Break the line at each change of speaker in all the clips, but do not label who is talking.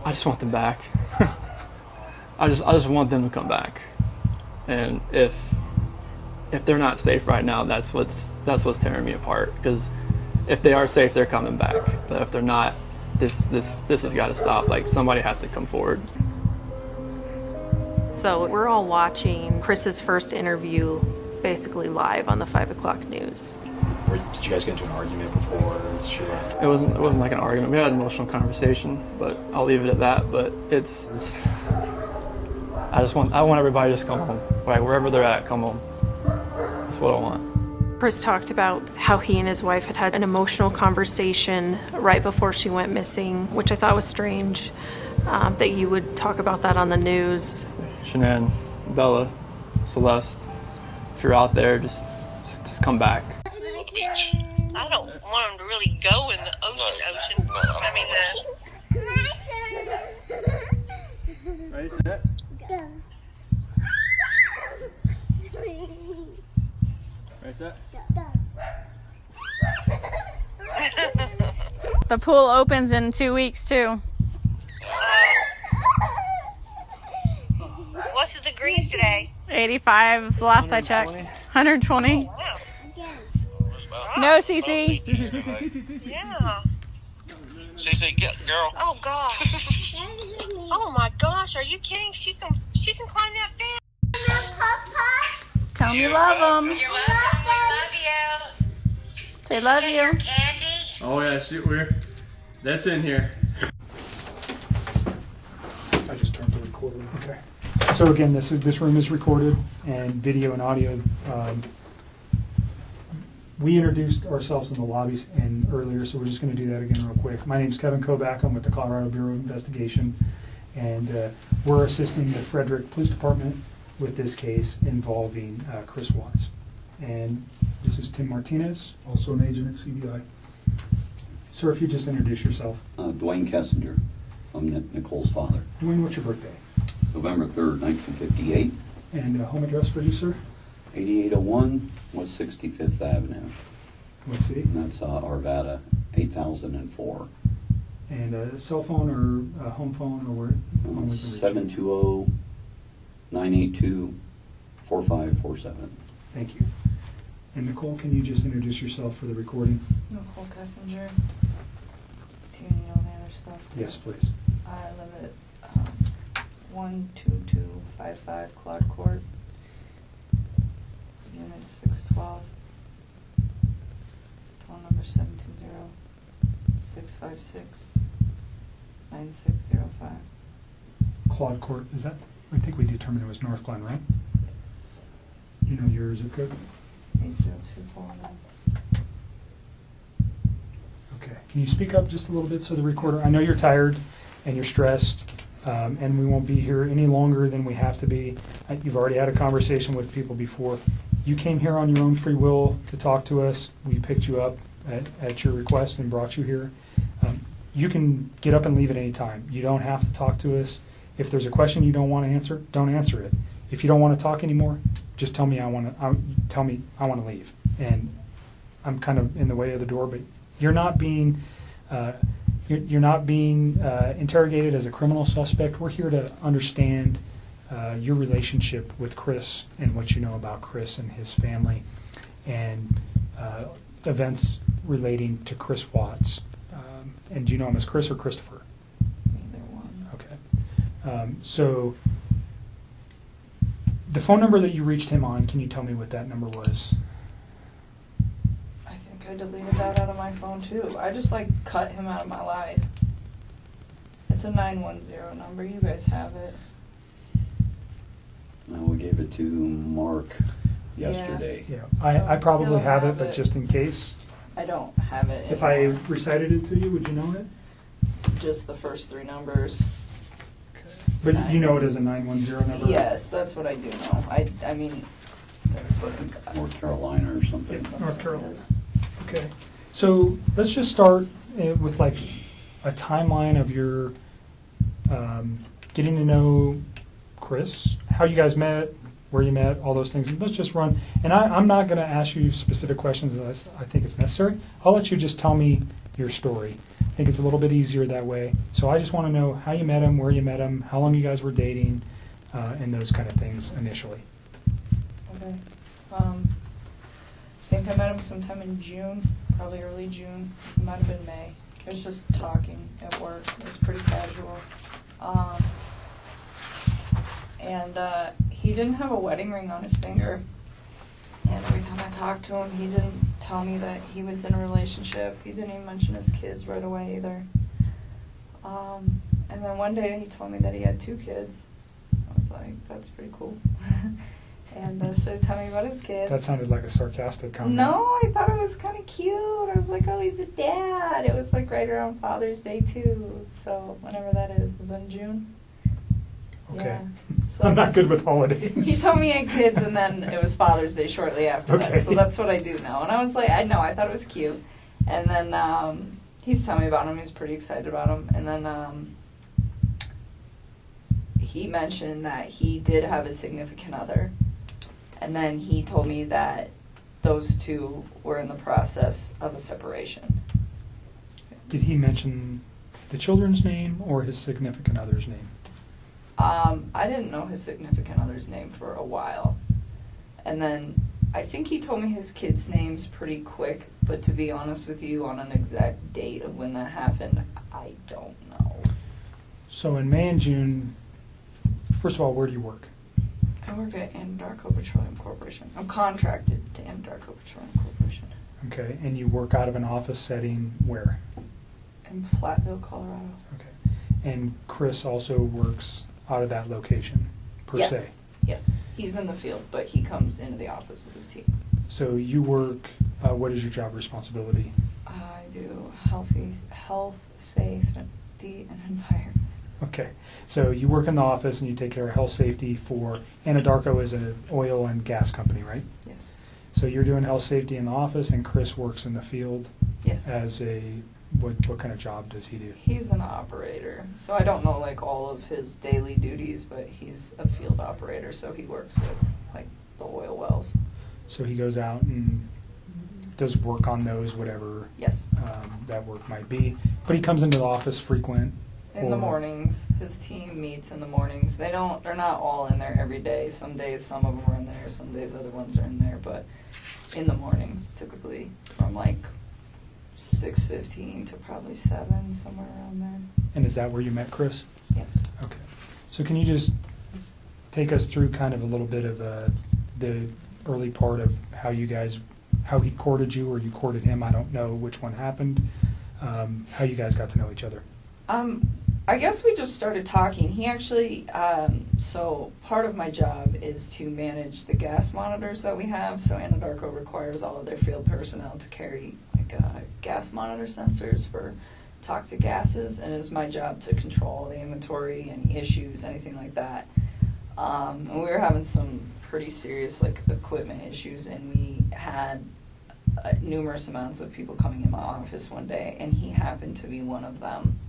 I just want them back. I just want them to come back. And if they're not safe right now, that's what's tearing me apart. Because if they are safe, they're coming back. But if they're not, this has got to stop. Like, somebody has to come forward.
So we're all watching Chris's first interview basically live on the 5 o'clock news.
Or did you guys get into an argument before she left?
It wasn't like an argument. We had an emotional conversation, but I'll leave it at that. But I want everybody to just come home. Like, wherever they're at, come home. That's what I want.
Chris talked about how he and his wife had an emotional conversation right before she went missing, which I thought was strange, that you would talk about that on the news.
Shanann, Bella, Celeste, if you're out there, just come back.
I don't want them to really go in the ocean. I mean,
Ready, set,
Go.
ready, set.
Go.
The pool opens in 2 weeks too.
what's the degrees today?
85 the last I checked. 120.
Wow.
No, CeCe.
Yeah.
CeCe, get girl.
Oh gosh. Oh my gosh. Are you kidding? She can climb that fence.
Tell them you love them.
You're welcome. We love you.
Say love you.
Candy.
Oh yeah, shoot, that's in here.
I just turned the recorder on. Okay. So again, this room is recorded, and video and audio. We introduced ourselves in the lobbies and earlier, so we're just going to do that again real quick. My name is Kevin Kovac. I'm with the Colorado Bureau of Investigation, and we're assisting the Frederick Police Department with this case involving Chris Watts. And this is Tim Martinez, also an agent at CBI. Sir, if you just introduce yourself.
Dwayne Kessinger. I'm Nicole's father.
Dwayne, what's your birthday?
November 3rd, 1958.
And home address for you, sir?
8801 West 65th Avenue.
Let's see.
And that's Arvada, 8004.
And a cell phone or home phone, or where?
720-982-4547.
Thank you. And Nicole, can you just introduce yourself for the recording?
Nicole Kessinger. Do you need all the other stuff too?
Yes, please.
I live at 12255 Claude Court, Unit 612, phone number 720-656-9605.
Claude Court, is that? I think we determined it was North Glen, right?
Yes.
You know your zip code?
80249.
Okay. Can you speak up just a little bit so the recorder? I know you're tired and you're stressed, and we won't be here any longer than we have to be. You've already had a conversation with people before. You came here on your own free will to talk to us. We picked you up at your request and brought you here. You can get up and leave at any time. You don't have to talk to us. If there's a question you don't want to answer, don't answer it. If you don't want to talk anymore, just tell me I want to leave. And I'm kind of in the way of the door, but you're not being interrogated as a criminal suspect. We're here to understand your relationship with Chris and what you know about Chris and his family, and events relating to Chris Watts. And do you know him as Chris or Christopher?
Either one.
Okay. So the phone number that you reached him on, can you tell me what that number was?
I think I deleted that out of my phone too. I just cut him out of my life. It's a 910 number. You guys have it.
We gave it to Mark yesterday.
Yeah, I probably
He'll
have it,
have
but
it.
just in case.
I don't have it
If I
anymore.
recited it to you, would you know it?
Just the first three numbers.
But you know it as a 910 number?
Yes, that's what I do know. I mean, that's what I got.
North Carolina or something.
That's
North
what it
Carolina.
is.
Okay. So let's just start with a timeline of your getting to know Chris, how you guys met, where you met, all those things. Let's just run. And I'm not going to ask you specific questions unless I think it's necessary. I'll let you just tell me your story. I think it's a little bit easier that way. So I just want to know how you met him, where you met him, how long you guys were dating, and those kind of things initially.
Okay. I think I met him sometime in June, probably early June. It might have been May. It was just talking at work. It was pretty casual. And he didn't have a wedding ring on his finger. And every time I talked to him, he didn't tell me that he was in a relationship. He didn't even mention his kids right away either. And then one day he told me that he had 2 kids. I was like, that's pretty cool. And started telling me about his kids.
That sounded like a sarcastic comment.
No, I thought it was kind of cute. I was like, oh, he's a dad. It was like right around Father's Day too. So whenever that is in June.
Okay.
Yeah. So
I'm not good with holidays.
He told me he had kids, and then it was Father's Day shortly after
Okay.
that. So that's what I do now. And I was like, I thought it was cute. And then he's telling me about him. He's pretty excited about him. And then he mentioned that he did have a significant other. And then he told me that those 2 were in the process of a separation.
Did he mention the children's name or his significant other's name?
I didn't know his significant other's name for a while. And then I think he told me his kids' names pretty quick, but to be honest with you, on an exact date of when that happened, I don't know.
So in May and June, first of all, where do you work?
I work at Anadarko Petroleum Corporation. I'm contracted to Anadarko Petroleum Corporation.
Okay, and you work out of an office setting where?
In Platteville, Colorado.
Okay. And Chris also works out of that location, per se?
Yes. He's in the field, but he comes into the office with his team.
So you work, what is your job responsibility?
I do health, safety, and environment.
Okay, so you work in the office and you take care of health safety for, Anadarko is an oil and gas company, right?
Yes.
So you're doing health safety in the office and Chris works in the field
Yes.
as a, what kind of job does he do?
He's an operator, so I don't know like all of his daily duties, but he's a field operator, so he works with like the oil wells.
So he goes out and does work on those, whatever
Yes.
that work might be, but he comes into the office frequent.
In the mornings, his team meets in the mornings. They're not all in there every day. Some days some of them are in there, some days other ones are in there, but in the mornings typically from like 6:15 to probably 7, somewhere around there.
And is that where you met Chris?
Yes.
Okay. So can you just take us through kind of a little bit of the early part of how he courted you or you courted him? I don't know which one happened. How you guys got to know each other?
I guess we just started talking. He actually, so part of my job is to manage the gas monitors that we have. So Anadarko requires all of their field personnel to carry like gas monitor sensors for toxic gases, and it's my job to control the inventory, any issues, anything like that. And we were having some pretty serious like equipment issues, and we had numerous amounts of people coming in my office one day, and he happened to be one of them.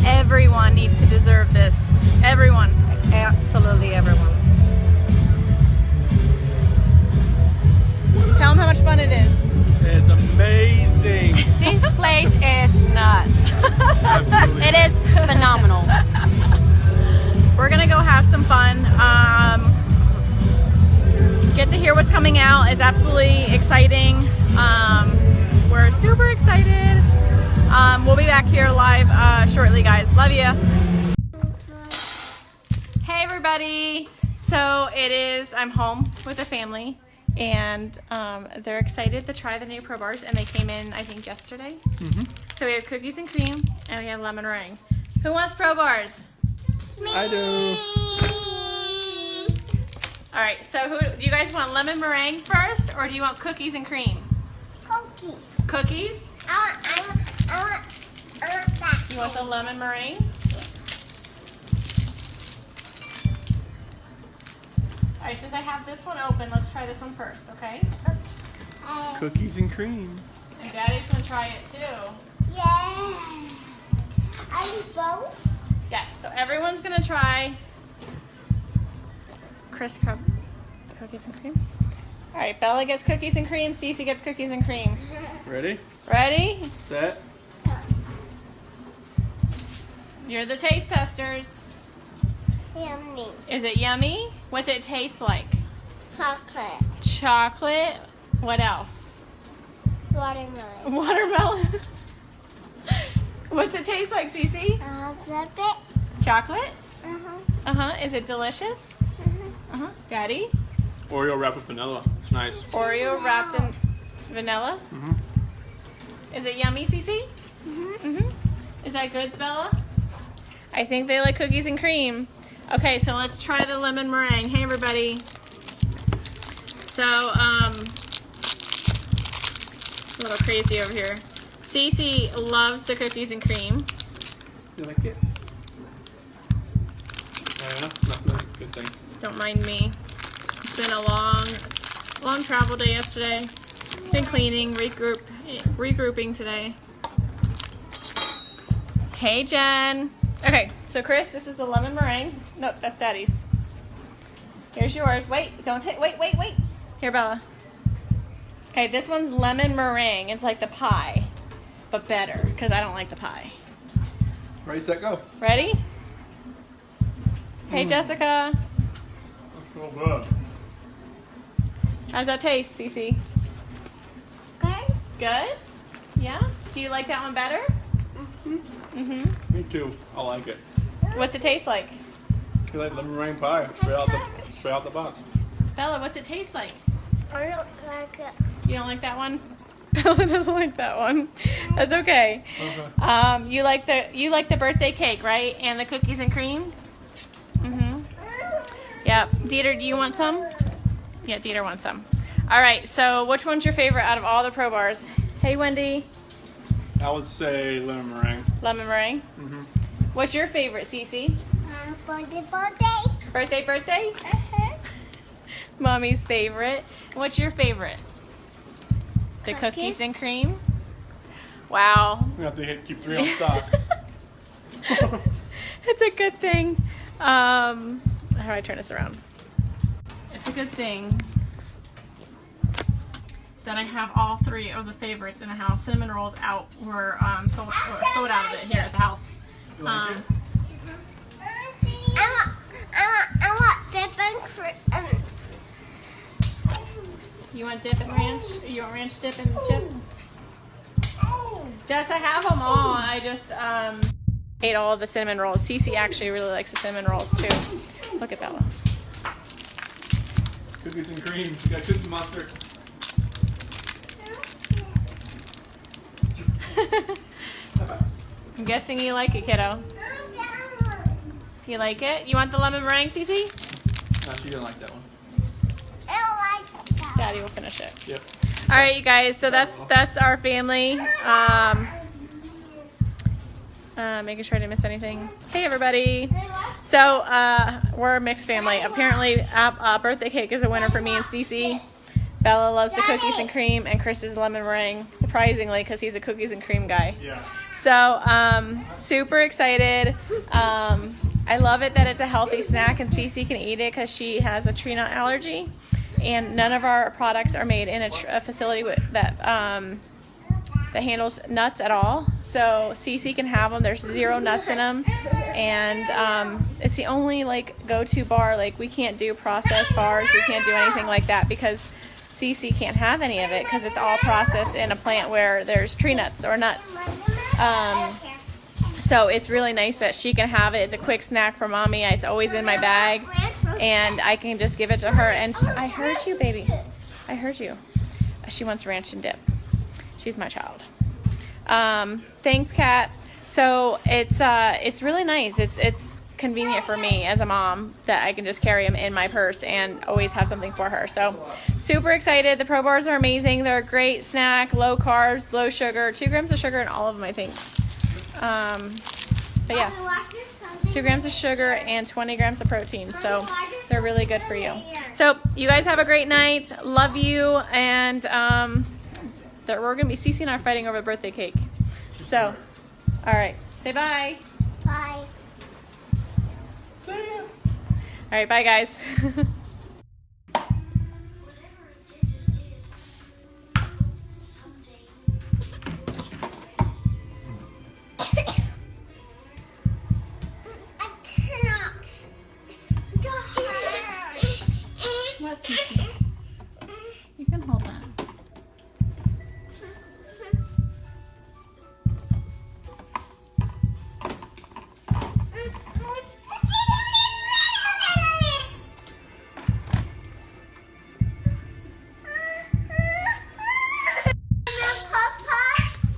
Everyone needs to deserve this. Everyone.
Absolutely everyone.
Tell them how much fun it is.
It's amazing.
This place is nuts. It is phenomenal.
We're gonna go have some fun. Get to hear what's coming out. It's absolutely exciting. We're super excited. We'll be back here live shortly, guys. Love you. Hey everybody. So I'm home with the family, And they're excited to try the new Pro Bars, and they came in, I think, yesterday. So we have cookies and cream, and we have lemon meringue. Who wants Pro Bars?
I do.
All right, so do you guys want lemon meringue first, or do you want cookies and cream?
Cookies.
Cookies?
I want that.
You want the lemon meringue? All right, since I have this one open, let's try this one first, okay?
Cookies and cream.
And Daddy's gonna try it too.
Yeah. Are you both?
Yes, so everyone's gonna try Chris Crumb cookies and cream. All right, Bella gets cookies and cream, CeCe gets cookies and cream.
Ready?
Ready?
Set.
You're the taste testers.
Yummy.
Is it yummy? What's it taste like?
Chocolate.
Chocolate. What else?
Watermelon.
Watermelon. What's it taste like, CeCe?
Flip it.
Chocolate?
Uh-huh.
Is it delicious? Daddy?
Oreo wrapped with vanilla. It's nice.
Oreo wrapped in vanilla? Is it yummy, CeCe? Is that good, Bella? I think they like cookies and cream. Okay, so let's try the lemon meringue. Hey, everybody. So, a little crazy over here. CeCe loves the cookies and cream.
You like it? Yeah, nothing. Good thing.
Don't mind me. It's been a long travel day yesterday. Been cleaning, regrouping today. Hey, Jen. Okay, so Chris, this is the lemon meringue. Nope, that's Daddy's. Here's yours. Wait, don't take. Wait. Here, Bella. Okay, this one's lemon meringue. It's like the pie, but better because I don't like the pie.
Ready, set, go.
Ready? Hey, Jessica.
That's so good.
How's that taste, CeCe?
Good.
Good? Yeah? Do you like that one better?
Me too. I like it.
What's it taste like?
You like lemon meringue pie? Straight out the box.
Bella, what's it taste like?
I don't like it.
You don't like that one? Bella doesn't like that one. That's okay. You like the birthday cake, right? And the cookies and cream? Yeah. Dieter, do you want some? Yeah, Dieter wants some. All right, so which one's your favorite out of all the Pro Bars? Hey, Wendy.
I would say lemon meringue.
Lemon meringue? What's your favorite, CeCe?
Birthday.
Birthday? Mommy's favorite. What's your favorite? The cookies and cream? Wow.
We have to keep 3 on stock.
It's a good thing. How do I turn this around? It's a good thing that I have all 3 of the favorites in the house. Cinnamon rolls were sold out of it here at the house.
You like it?
I want dip and cream.
You want dip and ranch? You want ranch dip and chips? Jess, I have them all. I just ate all of the cinnamon rolls. CeCe actually really likes the cinnamon rolls too. Look at Bella.
Cookies and cream. You got cookie mustard.
I'm guessing you like it, kiddo. You like it? You want the lemon meringue, CeCe?
No, she didn't like that one.
I don't like that.
Daddy will finish it.
Yep.
All right, you guys. So that's our family. Making sure I didn't miss anything. Hey, everybody. So we're a mixed family. Apparently, birthday cake is a winner for me and CeCe. Bella loves the cookies and cream, and Chris is lemon meringue. Surprisingly, because he's a cookies and cream guy.
Yeah.
So super excited. I love it that it's a healthy snack, and CeCe can eat it because she has a tree nut allergy. And none of our products are made in a facility that handles nuts at all. So CeCe can have them. There's 0 nuts in them, and it's the only go-to bar. We can't do processed bars. We can't do anything like that because CeCe can't have any of it because it's all processed in a plant where there's tree nuts or nuts. So it's really nice that she can have it. It's a quick snack for mommy. It's always in my bag, and I can just give it to her. And I heard you, baby. I heard you. She wants ranch and dip. She's my child. Thanks, Kat. So it's really nice. It's convenient for me as a mom that I can just carry him in my purse and always have something for her. So super excited. The Pro Bars are amazing. They're a great snack, low carbs, low sugar, 2 grams of sugar in all of them, I think. But yeah, 2 grams of sugar and 20 grams of protein. So they're really good for you. So you guys have a great night. Love you. And we're going to be, CeCe and I are fighting over the birthday cake. So, all right. Say bye.
Bye.
See ya. All right. Bye, guys. What, CeCe? You can hold that.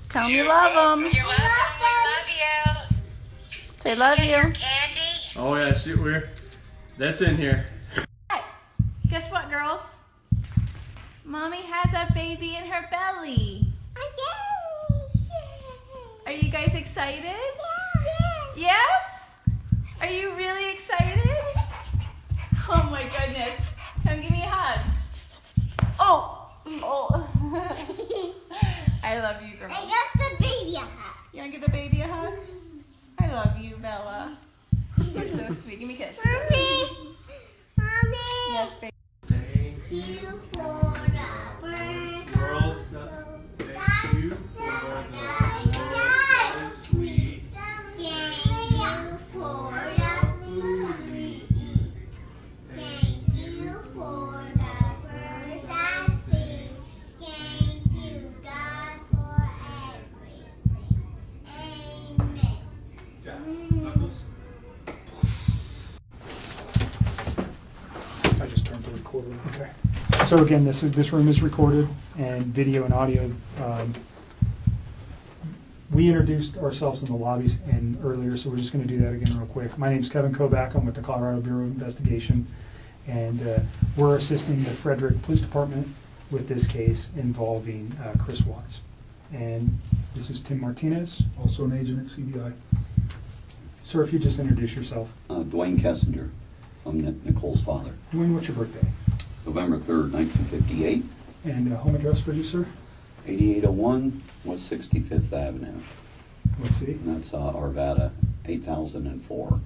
Tell them you love them.
You're welcome. We love you.
Say love you.
Candy.
Oh yeah, shoot, that's in here.
Hey, guess what, girls? Mommy has a baby in her belly. Are you guys excited? Yes? Are you really excited? Oh my goodness. Come give me hugs. Oh. I love you, girls.
I got the baby a hug.
You want to give the baby a hug? I love you, Bella. You're so sweet. Give me a kiss.
Mommy. Mommy.
Yes, baby.
Thank
You for the birds.
girls. Thank you for the sweet.
Thank you for the food we eat. Thank you for the birds that sing. Thank you, God, for everything. Amen.
Knuckles.
I just turned the recorder on. Okay. So again, this room is recorded and video and audio. We introduced ourselves in the lobbies and earlier, so we're just going to do that again real quick. My name's Kevin Kovac. I'm with the Colorado Bureau of Investigation, and we're assisting the Frederick Police Department with this case involving Chris Watts. And this is Tim Martinez, also an agent at CBI. Sir, if you just introduce yourself.
Dwayne Kessinger. I'm Nicole's father.
Dwayne, what's your birthday?
November 3rd, 1958.
And home address for you, sir?
8801 West 65th Avenue.
What city?
And that's Arvada, 8004.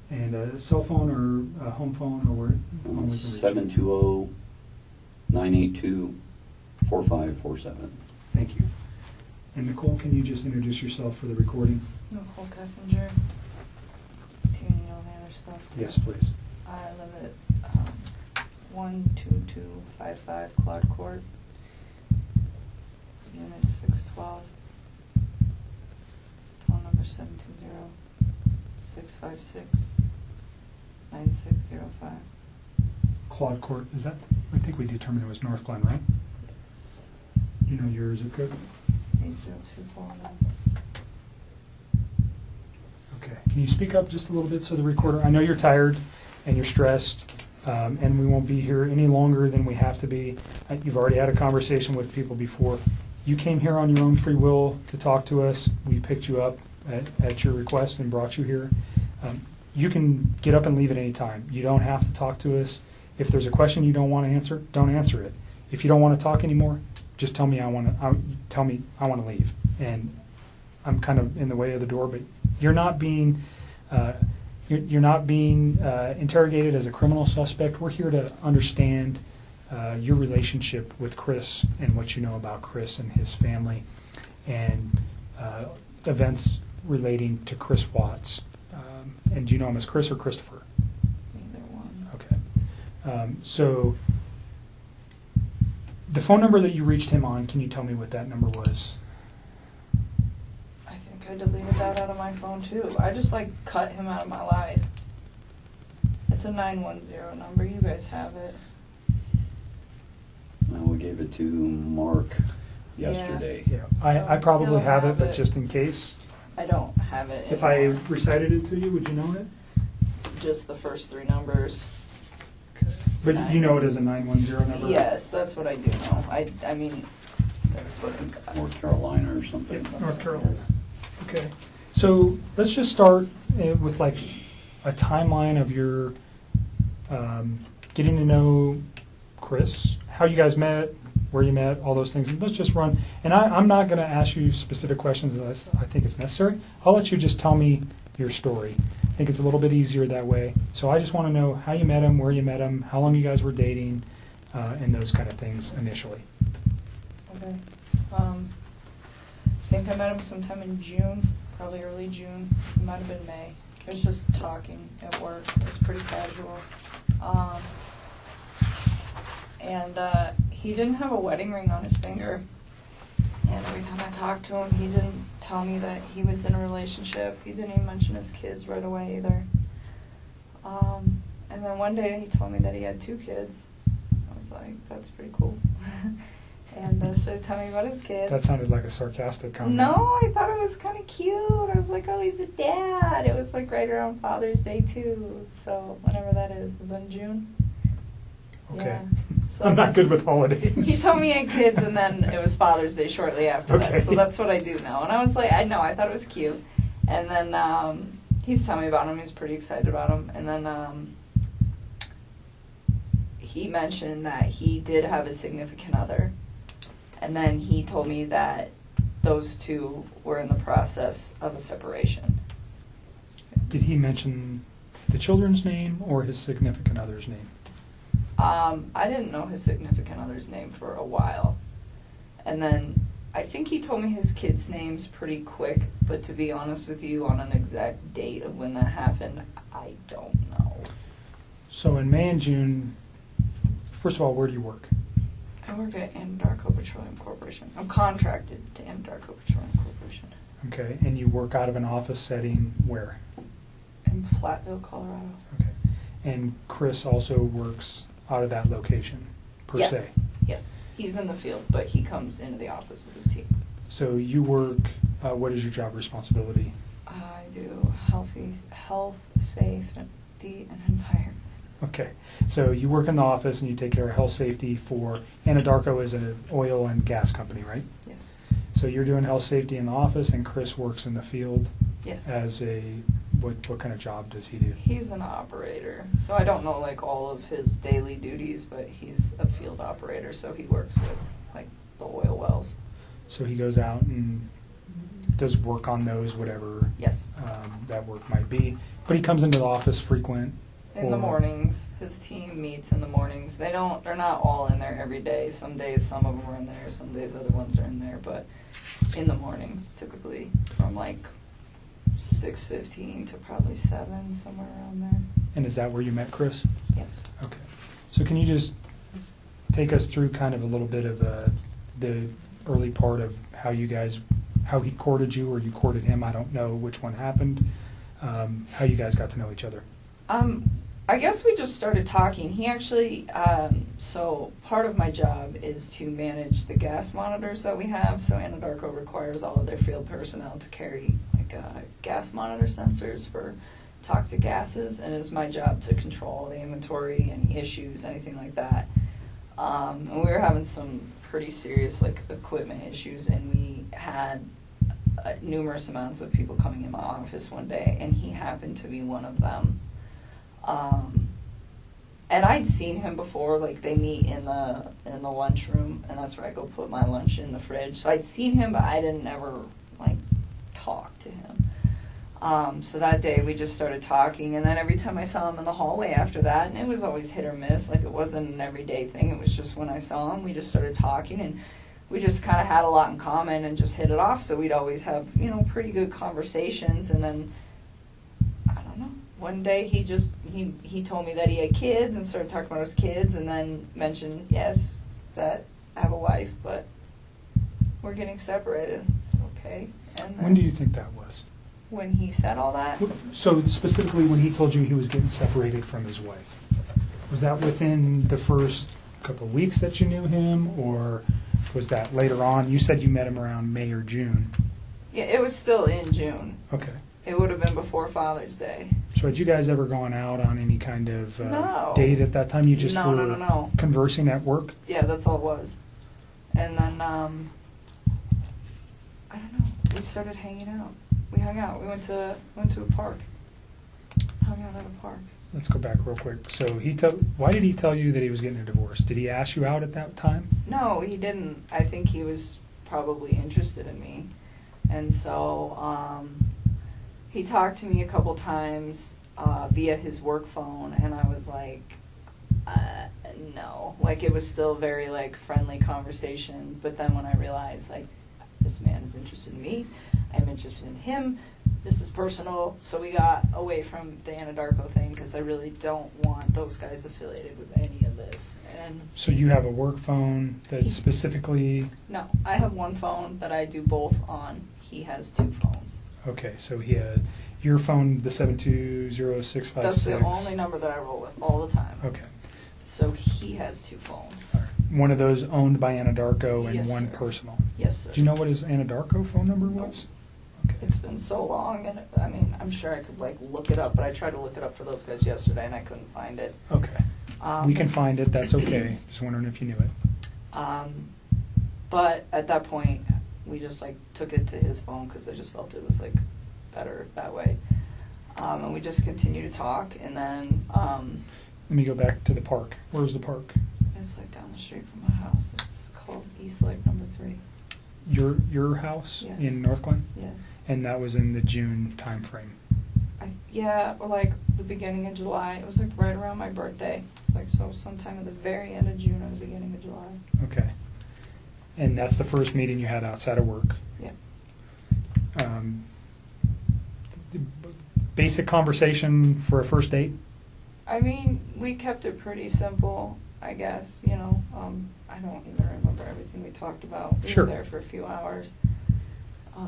And a cell phone or a home phone or where?
720-982-4547.
Thank you. And Nicole, can you just introduce yourself for the recording?
Nicole Kessinger. Do you need all the other stuff? Too?
Yes, please.
I live at 12255 Claude Court, Unit 612. Phone number 720-656-9605.
Claude Court, is that, I think we determined it was North Glen, right?
Yes.
You know your zip code?
80249.
Okay. Can you speak up just a little bit so the recorder, I know you're tired and you're stressed, and we won't be here any longer than we have to be. You've already had a conversation with people before. You came here on your own free will to talk to us. We picked you up at your request and brought you here. You can get up and leave at any time. You don't have to talk to us. If there's a question you don't want to answer, don't answer it. If you don't want to talk anymore, just tell me I want to leave. And I'm kind of in the way of the door, but you're not being interrogated as a criminal suspect. We're here to understand your relationship with Chris and what you know about Chris and his family, and events relating to Chris Watts. And do you know him as Chris or Christopher?
Either one.
Okay. So the phone number that you reached him on, can you tell me what that number was?
I think I deleted that out of my phone too. I just cut him out of my life. It's a 910 number. You guys have it.
we gave it to Mark yesterday.
Yeah, I probably
He'll
have it,
have
but
it.
just in case.
I don't have it
If I
anymore.
recited it to you, would you know it?
Just the first 3 numbers.
But you know it as a 910 number?
Yes, that's what I do know. I mean, that's what I got.
North Carolina or something.
Yeah,
That's
North
what it
Carolina.
is.
Okay. So let's just start with like a timeline of your getting to know Chris, how you guys met, where you met, all those things. And let's just run. And I'm not going to ask you specific questions unless I think it's necessary. I'll let you just tell me your story. I think it's a little bit easier that way. So I just want to know how you met him, where you met him, how long you guys were dating, and those kind of things initially.
Okay. I think I met him sometime in June, probably early June. It might have been May. It was just talking at work. It was pretty casual. And he didn't have a wedding ring on his finger. And every time I talked to him, he didn't tell me that he was in a relationship. He didn't even mention his kids right away either. And then one day he told me that he had 2 kids. I was like, that's pretty cool. And started telling me about his kids.
That sounded like a sarcastic comment.
No, I thought it was kind of cute. I was like, oh, he's a dad. It was like right around Father's Day too. So whenever that is in June.
Okay.
Yeah. So
I'm not
that's-
good with holidays.
He told me he had kids, and then it was Father's Day shortly after
Okay.
that. So that's what I do now. And I was like, I thought it was cute. And then he's telling me about him. He's pretty excited about him. And then he mentioned that he did have a significant other. And then he told me that those 2 were in the process of a separation.
Did he mention the children's name or his significant other's name?
I didn't know his significant other's name for a while. And then I think he told me his kids' names pretty quick, but to be honest with you, on an exact date of when that happened, I don't know.
So in May and June, first of all, where do you work?
I work at Anadarko Petroleum Corporation. I'm contracted to Anadarko Petroleum Corporation
Okay, and you work out of an office setting where?
in Platteville, Colorado.
Okay. And Chris also works out of that location, per
Yes.
se?
Yes. He's in the field, but he comes into the office with his team.
So you work, what is your job responsibility?
I do health, safety, and environment.
Okay, so you work in the office and you take care of health safety for, Anadarko is an oil and gas company, right?
Yes.
So you're doing health safety in the office and Chris works in the field
Yes.
as a, what kind of job does he do?
He's an operator, so I don't know like all of his daily duties, but he's a field operator, so he works with like the oil wells.
So he goes out and does work on those, whatever
Yes.
that work might be. But he comes into the office frequent.
In the
or-
mornings, his team meets in the mornings. They're not all in there every day. Some days some of them are in there, some days other ones are in there, but in the mornings typically from like 6:15 to probably 7, somewhere around there.
And is that where you met Chris?
Yes.
Okay. So can you just take us through kind of a little bit of the early part of how he courted you or you courted him? I don't know which one happened. How you guys got to know each other?
I guess we just started talking. He actually, so part of my job is to manage the gas monitors that we have. So Anadarko requires all of their field personnel to carry like gas monitor sensors for toxic gases, and it's my job to control the inventory, any issues, anything like that. And we were having some pretty serious like equipment issues, and we had numerous amounts of people coming in my office one day, and he happened to be one of them. And I'd seen him before, like they meet in the lunchroom, and that's where I go put my lunch in the fridge. So I'd seen him, but I didn't ever like talk to him. So that day we just started talking, and then every time I saw him in the hallway after that, and it was always hit or miss, like it wasn't an everyday thing, it was just when I saw him, we just started talking, and we just kind of had a lot in common and just hit it off, so we'd always have, pretty good conversations, and then, I don't know, one day he told me that he had kids and started talking about his kids, and then mentioned, yes, that I have a wife, but we're getting separated. I said, okay. And then
When do you think that was?
when he said all that,
So specifically when he told you he was getting separated from his wife, was that within the first couple of weeks that you knew him, or was that later on? You said you met him around May or June.
Yeah, it was still in June.
Okay.
It would have been before Father's Day.
So had you guys ever gone out on any kind of
No.
date at that time? You just
No,
were
no.
conversing at work?
Yeah, that's all it was. And then, I don't know, we started hanging out. We hung out. We went to a park. Hung out at a park.
Let's go back real quick. So why did he tell you that he was getting a divorce? Did he ask you out at that time?
No, he didn't. I think he was probably interested in me. And so he talked to me a couple times via his work phone, and I was like, no. Like, it was still very, like, friendly conversation. But then when I realized, like, this man is interested in me, I'm interested in him, this is personal, so we got away from the Anadarko thing because I really don't want those guys affiliated with any of this. And
So you have a work phone that's specifically...
no, I have one phone that I do both on. He has two phones.
Okay, so he had your phone, the 720-656.
That's the only number that I roll with all the time.
Okay.
So he has two phones.
All right. One of those owned by Anadarko and
Yes,
one
sir.
personal.
Yes, sir.
Do you know what his Anadarko phone number was? Okay.
It's been so long, and I mean, I'm sure I could like look it up, but I tried to look it up for those guys yesterday, and I couldn't find it.
Okay. We can find it. That's okay. Just wondering if you knew it.
But at that point, we just like took it to his phone because I just felt it was like better that way. And we just continued to talk, and then
Let me go back to the park. Where's the park?
it's like down the street from my house. It's called East Lake Number 3.
Your house
Yes.
in North Glen?
Yes.
And that was in the June time frame.
Yeah, or like the beginning of July. It was like right around my birthday. It's like so sometime at the very end of June or the beginning of July.
Okay. And that's the first meeting you had outside of work.
Yeah.
The basic conversation for a first date?
I mean, we kept it pretty simple, I guess, you know. I don't even remember everything we talked about. We
Sure.
were there for a few hours. But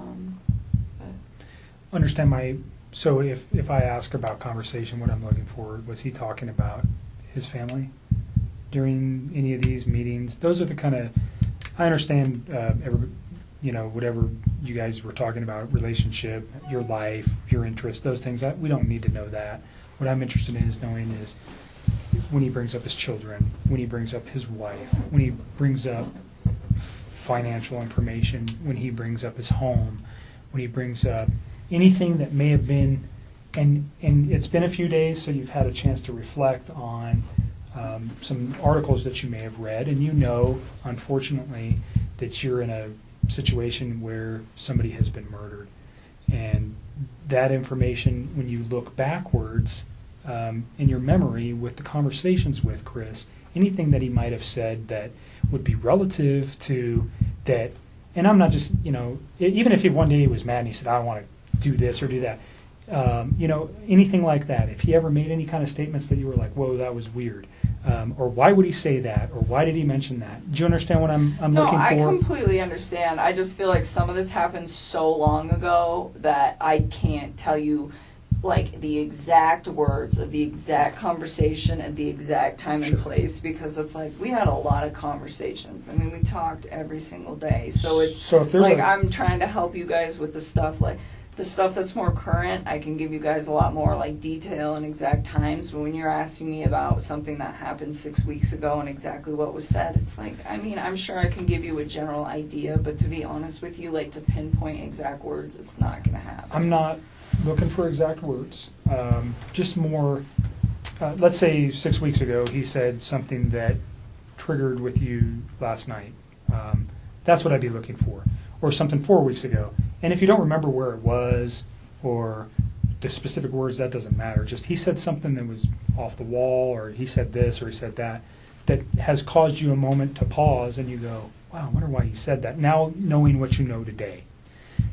Understand so if I ask about conversation, what I'm looking for, was he talking about his family during any of these meetings? Those are the kind of, I understand, whatever you guys were talking about, relationship, your life, your interests, those things, we don't need to know that. What I'm interested in is knowing is when he brings up his children, when he brings up his wife, when he brings up financial information, when he brings up his home, when he brings up anything that may have been, and it's been a few days, so you've had a chance to reflect on some articles that you may have read, and you know, unfortunately, that you're in a situation where somebody has been murdered. And that information, when you look backwards in your memory with the conversations with Chris, anything that he might have said that would be relative to that, and I'm not just, even if one day he was mad and he said, I want to do this or do that, anything like that, if he ever made any kind of statements that you were like, whoa, that was weird, or why would he say that, or why did he mention that? Do you understand what I'm looking for?
No, I completely understand. I just feel like some of this happened so long ago that I can't tell you like the exact words of the exact conversation at the exact time and place, because it's like we had a lot of conversations. I mean, we talked every single day. So it's
if there's
like I'm trying to help you guys with the stuff like the stuff that's more current. I can give you guys a lot more like detail and exact times. But when you're asking me about something that happened 6 weeks ago and exactly what was said, it's like, I mean, I'm sure I can give you a general idea, but to be honest with you, like to pinpoint exact words, it's not going to happen.
I'm not looking for exact words, just more, let's say 6 weeks ago he said something that triggered with you last night. That's what I'd be looking for. Or something 4 weeks ago. And if you don't remember where it was or the specific words, that doesn't matter. Just he said something that was off the wall, or he said this or he said that has caused you a moment to pause and you go, wow, I wonder why he said that, now knowing what you know today.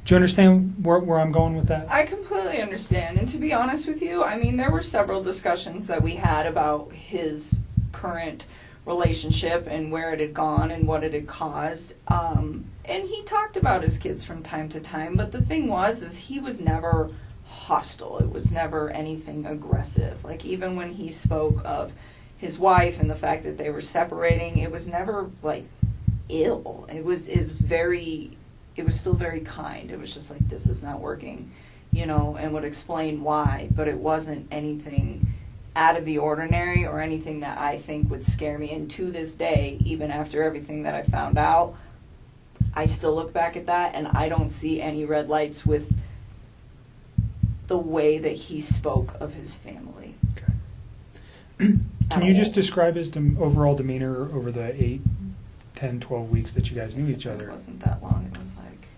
Do you understand where I'm going with that?
I completely understand. And to be honest with you, I mean, there were several discussions that we had about his current relationship and where it had gone and what it had caused. And he talked about his kids from time to time. But the thing is he was never hostile. It was never anything aggressive. Like even when he spoke of his wife and the fact that they were separating, it was never like ill. It was still very kind. It was just like, this is not working, and would explain why, but it wasn't anything out of the ordinary or anything that I think would scare me. And to this day, even after everything that I found out, I still look back at that and I don't see any red lights with the way that he spoke of his family.
Okay. Can you just describe his overall demeanor over the 8, 10, 12 weeks that you guys knew each other?
It wasn't that long. It was like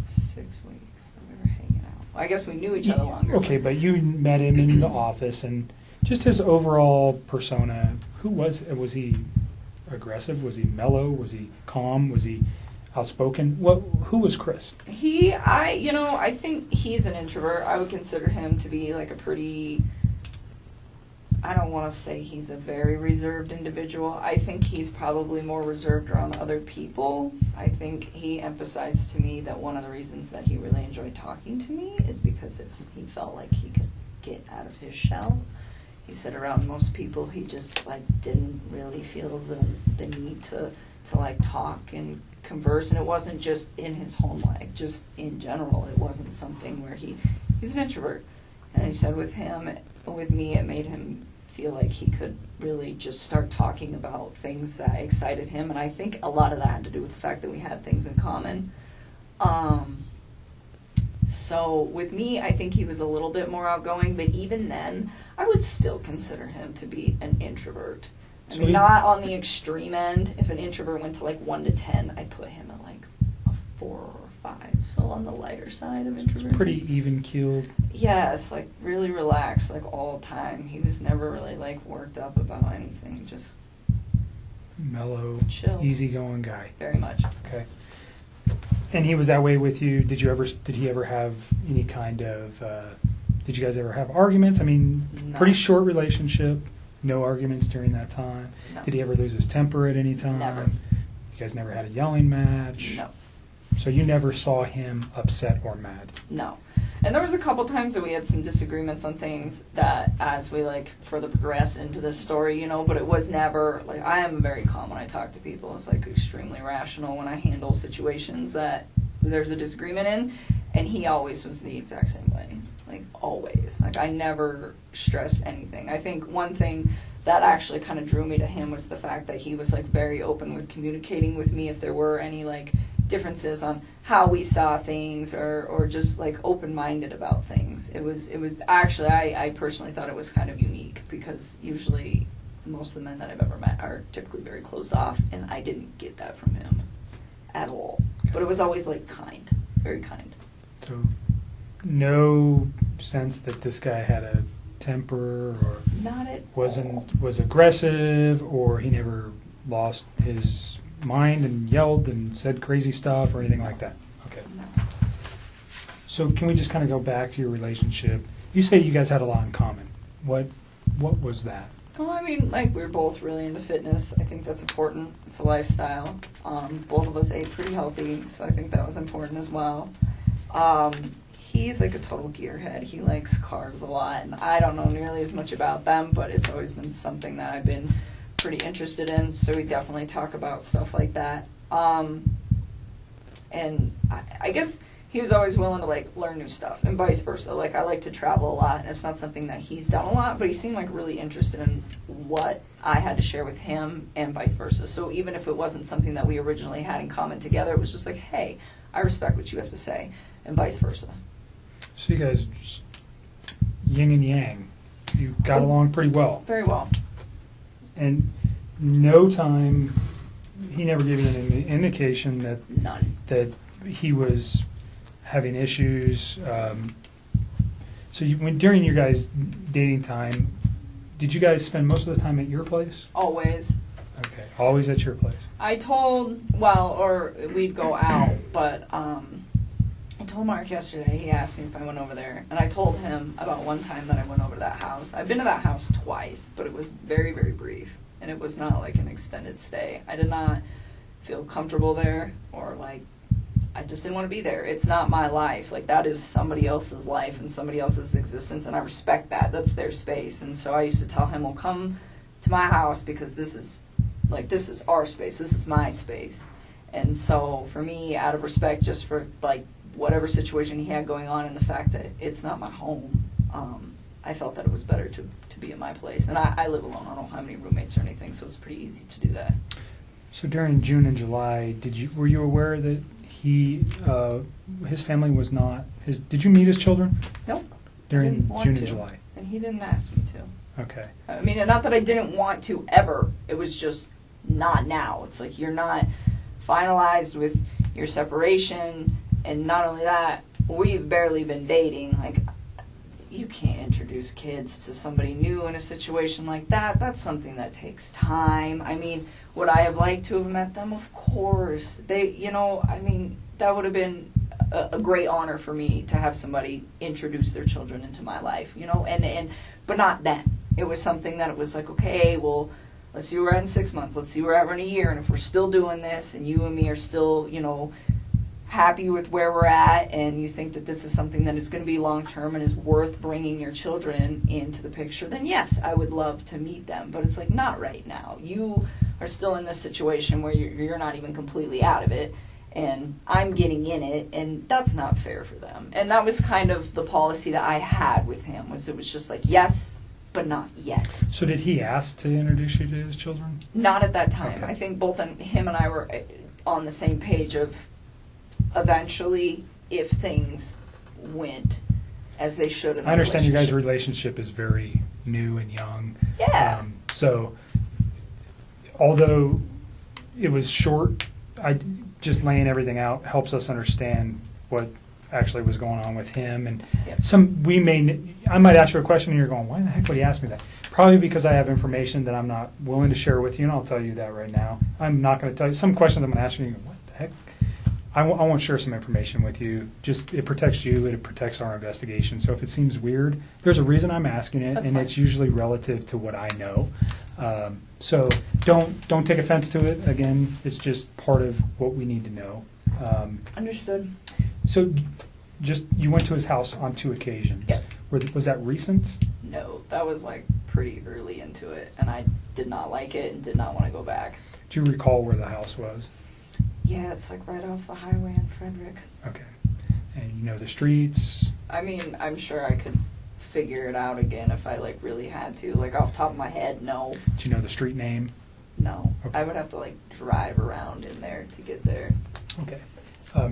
6 weeks that we were hanging out. Well, I guess we knew each other longer.
Okay, but you met him in the office, and just his overall persona, who was he aggressive? Was he mellow? Was he calm? Was he outspoken? Who was Chris?
I think he's an introvert. I would consider him to be like a pretty, I don't want to say he's a very reserved individual. I think he's probably more reserved around other people. I think he emphasized to me that one of the reasons that he really enjoyed talking to me is because he felt like he could get out of his shell. He said around most people he just like didn't really feel the need to like talk and converse, and it wasn't just in his home life, just in general. It wasn't something where he's an introvert. And he said with me, it made him feel like he could really just start talking about things that excited him, and I think a lot of that had to do with the fact that we had things in common. So with me, I think he was a little bit more outgoing, but even then, I would still consider him to be an introvert. I mean, not on the extreme end. If an introvert went to like 1 to 10, I'd put him at like a 4 or 5. So on the lighter side of introversion.
Pretty even-keeled.
Yes, like really relaxed, like all the time. He was never really like worked up about anything. Just
mellow,
chill,
easygoing guy.
Very much.
Okay. And he was that way with you. Did he ever have any kind of? Did you guys ever have arguments? I mean,
No.
Pretty short relationship. No arguments during that time.
No.
Did he ever lose his temper at any time?
Never.
You guys never had a yelling match?
No.
So you never saw him upset or mad?
No. And there was a couple times that we had some disagreements on things that as we like further progressed into this story, but it was never like, I am very calm when I talk to people. It's like extremely rational when I handle situations that there's a disagreement in, and he always was the exact same way. Like always. Like I never stressed anything. I think one thing that actually kind of drew me to him was the fact that he was like very open with communicating with me if there were any like differences on how we saw things or just like open-minded about things. It was actually, I personally thought it was kind of unique because usually most of the men that I've ever met are typically very closed off, and I didn't get that from him at all. But it was always like kind, very kind.
So no sense that this guy had a temper or
Not at
was aggressive, or he never lost his mind and yelled and said crazy stuff or anything like that? Okay.
No.
So can we just kind of go back to your relationship? You say you guys had a lot in common. What was that?
Oh, I mean, like, we were both really into fitness. I think that's important. It's a lifestyle. Both of us ate pretty healthy, so I think that was important as well. He's like a total gearhead. He likes cars a lot, and I don't know nearly as much about them, but it's always been something that I've been pretty interested in, so we definitely talk about stuff like that. And I guess he was always willing to like learn new stuff, and vice versa. Like I like to travel a lot, and it's not something that he's done a lot, but he seemed like really interested in what I had to share with him, and vice versa. So even if it wasn't something that we originally had in common together, it was just like, hey, I respect what you have to say, and vice versa.
So you guys just yin and yang. You got along pretty well.
Very well.
And no time, he never gave you any indication that
None.
that he was having issues. So during your guys' dating time, did you guys spend most of the time at your place?
Always.
Okay, always at your place.
Or we'd go out, but I told Mark yesterday, he asked me if I went over there, and I told him about one time that I went over to that house. I've been to that house twice, but it was very, very brief, and it was not like an extended stay. I did not feel comfortable there, or like, I just didn't want to be there. It's not my life. Like, that is somebody else's life and somebody else's existence, and I respect that. That's their space. And so I used to tell him, well, come to my house because this is our space. This is my space. And so for me, out of respect just for like whatever situation he had going on and the fact that it's not my home, I felt that it was better to be in my place. And I live alone. I don't have any roommates or anything, so it's pretty easy to do that.
So during June and July, were you aware that his family was not did you meet his children?
Nope.
During June and July?
And he didn't ask me to.
Okay.
I mean, not that I didn't want to ever. It was just not now. It's like you're not finalized with your separation, and not only that, we've barely been dating. Like, you can't introduce kids to somebody new in a situation like that. That's something that takes time. I mean, would I have liked to have met them? Of course. That would have been a great honor for me to have somebody introduce their children into my life, but not then. It was something that it was like, okay, well, let's see where we're at in 6 months. Let's see where we're at in a year. And if we're still doing this and you and me are still, happy with where we're at and you think that this is something that is going to be long-term and is worth bringing your children into the picture, then yes, I would love to meet them. But it's like, not right now. You are still in this situation where you're not even completely out of it. And I'm getting in it, and that's not fair for them. And that was kind of the policy that I had with him, it was just like, yes, but not yet.
So did he ask to introduce you to his children?
Not at that time.
Okay.
I think both him and I were on the same page of eventually, if things went as they should in
I understand you guys' relationship is very new and young.
Yeah.
So although it was short, just laying everything out helps us understand what actually was going on with him. And I might ask you a question and you're going, why the heck would he ask me that? Probably because I have information that I'm not willing to share with you, and I'll tell you that right now. I'm not going to tell you. Some questions I'm going to ask you, and you go, what the heck? I want to share some information with you. Just, it protects you, it protects our investigation. So if it seems weird, there's a reason I'm asking it, and it's usually relative to what I know. So don't take offense to it. Again, it's just part of what we need to know.
Understood.
So you went to his house on 2 occasions.
Yes.
Was that recent?
No, that was like pretty early into it, and I did not like it and did not want to go back.
Do you recall where the house was?
Yeah, it's like right off the highway in Frederick.
Okay. And you know the streets?
I mean, I'm sure I could figure it out again if I like really had to. Like off the top of my head, no.
Do you know the street name?
No.
Okay.
I would have to like drive around in there to get there.
Okay.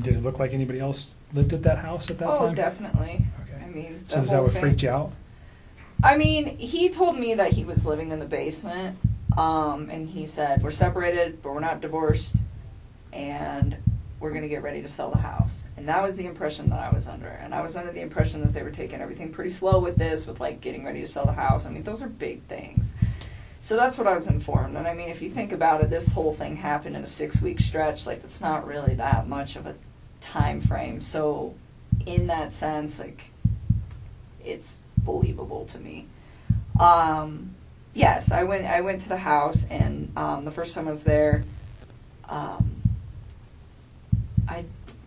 Did it look like anybody else lived at that house at that time?
Oh, definitely.
Okay.
I mean,
so is that what freaked you out?
I mean, he told me that he was living in the basement, and he said, we're separated, but we're not divorced, and we're going to get ready to sell the house. And that was the impression that I was under. And I was under the impression that they were taking everything pretty slow with this, with like getting ready to sell the house. I mean, those are big things. So that's what I was informed. And I mean, if you think about it, this whole thing happened in a 6-week stretch. Like, that's not really that much of a time frame. So in that sense, like, it's believable to me. Yes, I went to the house, and the first time I was there, I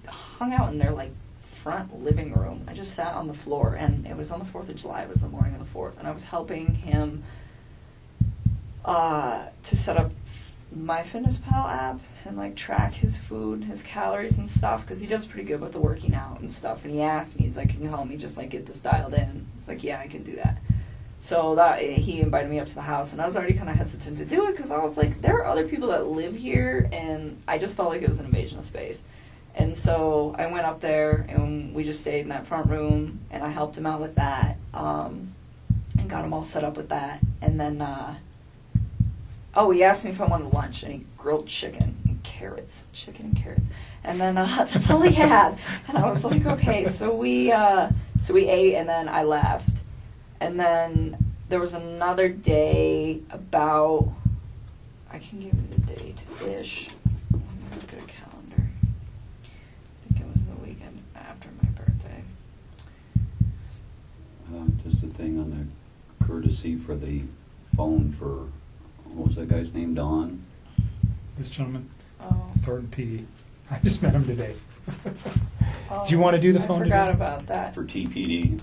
hung out in their like front living room. I just sat on the floor, and it was on the 4th of July. It was the morning of the 4th, and I was helping him to set up MyFitnessPal app and like track his food, his calories and stuff, because he does pretty good with the working out and stuff. And he asked me, he's like, "Can you help me just like get this dialed in?" It's like, "Yeah, I can do that." So that he invited me up to the house, and I was already kind of hesitant to do it because I was like, there are other people that live here, and I just felt like it was an invasion of space. And so I went up there, and we just stayed in that front room, and I helped him out with that, and got him all set up with that. And then, he asked me if I wanted lunch, and he grilled chicken and carrots. And then that's all he had. And I was like, okay, so we ate, and then I left. And then there was another day about, I can give you the date-ish. Let me look at a calendar. I think it was the weekend after my birthday.
Just a thing on the courtesy for the phone for, what was that guy's name, Don?
This gentleman,
Oh.
Thornton PD. I just met him today. Do you want to do the phone
I
today?
forgot about that.
For TPD.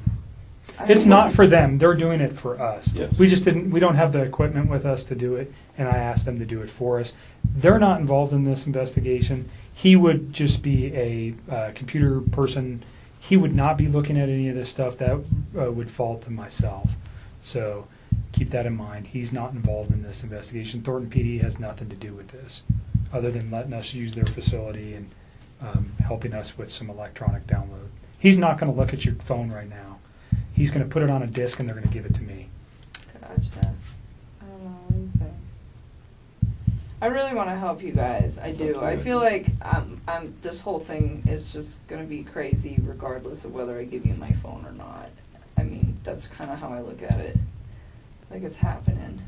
It's not for them. They're doing it for us.
Yes.
We don't have the equipment with us to do it, and I asked them to do it for us. They're not involved in this investigation. He would just be a computer person. He would not be looking at any of this stuff. That would fall to myself. So keep that in mind. He's not involved in this investigation. Thornton PD has nothing to do with this, other than letting us use their facility and helping us with some electronic download. He's not going to look at your phone right now. He's going to put it on a disc, and they're going to give it to me.
Gotcha. I don't know anything. I really want to help you guys. I do. I feel like this whole thing is just going to be crazy regardless of whether I give you my phone or not. I mean, that's kind of how I look at it. Like, it's happening.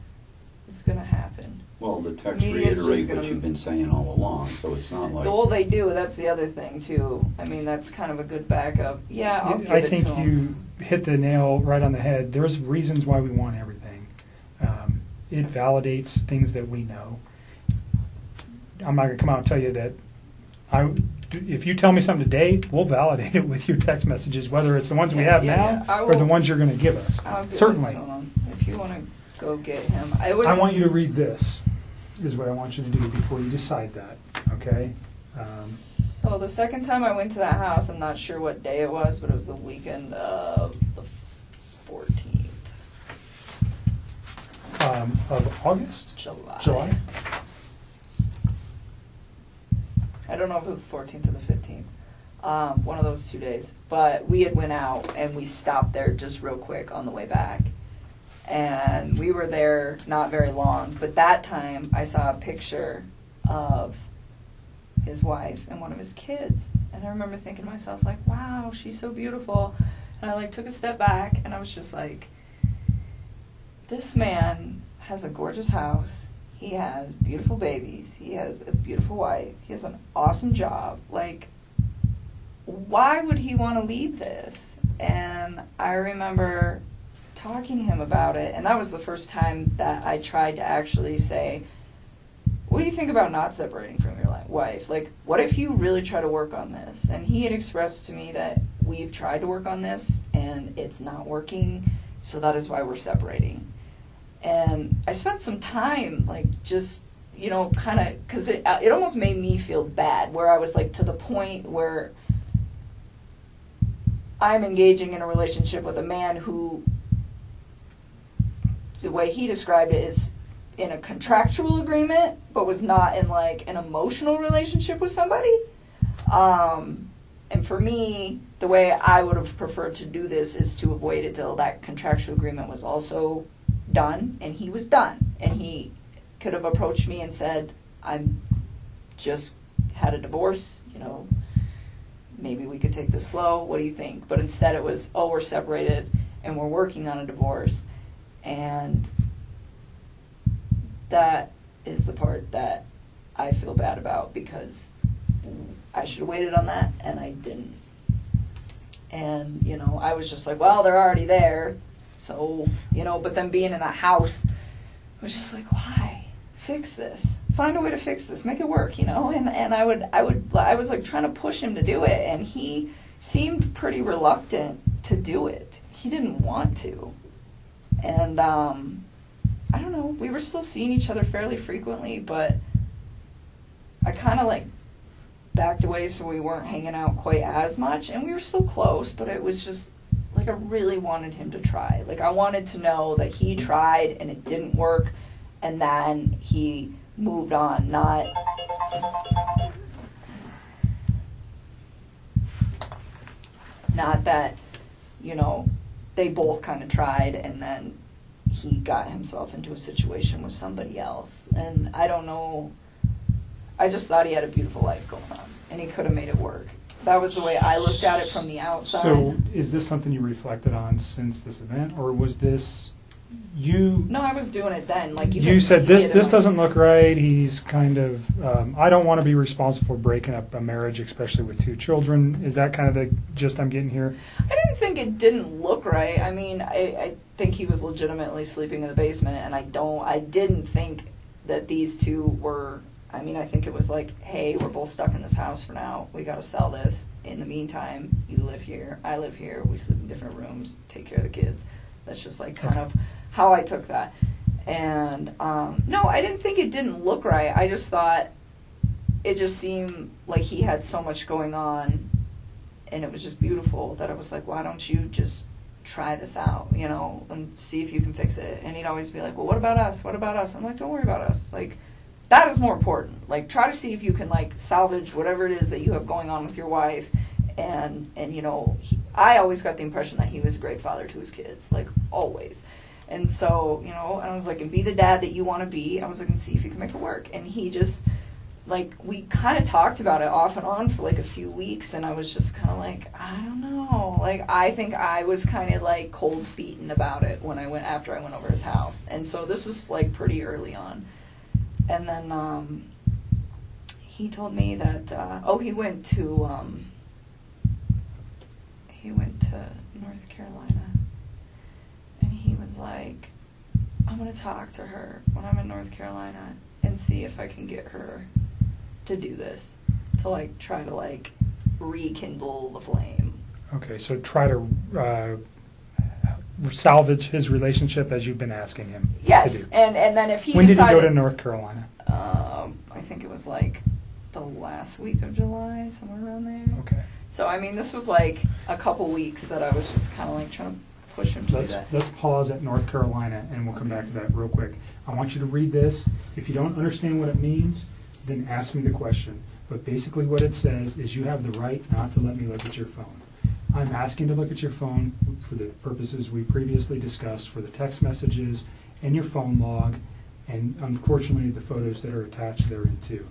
It's going to happen.
Well, the texts
Media's
reiterate what you've been saying all along, so it's not like...
Well, they do. That's the other thing, too. I mean, that's kind of a good backup. Yeah, I'll give
I
it
think
to 'em.
you hit the nail right on the head. There's reasons why we want everything. It validates things that we know. I'm not going to come out and tell you that if you tell me something today, we'll validate it with your text messages, whether it's the ones we have now or the ones you're going to give us.
I'll give
Certainly.
it to 'em. If you want to go get him.
I want you to read this, is what I want you to do before you decide that, okay?
So the second time I went to that house, I'm not sure what day it was, but it was the weekend of the 14th.
Of August?
July. I don't know if it was the 14th or the 15th. One of those 2 days. But we had went out and we stopped there just real quick on the way back. And we were there not very long. But that time I saw a picture of his wife and one of his kids. And I remember thinking to myself, like, wow, she's so beautiful. And I, like, took a step back and I was just like, this man has a gorgeous house. He has beautiful babies. He has a beautiful wife. He has an awesome job. Like, why would he want to leave this? And I remember talking to him about it, and that was the first time that I tried to actually say, what do you think about not separating from your wife? Like, what if you really try to work on this? And he had expressed to me that we've tried to work on this, and it's not working, so that is why we're separating. And I spent some time, like, just, you know, kind of, because it almost made me feel bad, where I was, like, to the point where I'm engaging in a relationship with a man who, the way he described it, is in a contractual agreement, but was not in, like, an emotional relationship with somebody. And for me, the way I would have preferred to do this is to have waited till that contractual agreement was also done, and he was done. And he could have approached me and said, I'm just had a divorce, you know, maybe we could take this slow, what do you think? But instead it was, oh, we're separated and we're working on a divorce. And that is the part that I feel bad about, because I should have waited on that and I didn't. And, you know, I was just like, well, they're already there. So, you know, but then being in a house, I was just like, why? Fix this. Find a way to fix this. Make it work, you know? And I was like trying to push him to do it, and he seemed pretty reluctant to do it. He didn't want to. And, I don't know, we were still seeing each other fairly frequently, but I kind of like backed away so we weren't hanging out quite as much, and we were still close, but it was just, like, I really wanted him to try. Like, I wanted to know that he tried and it didn't work, and then he moved on, not that, you know, they both kind of tried and then he got himself into a situation with somebody else. And I don't know, I just thought he had a beautiful life going on, and he could have made it work. That was the way I looked at it from the outside.
So is this something you reflected on since this event, or was this you?
No, I was doing it then. Like,
you said this doesn't look right. He's kind of, I don't want to be responsible for breaking up a marriage, especially with 2 children. Is that kind of the gist I'm getting here?
I didn't think it didn't look right. I mean, I think he was legitimately sleeping in the basement, and I didn't think that these two were I mean, I think it was like, hey, we're both stuck in this house for now. We got to sell this. In the meantime, you live here, I live here. We sleep in different rooms, take care of the kids. That's just like kind of how I took that. And no, I didn't think it didn't look right. I just thought it just seemed like he had so much going on, and it was just beautiful that I was like, why don't you just try this out, you know, and see if you can fix it. And he'd always be like, well, what about us? What about us? I'm like, don't worry about us. Like, that is more important. Like, try to see if you can, like, salvage whatever it is that you have going on with your wife. And you know, I always got the impression that he was a great father to his kids, like, always. And so, you know, I was like, and be the dad that you want to be. I was like, and see if you can make it work. And he just, like, we kind of talked about it off and on for, like, a few weeks. And I was just kind of like, I don't know. Like, I think I was kind of, like, cold feeting about it after I went over his house. And so this was, like, pretty early on. And then he told me that, he went to North Carolina. And he was like, I'm going to talk to her when I'm in North Carolina and see if I can get her to do this, to, like, try to, like, rekindle the flame.
Okay, so try to salvage his relationship as you've been asking him
Yes,
to do.
and then if he
When
decided,
did he go to North Carolina?
I think it was, like, the last week of July, somewhere around there.
Okay.
So, I mean, this was, like, a couple weeks that I was just kind of, like, trying to push him to do that.
Let's pause at North Carolina, and we'll come back to that real quick. I want you to read this. If you don't understand what it means, then ask me the question. But basically what it says is you have the right not to let me look at your phone. I'm asking to look at your phone for the purposes we previously discussed, for the text messages and your phone log, and unfortunately the photos that are attached therein too.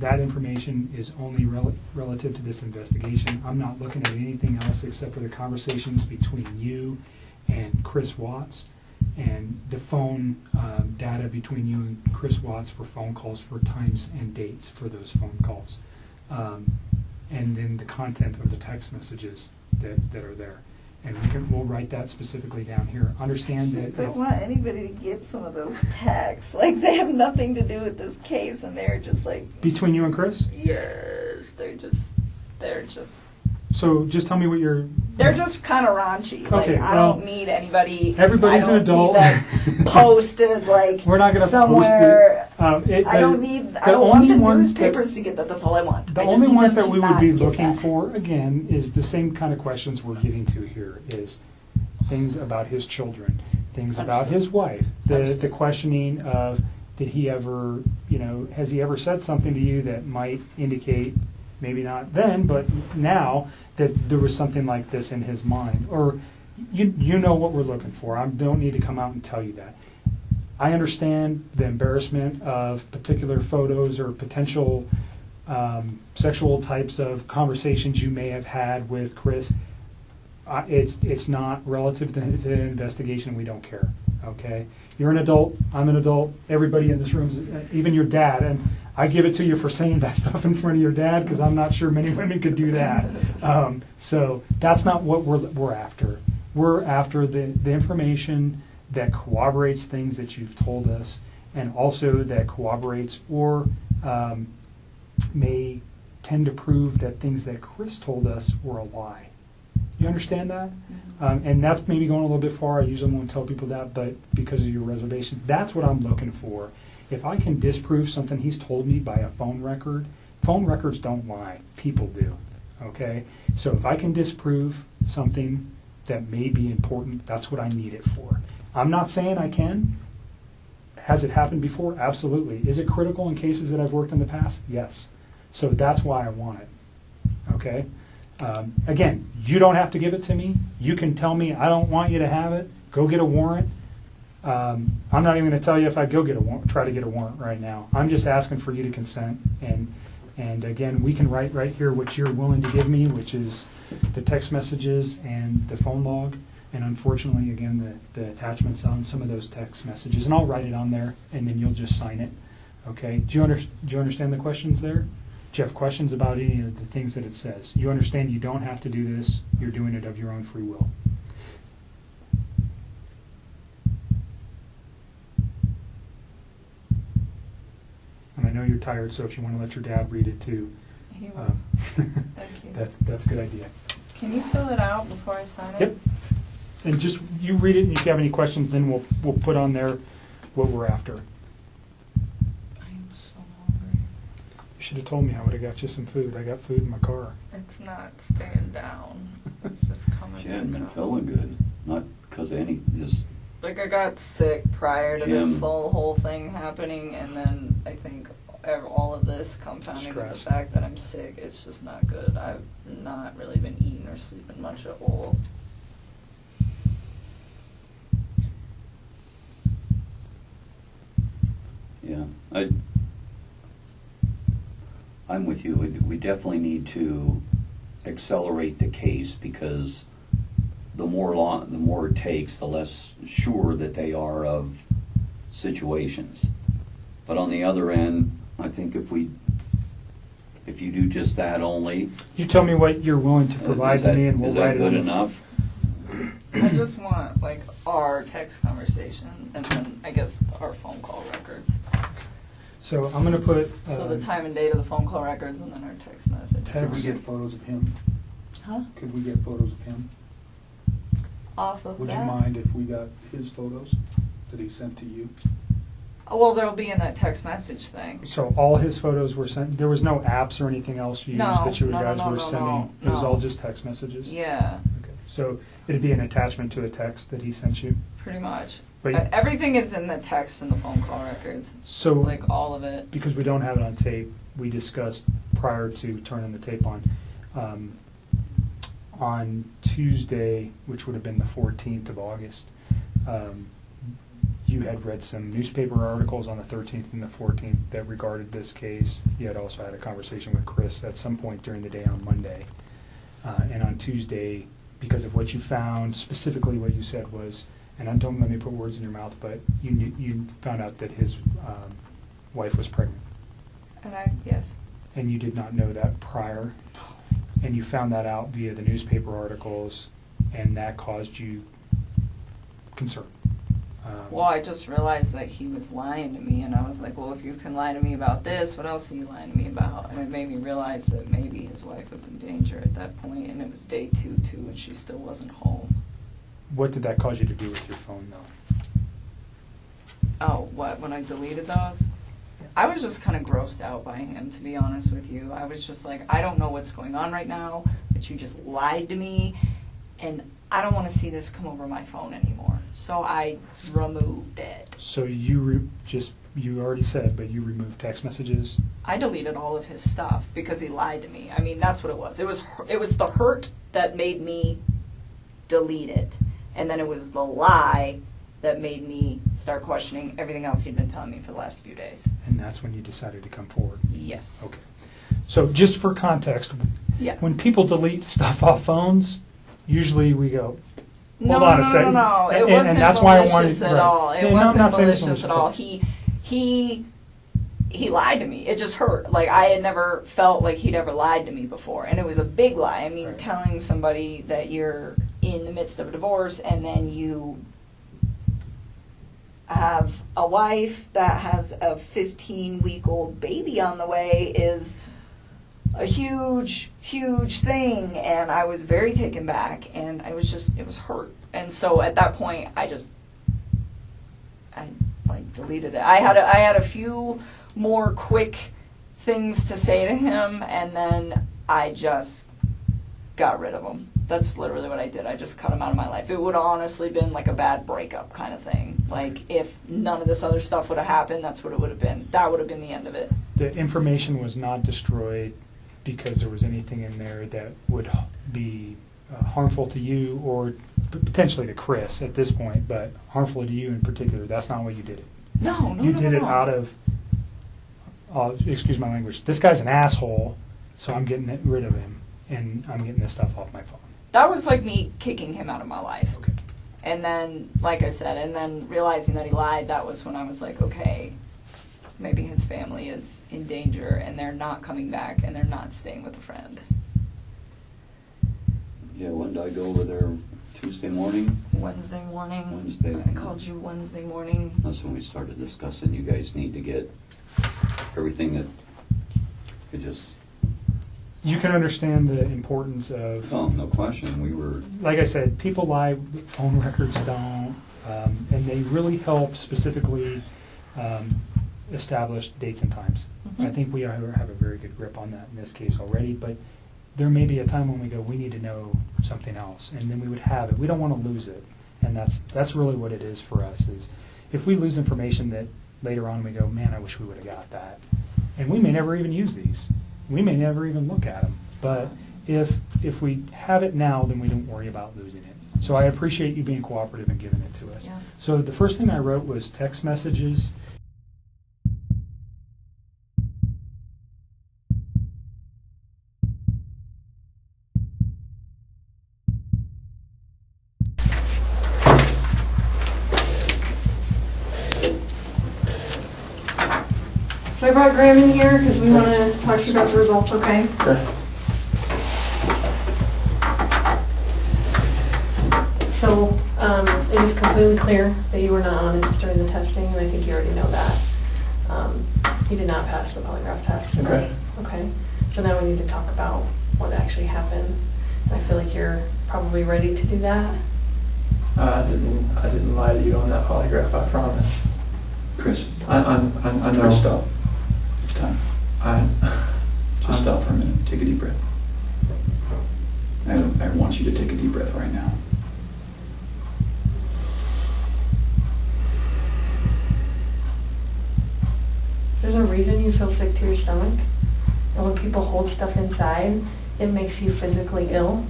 That information is only relative to this investigation. I'm not looking at anything else except for the conversations between you and Chris Watts, and the phone data between you and Chris Watts for phone calls, for times and dates for those phone calls. And then the content of the text messages that are there. And we'll write that specifically down here. Understand that.
I just don't want anybody to get some of those texts. Like, they have nothing to do with this case, and they're just like...
Between you and Chris?
Yes, they're just...
So just tell me what you're...
They're just kind of raunchy. Like,
Okay,
I don't need anybody...
Everybody's an adult.
Posted, like,
we're not going to
somewhere...
post it.
I don't want the newspapers to get that. That's all I want.
The only ones that we would be looking for, again, is the same kind of questions we're getting to here, is things about his children, things about his wife, the questioning of, did he ever, has he ever said something to you that might indicate, maybe not then, but now, that there was something like this in his mind, or you know what we're looking for. I don't need to come out and tell you that. I understand the embarrassment of particular photos or potential sexual types of conversations you may have had with Chris. It's not relative to the investigation. We don't care. Okay, you're an adult. I'm an adult. Everybody in this room, even your dad, and I give it to you for saying that stuff in front of your dad, because I'm not sure many women could do that. So that's not what we're after. We're after the information that corroborates things that you've told us, and also that corroborates or may tend to prove that things that Chris told us were a lie. You understand that? And that's maybe going a little bit far. I usually won't tell people that, but because of your reservations, that's what I'm looking for. If I can disprove something he's told me by a phone record, phone records don't lie. People do. Okay? So if I can disprove something that may be important, that's what I need it for. I'm not saying I can. Has it happened before? Absolutely. Is it critical in cases that I've worked in the past? Yes. So that's why I want it. Okay? Again, you don't have to give it to me. You can tell me, I don't want you to have it. Go get a warrant. I'm not even going to tell you if I go try to get a warrant right now. I'm just asking for you to consent. And again, we can write right here what you're willing to give me, which is the text messages and the phone log. And unfortunately, again, the attachments on some of those text messages. And I'll write it on there, and then you'll just sign it. Okay? Do you understand the questions there? Do you have questions about any of the things that it says? You understand you don't have to do this. You're doing it of your own free will. And I know know you're tired, so if you want to let your dad read it too,
He will. Thank you.
that's a good idea.
Can you fill it out before I sign it?
Yep. And just you read it, and if you have any questions, then we'll put on there what we're after.
I'm so hungry.
You should have told me. I would have got you some food. I got food in my car.
It's not staying down. It's just coming
She hadn't been
down.
feeling good. Not because of any, just
Like, I got sick prior to this
Jim.
whole thing happening, and then I think all of this compounding with the
Stress.
fact that I'm sick, it's just not good. I've not really been eating or sleeping much at all.
yeah. I'm with you. We definitely need to accelerate the case because the more it takes, the less sure that they are of situations. But on the other end, I think if you do just that only,
You tell me what you're willing to provide to me, and we'll
is
write
that
it
good
on.
enough?
I just want, like, our text conversation, and then, I guess, our phone call records.
So I'm going to put.
So the time and date of the phone call records, and then our text message.
Could we get photos of him?
Huh?
Could we get photos of him?
Off of
Would
that?
you mind if we got his photos that he sent to you?
Oh, well, they'll be in that text message thing.
So all his photos were sent. There was no apps or anything else you
No,
used that you
no,
guys
no,
were
no,
sending.
no,
It was
no.
all just text messages.
Yeah,
Okay. So it'd be an attachment to a text that he sent you.
pretty much.
But
Everything is in the text and the phone call records.
so
Like, all of it.
because we don't have it on tape, we discussed prior to turning the tape on Tuesday, which would have been the 14th of August. You had read some newspaper articles on the 13th and the 14th that regarded this case. You had also had a conversation with Chris at some point during the day on Monday. And on Tuesday, because of what you found, specifically what you said was, and don't let me put words in your mouth, but you found out that his wife was pregnant.
And yes.
And you did not know that prior. And you found that out via the newspaper articles, and that caused you concern.
Well, I just realized that he was lying to me, and I was like, well, if you can lie to me about this, what else are you lying to me about? And it made me realize that maybe his wife was in danger at that point, and it was day 2, and she still wasn't home.
What did that cause you to do with your phone, though?
Oh, what? When I deleted those? I was just kind of grossed out by him, to be honest with you. I was just like, I don't know what's going on right now, but you just lied to me, and I don't want to see this come over my phone anymore. So I removed it.
So you already said, but you removed text messages?
I deleted all of his stuff because he lied to me. I mean, that's what it was. It was the hurt that made me delete it, and then it was the lie that made me start questioning everything else he'd been telling me for the last few days.
And that's when you decided to come forward?
Yes.
Okay. So just for context,
Yes.
when people delete stuff off phones, usually we go,
No,
hold on a second.
No. It
And
wasn't
that's why I
malicious
wanted,
at
right.
all. It
Yeah, no, I'm
wasn't
not saying it's
malicious at all. He lied to me. It just hurt. Like, I had never felt like he'd ever lied to me before. And it was a big lie. I mean,
Right.
telling somebody that you're in the midst of a divorce and then you have a wife that has a 15-week-old baby on the way is a huge, huge thing. And I was very taken back, and it was hurt. And so at that point, I deleted it. I had a few more quick things to say to him, and then I just got rid of him. That's literally what I did. I just cut him out of my life. It would have honestly been like a bad breakup kind of thing. Like, if none of this other stuff would have happened, that's what it would have been. That would have been the end of it.
The information was not destroyed because there was anything in there that would be harmful to you or potentially to Chris at this point, but harmful to you in particular. That's not why you did it.
No.
You did it out of, excuse my language, this guy's an asshole, so I'm getting rid of him, and I'm getting this stuff off my phone.
That was like me kicking him out of my life.
Okay.
And then, like I said, and then realizing that he lied, that was when I was like, okay, maybe his family is in danger and they're not coming back and they're not staying with a friend.
Yeah, when did I go over there? Tuesday morning?
Wednesday morning.
Wednesday.
I called you Wednesday morning.
That's when we started discussing you guys need to get everything that it just.
You can understand the importance of.
Oh, no question. We were.
Like I said, people lie, phone records don't, and they really help specifically establish dates and times. I think we have a very good grip on that in this case already, but there may be a time when we go, we need to know something else, and then we would have it. We don't want to lose it, and that's really what it is for us. Is if we lose information that later on we go, man, I wish we would have got that, and we may never even use these. We may never even look at them, but if we have it now, then we don't worry about losing it. So I appreciate you being cooperative and giving it to us.
Yeah.
So the first thing I wrote was text messages.
So I brought Graham in here because we want to talk to you about the results, okay?
Sure.
So it is completely clear that you were not honest during the testing, and I think you already know that. You did not pass the polygraph test.
Okay.
Okay. So now we need to talk about what actually happened. And I feel like you're probably ready to do that.
I didn't lie to you on that polygraph, I promise.
Chris,
I know.
Chris, stop. It's time. Just stop for a minute. Take a deep breath. I want you to take a deep breath right now.
There's a reason you feel sick to your stomach. And when people hold stuff inside, it makes you physically ill.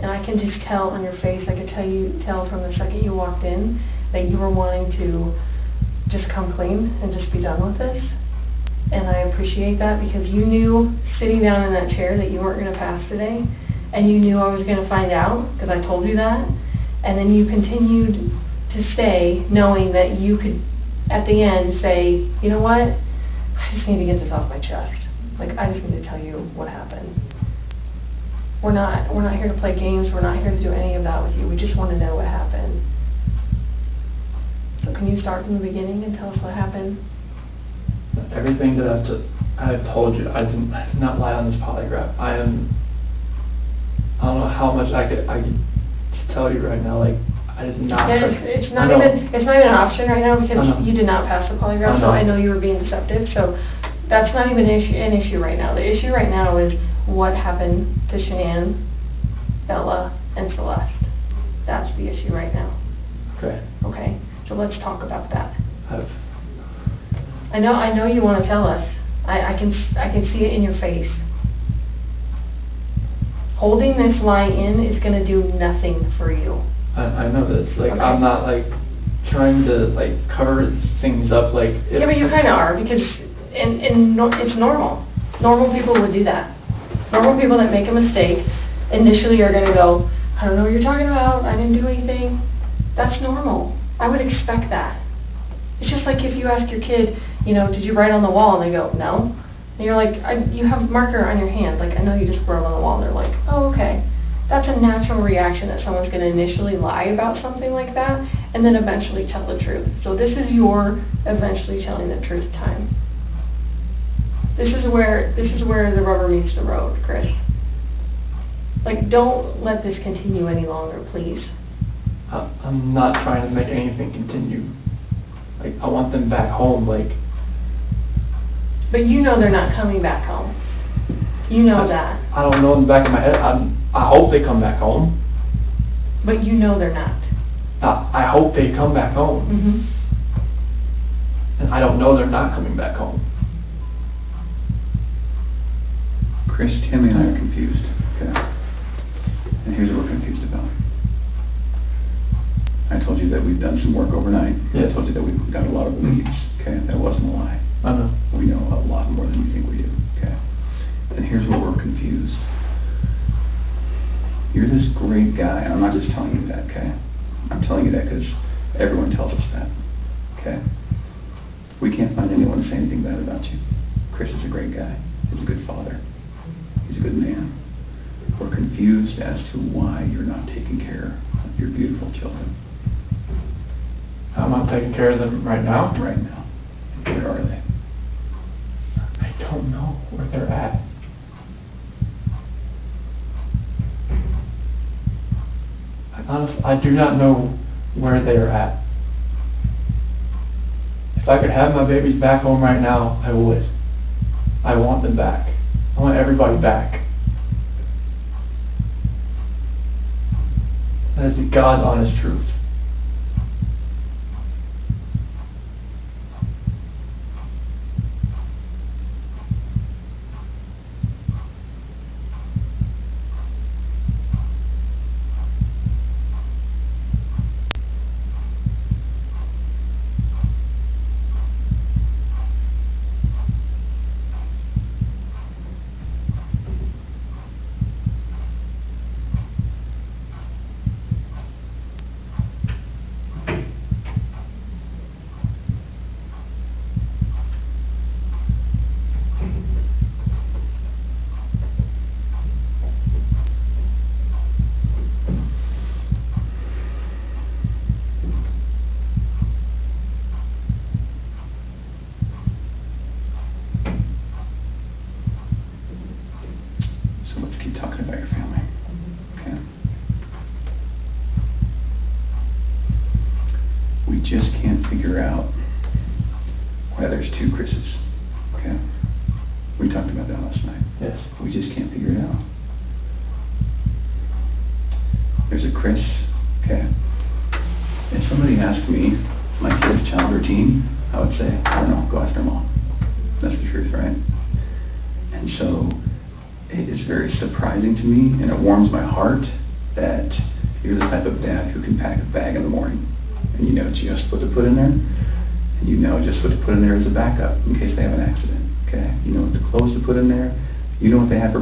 And I can just tell on your face, I could tell from the second you walked in that you were wanting to just come clean and just be done with this. And I appreciate that because you knew sitting down in that chair that you weren't going to pass today, and you knew I was going to find out because I told you that. And then you continued to stay knowing that you could, at the end, say, you know what, I just need to get this off my chest. Like, I just need to tell you what happened. We're not here to play games. We're not here to do any of that with you. We just want to know what happened. So can you start from the beginning and tell us what happened?
Everything that I have told you, I did not lie on this polygraph. I don't know how much I could tell you right now. Like, I did not.
Yeah, it's not even an option right now because you did not pass the polygraph. So I know you were being deceptive. So that's not even an issue right now. The issue right now is what happened to Shanann, Bella, and Celeste. That's the issue right now.
Okay.
Okay. So let's talk about that.
I
know you want to tell us. I can see it in your face. Holding this lie in is going to do nothing for you.
I know this. Like, okay. I'm not like trying to like cover things up. Like.
Yeah, but you kind of are because it's normal. Normal people would do that. Normal people that make a mistake initially are going to go, I don't know what you're talking about. I didn't do anything. That's normal. I would expect that. It's just like if you ask your kid, did you write on the wall? And they go, no. And you're like, you have a marker on your hand. Like, I know you just wrote on the wall. And they're like, oh, okay. That's a natural reaction that someone's going to initially lie about something like that and then eventually tell the truth. So this is your eventually telling the truth time. This is where the rubber meets the road, Chris. Like, don't let this continue any longer, please.
I'm not trying to make anything continue. Like, I want them back home, like.
But you know they're not coming back home. You know that.
I don't know in the back of my head. I hope they come back home.
But you know they're not.
I hope they come back home.
Mm-hmm.
And I don't know they're not coming back home.
Chris, Tammy and I are confused, okay? And here's what we're confused about. I told you that we've done some work overnight.
Yeah.
I told you that we've got a lot of leads, okay? That wasn't a lie.
I know.
We know a lot more than we think we do, okay? And here's where we're confused. You're this great guy, and I'm not just telling you that, okay? I'm telling you that because everyone tells us that, okay? We can't find anyone to say anything bad about you. Chris is a great guy. He's a good father. He's a good man. We're confused as to why you're not taking care of your beautiful children.
I'm not taking care of them right now?
Right now. Where are they?
where they're at. Honestly, I do not know where they are at. If I could have my babies back home right now, I would. I want them back. I want everybody back. That is the God's honest truth.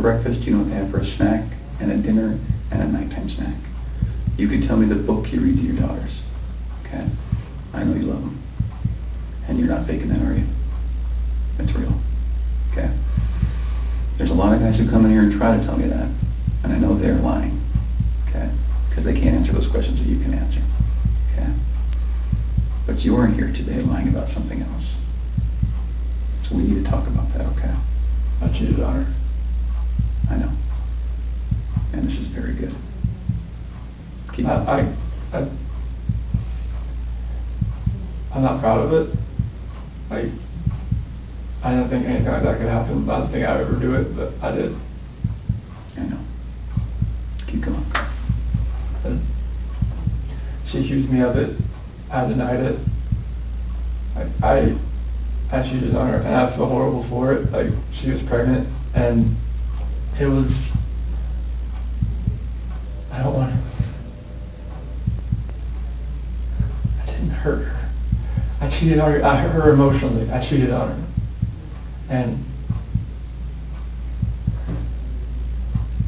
Breakfast, you know what they have for a snack, and a dinner, and a nighttime snack. You could tell me the book you read to your daughters, okay? I know you love them. And you're not faking that, are you? It's real, okay? There's a lot of guys who come in here and try to tell me that, and I know they're lying, okay? Because they can't answer those questions that you can answer, okay? But you are here today lying about something else. So we need to talk about that, okay? I cheated on her. I know. And this is very good. Keep I'm not proud of it. I don't think anything like that could happen. I don't think I'd ever do it, but I did. I know. Keep going. And she accused me of it. I denied it. I cheated on her, and I feel horrible for it. Like, she was pregnant, and it was, I don't want to, I didn't hurt her. I cheated on her. I hurt her emotionally. I cheated on her. And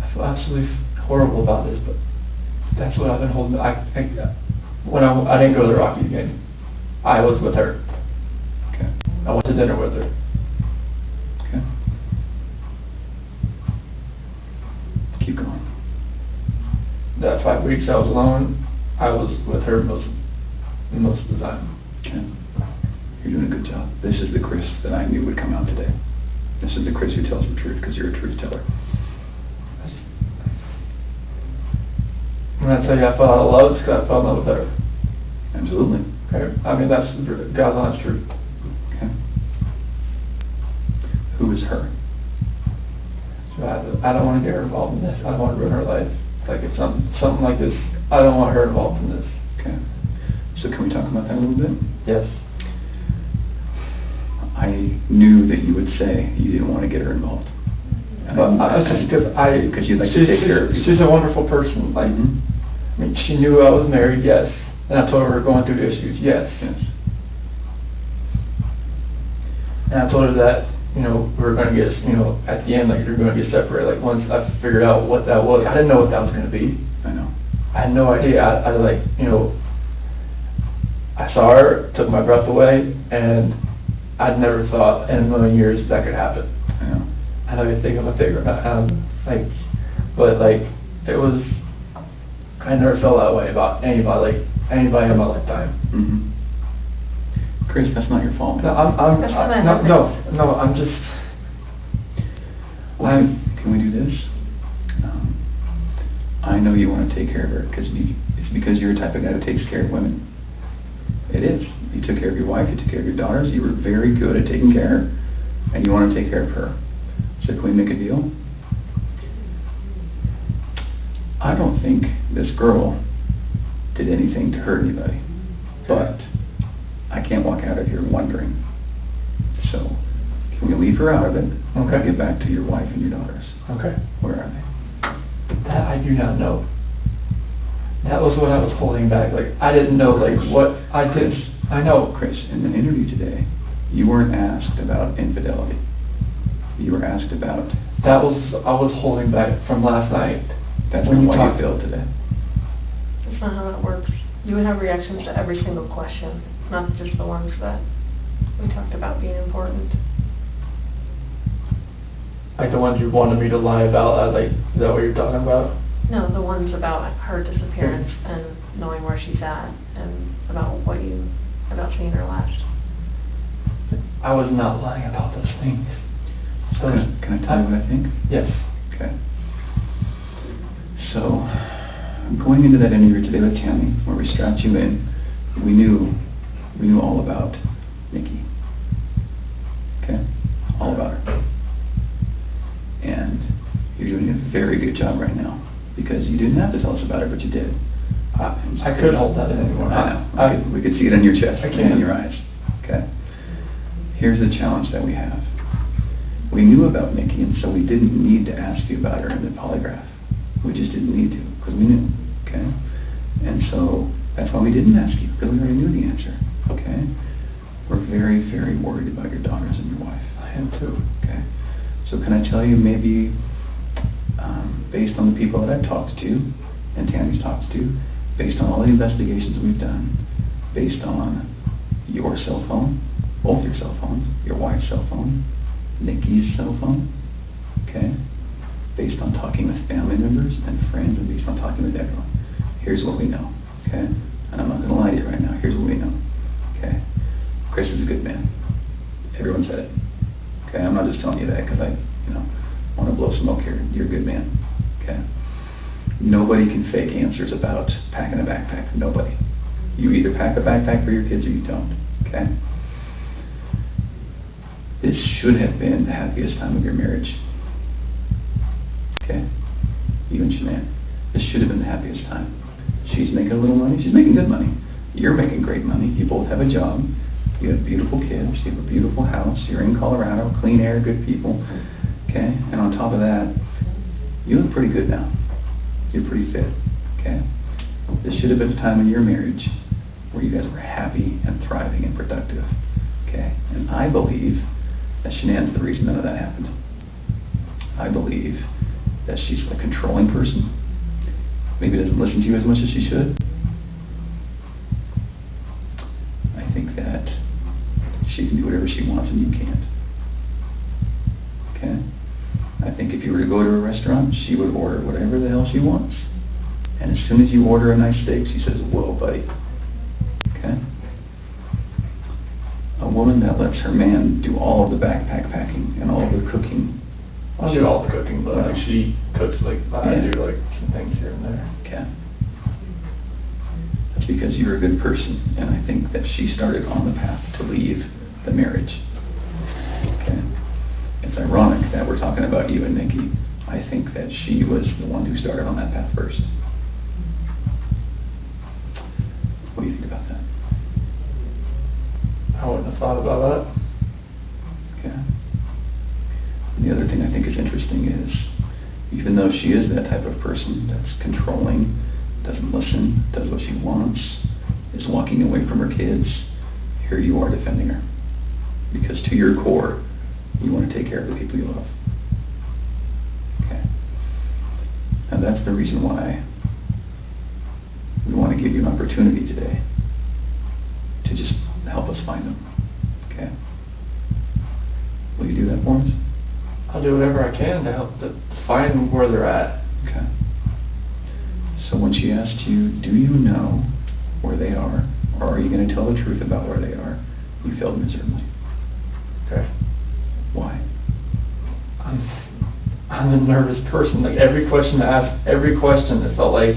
I feel absolutely horrible about this, but that's what I've been holding. When I didn't go to the Rocky game, I was with her. Okay. I went to dinner with her. Okay. Keep going. That 5 weeks I was alone, I was with her most of the time. Okay. You're doing a good job. This is the Chris that I knew would come out today. This is the Chris who tells the truth, because you're a truth teller. When I tell you I fell out of love, it's because I fell in love with her. Absolutely. Okay. I mean, that's God's honest truth. Okay. Who is her? So I don't want to get her involved in this. I don't want to ruin her life. Like, it's something like this. I don't want her involved in this. Okay. So can we talk about that a little bit? Yes. I knew that you would say you didn't want to get her involved. Because you'd like to take care of people. She's a wonderful person. Like, I mean, she knew I was married, yes. And I told her we were going through issues, yes. Yes. And I told her that, we were going to get, at the end, like, we were going to get separated. Like, once I figured out what that was, I didn't know what that was going to be. I know. I had no idea. I saw her, took my breath away, and I'd never thought in a million years that could happen. I know. I know you're thinking I'm a figure, it was, I never felt that way about anybody in my lifetime. Mm-hmm. Chris, that's not your fault. No, I'm just,
Can we do this? I know you want to take care of her because it's because you're the type of guy that takes care of women. It is. You took care of your wife, you took care of your daughters, you were very good at taking care of her, and you want to take care of her. So can we make a deal? I don't think this girl did anything to hurt anybody, but I can't walk out of here wondering. So can we leave her out of it?
Okay.
Get back to your wife and your daughters.
Okay.
Where are they?
That I do not know. That was what I was holding back. Like, I didn't know, like, what I did. I know.
Chris, in the interview today, you weren't asked about infidelity. You were asked about...
I was holding back from last night.
That's
when
not
you
why you feel today.
That's not how that works. You would have reactions to every single question, not just the ones that we talked about being important.
Like the ones you wanted me to lie about, like, is that what you're talking about?
No, the ones about her disappearance and knowing where she's at, and about seeing her last.
I was not lying about those things. So
Can I tell you what I think?
Yes.
Okay. So, going into that interview today with Tammy, where we strapped you in, we knew all about Nikki. Okay? All about her. And you're doing a very good job right now, because you didn't have to tell us about it, but you did.
I couldn't hold that in anymore.
I know. We could see it on your chest
I
and in your eyes. Okay? Here's the challenge that we have. We knew about Nikki, and so we didn't need to ask you about her in the polygraph. We just didn't need to, because we knew. Okay? And so that's why we didn't ask you, because we already knew the answer. Okay? We're very, very worried about your daughters and your wife.
I am too.
Okay? So can I tell you, maybe based on the people that I've talked to, and Tammy's talked to, based on all the investigations we've done, based on your cell phone, both your cell phones, your wife's cell phone, Nikki's cell phone, okay, based on talking with family members and friends, and based on talking with everyone, here's what we know, okay? And I'm not going to lie to you right now. Here's what we know, okay? Chris is a good man. Everyone said it, okay? I'm not just telling you that because I, want to blow smoke here. You're a good man, okay? Nobody can fake answers about packing a backpack. Nobody. You either pack a backpack for your kids or you don't, okay? This should have been the happiest time of your marriage, okay? You and Shanann. This should have been the happiest time. She's making a little money. She's making good money. You're making great money. You both have a job. You have beautiful kids. You have a beautiful house. You're in Colorado. Clean air, good people, okay? And on top of that, you look pretty good now. You're pretty fit, okay? This should have been a time in your marriage where you guys were happy and thriving and productive, okay? And I believe that Shanann's the reason none of that happened. I believe that she's a controlling person. Maybe doesn't listen to you as much as she should. I think that she can do whatever she wants and you can't. Okay? I think if you were to go to a restaurant, she would order whatever the hell she wants. And as soon as you order a nice steak, she says, "Whoa, buddy." Okay? A woman that lets her man do all of the backpack packing and all of the cooking.
I'll do all the cooking, but like she cooks like I do like some things here and there.
Okay. That's because you're a good person, and I think that she started on the path to leave the marriage. Okay. It's ironic that we're talking about you and Nikki. I think that she was the one who started on that path first. What do you think about that?
I wouldn't have thought about that.
Okay. And the other thing I think is interesting is, even though she is that type of person that's controlling, doesn't listen, does what she wants, is walking away from her kids, here you are defending her. Because to your core, you want to take care of the people you love. Okay. And that's the reason why we want to give you an opportunity today to just help us find them. Okay? Will you do that for us?
I'll do whatever I can to help to find where they're at.
Okay. So when she asked you, do you know where they are, or are you going to tell the truth about where they are, you failed miserably.
Okay.
Why?
I'm a nervous person. Like every question I asked, every question, it felt like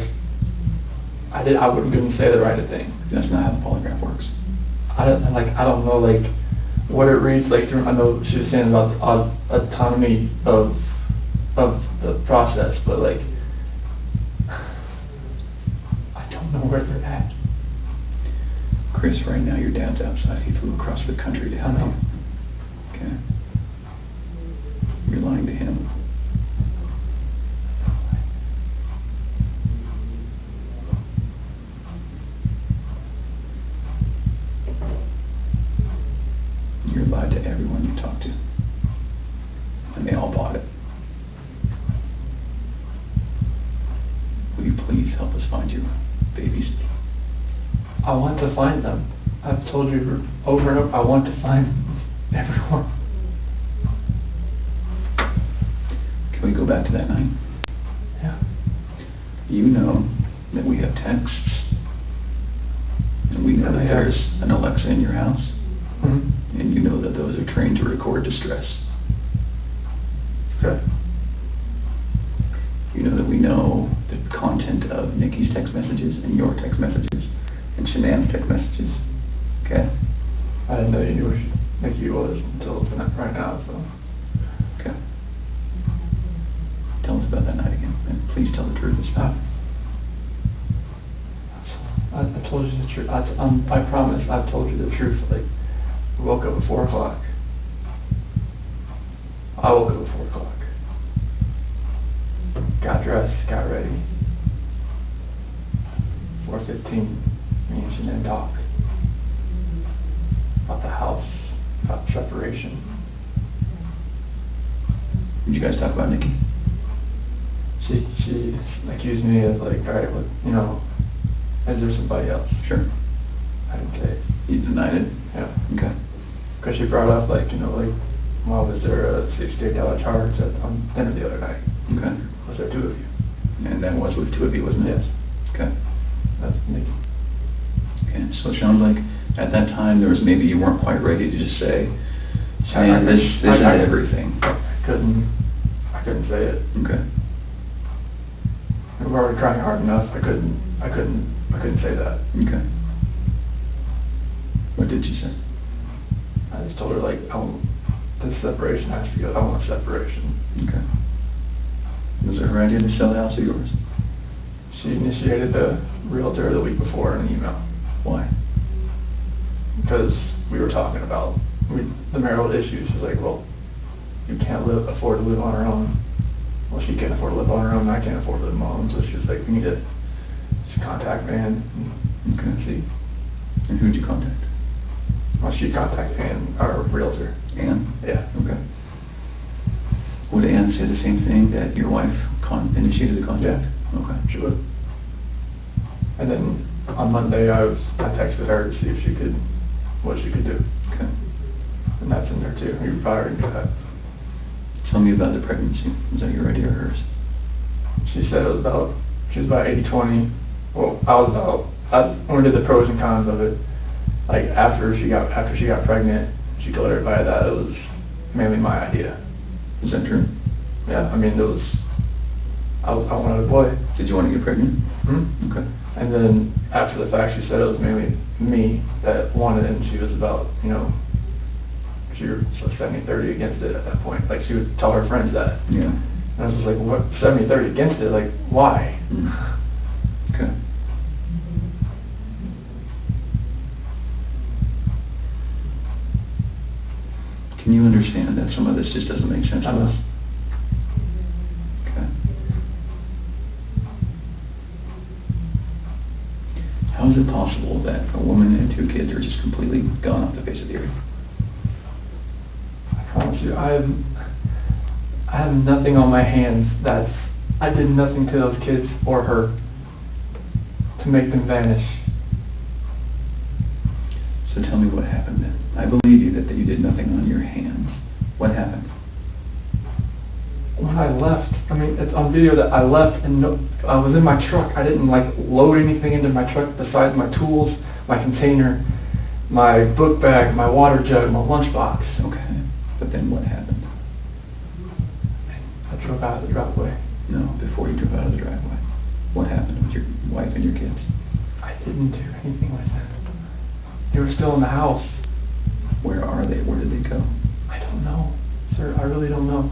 I couldn't say the right thing.
That's not how the polygraph works.
I don't know like what it reads like through. I know she was saying about autonomy of the process, but like I don't know where they're at.
Chris, right now your dad's outside. He flew across the country to help you. Okay. You're lying to him. You lied to everyone you talked to. And they all bought it. Will you please help us find your babies?
I want to find them. I've told you over and over, I want to find everyone.
Can we go back to that night?
Yeah.
You know that we have texts, and we know that there's an Alexa in your house, and you know that those are trained to record distress.
Okay.
You know that we know the content of Nikki's text messages and your text messages and Shanann's text messages. Okay?
I didn't know you knew where Nikki was until tonight, right now, so.
Okay. Tell us about that night again, and please tell the truth this time.
I told you the truth. I promise I've told you the truth. Like, we woke up at 4 o'clock. I woke up at 4 o'clock. Got dressed, got ready. 4:15, me and Shanann talked about the house, about separation.
Did you guys talk about Nikki?
She accused me of like, all right, well, you know, is there somebody else?
Sure.
I didn't say it.
You denied it?
Yeah.
Okay.
Because she brought up like, you know, like, well, was there a $68 charge on dinner the other night?
Okay.
Was there 2 of you?
And that was with 2 of you, wasn't it?
Yes.
Okay.
That's Nikki.
Okay, so it sounds like at that time there was maybe you weren't quite ready to just say, Shanann, this is everything.
I couldn't say it.
Okay.
We were already trying hard enough. I couldn't say that.
Okay. What did you say?
I just told her like, this separation has to go. I want separation.
Okay. Was it her idea to sell the house or yours?
She initiated the realtor the week before in an email.
Why?
Because we were talking about the marital issues. She's like, well, you can't afford to live on her own. Well, she can't afford to live on her own, and I can't afford to live on my own. So she was like, we need to just contact Ann and see.
And who'd you contact?
Well, she contacted Ann, our realtor.
Ann?
Yeah.
Okay. Would Ann say the same thing, that your wife initiated the contact?
Yeah.
Okay.
She would. And then on Monday, I texted her to see if what she could do.
Okay.
And that's in there too. You probably already knew that.
Tell me about the pregnancy. Was that your idea or hers?
She said she was about 80-20. Well, I only did the pros and cons of it. Like after she got pregnant, she told everybody that it was mainly my idea.
Is that true?
Yeah, I mean I wanted a boy.
Did you want to get pregnant?
Hmm?
Okay.
And then after the fact, she said it was mainly me that wanted it, and she was about, you know, she was 70-30 against it at that point. Like she would tell her friends that.
Yeah.
And I was just like, what, 70-30 against it? Like, why?
Okay. Can you understand that some of this just doesn't make sense to us? Okay. How is it possible that a woman and 2 kids are just completely gone off the face of the earth?
I promise you, I have nothing on my hands I did nothing to those kids or her to make them vanish.
So tell me what happened then. I believe you that you did nothing on your hands. What happened?
When I left, I mean, it's on video that I left and I was in my truck. I didn't like load anything into my truck besides my tools, my container, my book bag, my water jug, my lunchbox.
Okay. But then what happened?
I I drove out of the driveway.
No, before you drove out of the driveway. What happened with your wife and your kids?
I didn't do anything like that. They were still in the house.
Where are they? Where did they go?
I don't know, sir. I really don't know.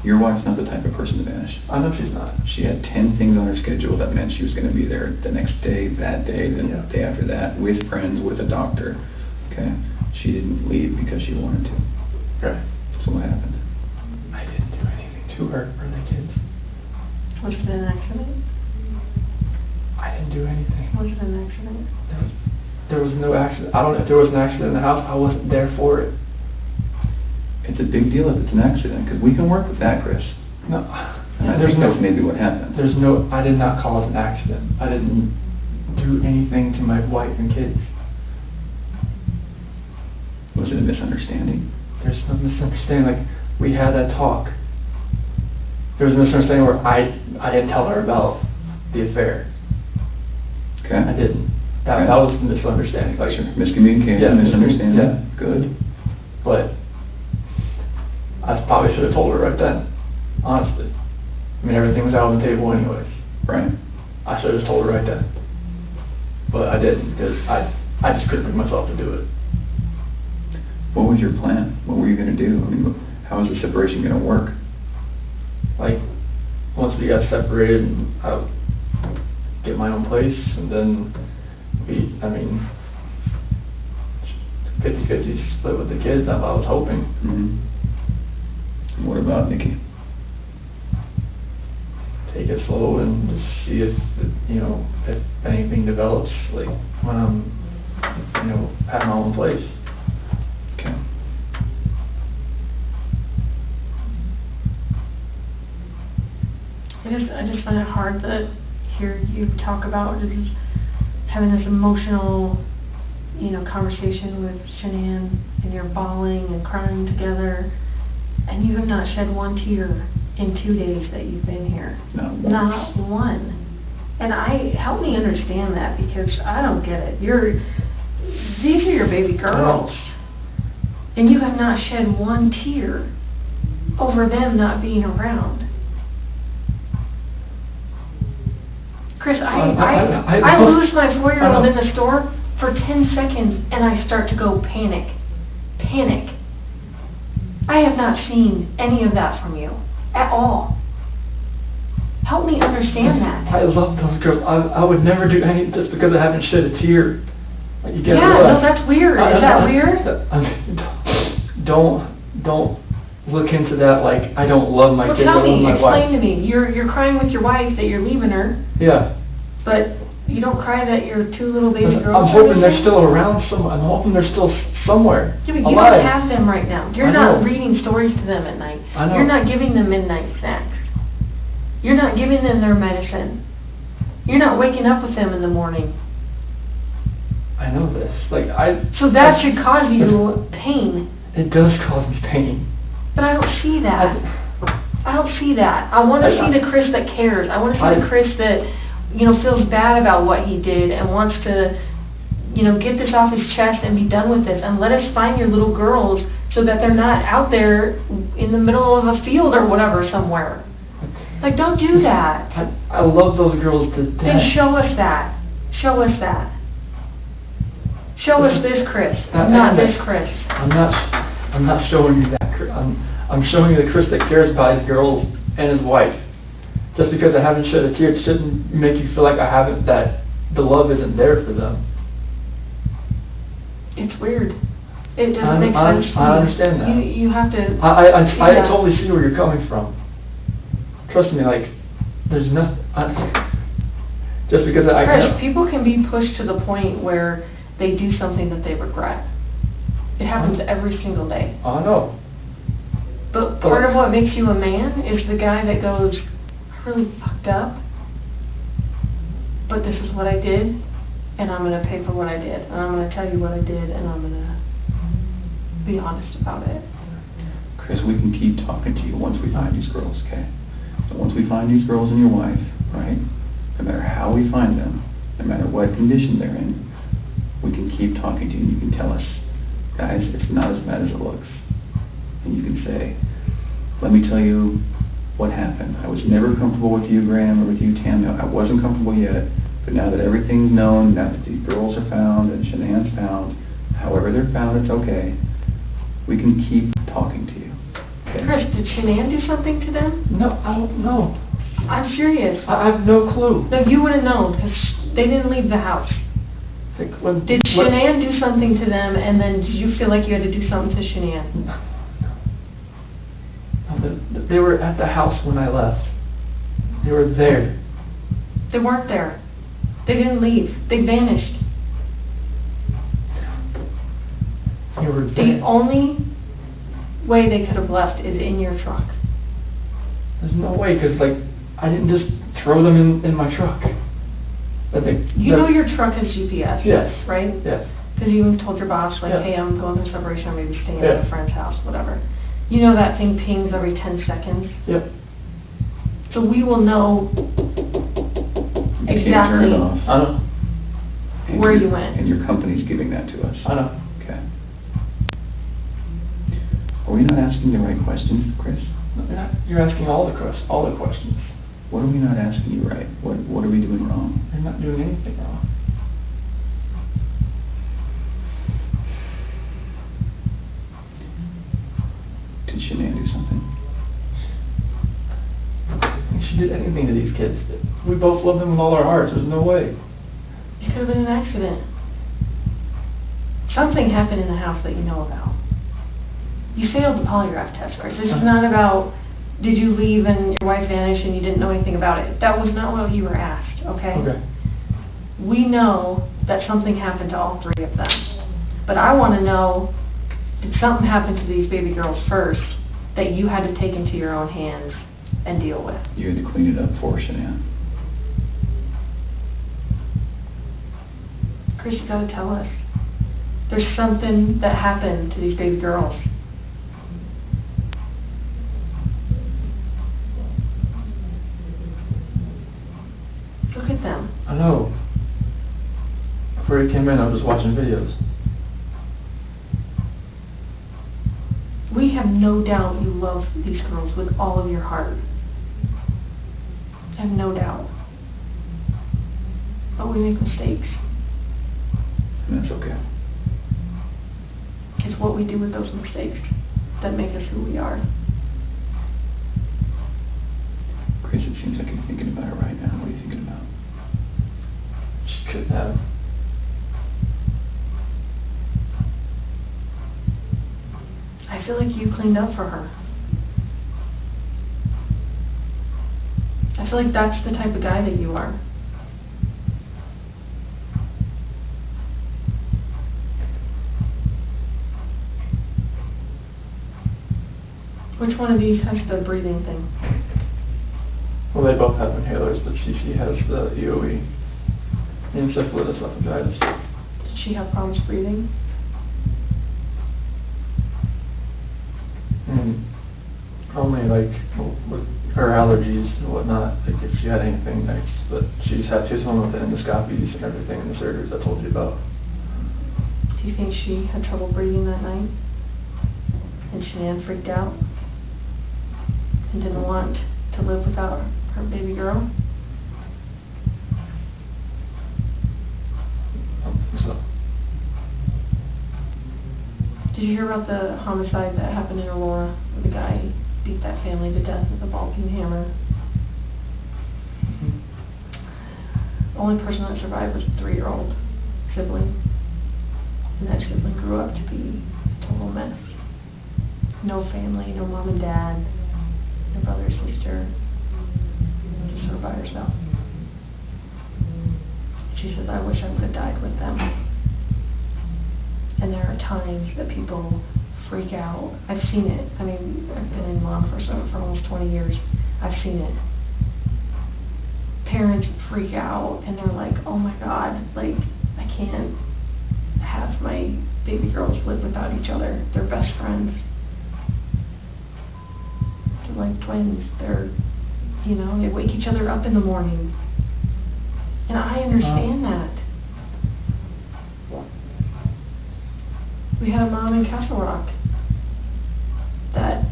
Your wife's not the type of person to vanish.
I know she's not.
She had 10 things on her schedule that meant she was going to be there the next day, that day, the day after that, with friends, with a doctor. Okay? She didn't leave because she wanted to.
Okay.
So what happened?
I didn't do anything to her or the kids.
Was it an accident?
I didn't do anything.
Was it an accident?
There was no accident. I don't know if there was an accident in the house. I wasn't there for it.
It's a big deal if it's an accident, because we can work with that, Chris.
No.
And I think that's maybe what happened.
I did not cause an accident. I didn't do anything to my wife and kids.
Was it a misunderstanding?
There's no misunderstanding. Like, we had that talk. There was a misunderstanding where I didn't tell her about the affair.
Okay.
I didn't. That was the misunderstanding. Like,
miscommunication, misunderstanding.
Yeah.
Good.
But I probably should have told her right then, honestly. I mean, everything was out on the table anyways.
Right.
I should have just told her right then. But I didn't, because I just couldn't bring myself to do it.
What was your plan? What were you going to do? I mean, how was the separation going to work?
Like, once we got separated, I would get my own place, and then 50-50 split with the kids, that's what I was hoping.
Mm-hmm. What about Nikki?
Take it slow and just see if anything develops, like when I'm, having my own place.
Okay.
I just find it hard to hear you talk about just having this emotional, conversation with Shanann, and you're bawling and crying together, and you have not shed one tear in 2 days that you've been here. Not one. And help me understand that, because I don't get it. These are your baby girls, and you have not shed one tear over them not being around. Chris, I lose my 4-year-old in the store for 10 seconds, and I start to go panic. I have not seen any of that from you at all. Help me understand that.
I love those girls. I would never do anything just because I haven't shed a tear. You get
no, that's weird. Is that weird?
Don't look into that like I don't love my kids.
Tell me,
I love my wife.
explain to me. You're crying with your wife that you're leaving her.
Yeah.
But you don't cry that your 2 little baby girls.
I'm hoping they're still around somewhere. I'm hoping they're still somewhere.
Yeah, but you don't have them right now. You're not reading stories to them at night.
I know.
You're not giving them midnight snacks. You're not giving them their medicine. You're not waking up with them in the morning.
I know this.
So that should cause you pain.
It does cause me pain.
But I don't see that. I don't see that. I want to see the Chris that cares. I want to see the Chris that, feels bad about what he did and wants to, get this off his chest and be done with this. And let us find your little girls so that they're not out there in the middle of a field or whatever somewhere. Don't do that.
I love those girls to death.
Then show us that. Show us that. Show us this Chris, not this Chris.
I'm not showing you that Chris. I'm showing you the Chris that cares about his girls and his wife. Just because I haven't shed a tear, it shouldn't make you feel like that the love isn't there for them.
It's weird. It doesn't make sense to me.
I understand that.
You have to.
I totally see where you're coming from. Trust me, there's nothing. Just because
Chris, people can be pushed to the point where they do something that they regret. It happens every single day.
I know.
But part of what makes you a man is the guy that goes, I really fucked up, but this is what I did, and I'm going to pay for what I did, and I'm going to tell you what I did, and I'm going to be honest about it.
Chris, we can keep talking to you once we find these girls, okay? So once we find these girls and your wife, right, no matter how we find them, no matter what condition they're in, we can keep talking to you, and you can tell us, guys, it's not as bad as it looks. And you can say, let me tell you what happened. I was never comfortable with you, Graham, or with you, Tam. No, I wasn't comfortable yet, but now that everything's known, now that these girls are found and Shanann's found, however they're found, it's okay. We can keep talking to you. Okay?
Chris, did Shanann do something to them?
No, I don't know.
I'm serious.
I have no clue.
No, you would have known, because they didn't leave the house.
Like, when,
Did Shanann do something to them, and then did you feel like you had to do something to Shanann?
They were at the house when I left. They were there.
They weren't there. They didn't leave. They vanished.
They were
The
there.
only way they could have left is in your truck.
There's no way, because, like, I didn't just throw them in my truck.
You know your truck has GPS,
Yes.
right?
Yes.
Because you even told your boss, like,
Yeah.
hey, I'm going through separation, I'm maybe staying
Yeah.
at a friend's house, whatever. You know that thing pings every 10 seconds?
Yep.
So we will know
You can't turn
exactly
it off.
I know.
And
where
your-
you went.
And your company's giving that to us.
I know.
Okay. Are we not asking the right questions, Chris?
No, you're asking all the questions.
What are we not asking you right? What are we doing wrong?
You're not doing anything wrong.
Did Shanann do something?
If she did anything to these kids, we both love them with all our hearts. There's no way.
It could have been an accident. Something happened in the house that you know about. You failed the polygraph test, Chris. This is not about, did you leave and your wife vanished and you didn't know anything about it. That was not what you were asked, okay?
Okay.
We know that something happened to all three of them. But I want to know, did something happen to these baby girls first that you had to take into your own hands and deal with?
You had to clean it up for Shanann.
Chris, you gotta tell us. There's something that happened to these baby girls. Look at them.
I know. Before you came in, I was just watching videos.
We have no doubt you love these girls with all of your heart. I have no doubt. But we make mistakes.
And that's okay.
It's what we do with those mistakes that make us who we are.
Chris, it seems like you're thinking about it right now. What are you thinking about?
She couldn't have.
I feel like you cleaned up for her. I feel like that's the type of guy that you are. Which one of these has the breathing thing?
Well, they both have inhalers, but CeCe has the EOE. Encephalitis esophagitis.
Did she have problems breathing?
And only like with her allergies and whatnot, like if she had anything next, but she's home with the endoscopies and everything and the surgeries I told you about.
Do you think she had trouble breathing that night? And Shanann freaked out? And didn't want to live without her baby girl?
I don't think so.
Did you hear about the homicide that happened in Aurora, where the guy beat that family to death with a ball-peen hammer?
Mm-hmm.
The only person that survived was a 3-year-old sibling. And that sibling grew up to be a total mess. No family, no mom and dad, no brother or sister, just her by herself. She says, I wish I would have died with them. And there are times that people freak out. I've seen it. I mean, I've been in law enforcement for almost 20 years. I've seen it. Parents freak out and they're like, oh my God, like, I can't have my baby girls live without each other. They're best friends. They're like twins. They're, you know, they wake each other up in the morning. And I understand that. We had a mom in Castle Rock that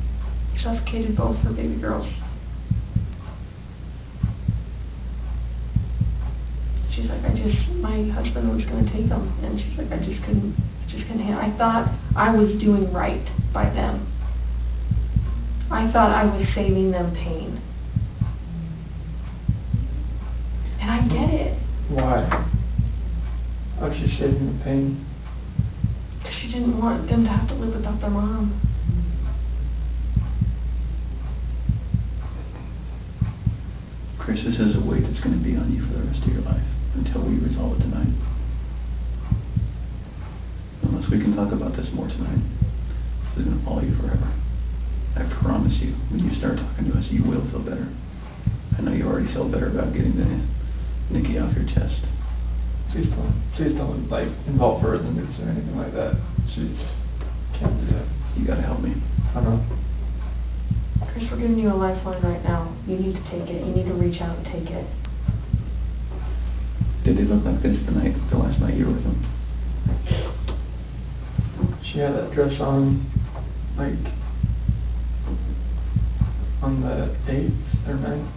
suffocated both her baby girls She's like, my husband was gonna take them, and she's like, I just couldn't handle. I thought I was doing right by them. I thought I was saving them pain. And I get it.
Why? How'd she save them the pain?
Because she didn't want them to have to live without their mom.
Chris, this is a weight that's going to be on you for the rest of your life until we resolve it tonight. Unless we can talk about this more tonight, this is going to follow you forever. I promise you, when you start talking to us, you will feel better. I know you already feel better about getting the Nikki off your chest.
Please don't like involve her in this or anything like that. She can't do that.
You got to help me.
I know.
Chris, we're giving you a lifeline right now. You need to take it. You need to reach out and take it.
Did they look like this the last night you were with them?
She had that dress on, like, on the 8th or 9th.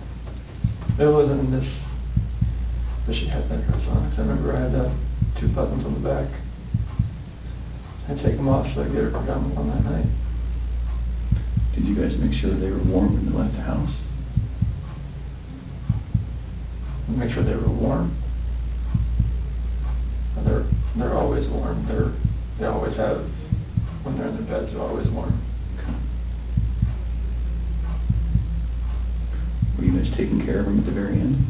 It wasn't in this, but she had that dress on. Cause I remember I had 2 buttons on the back. I'd take them off so I'd get her pajamas on that night.
Did you guys make sure that they were warm when they left the house?
Make sure they were warm. They're always warm. They always have, when they're in their beds, they're always warm.
Okay. Were you guys taking care of them at the very end?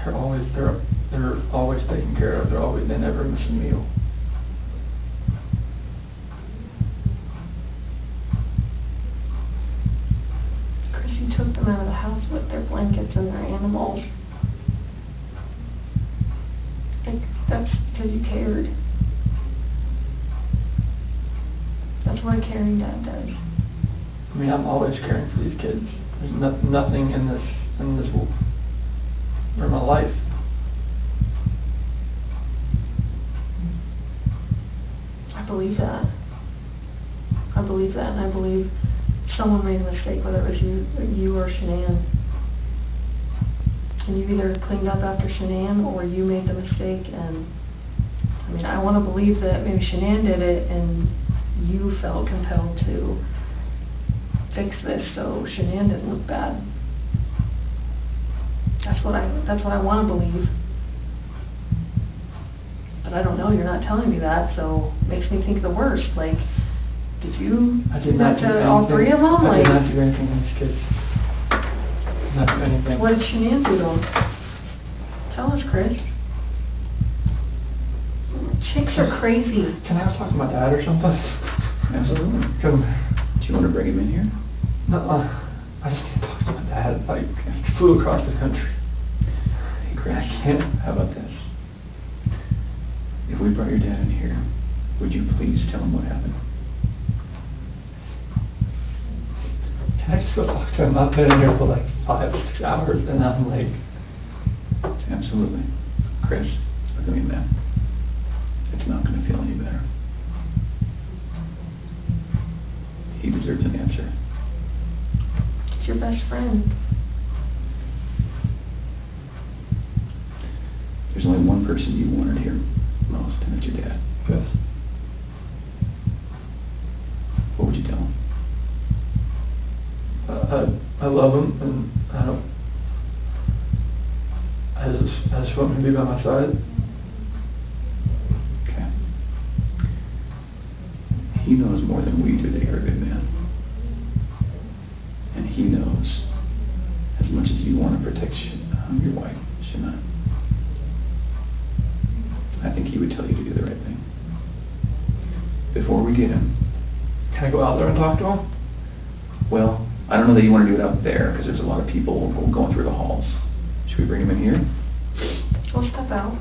They're always taken care of. They never miss a meal.
Chris, you took them out of the house with their blankets and their animals. Like, that's because you cared. That's what a caring dad does.
I mean, I'm always caring for these kids. There's nothing in this for my life.
I believe that. And I believe someone made a mistake, whether it was you or Shanann. And you either cleaned up after Shanann or you made the mistake. And I mean, I want to believe that maybe Shanann did it and you felt compelled to fix this so Shanann didn't look bad. That's what I want to believe. But I don't know, you're not telling me that, so it makes me think the worst. Like, did you do that to all 3 of them?
I did not do anything to these kids. Not do anything.
What did Shanann do to them? Tell us, Chris. Chicks are crazy.
Can I talk to my dad or something?
Absolutely.
Come.
Do you want to bring him in here?
No, I just need to talk to my dad. Like, I flew across the country.
Hey, Chris,
I can't.
How about this? If we brought your dad in here, would you please tell him what happened?
Can I just go talk to him? I've been in here for like 5 or 6 hours and I'm like...
Absolutely. Chris, look at me, man. It's not going to feel any better. He deserves an answer.
He's your best friend.
There's only one person you wanted here most, and it's your dad.
Yes.
What would you tell him?
I love him, and I just want him to be by my side.
Okay. He knows more than we do that you're a good man. And he knows as much as you want to protect your wife, Shanann. I think he would tell you to do the right thing. Before we get him...
Can I go out there and talk to him?
Well, I don't know that you want to do it out there, because there's a lot of people going through the halls. Should we bring him in here?
We'll step out.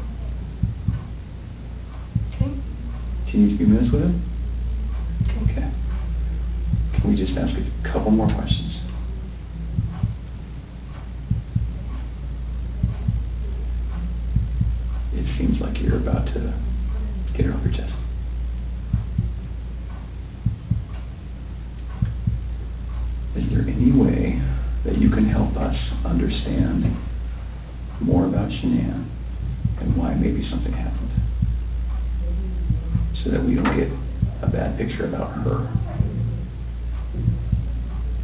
Okay?
Do you need a few minutes with him?
Okay.
Can we just ask a couple more questions? It seems like you're about to get her off your chest. Is there any way that you can help us understand more about Shanann and why maybe something happened, so that we don't get a bad picture about her.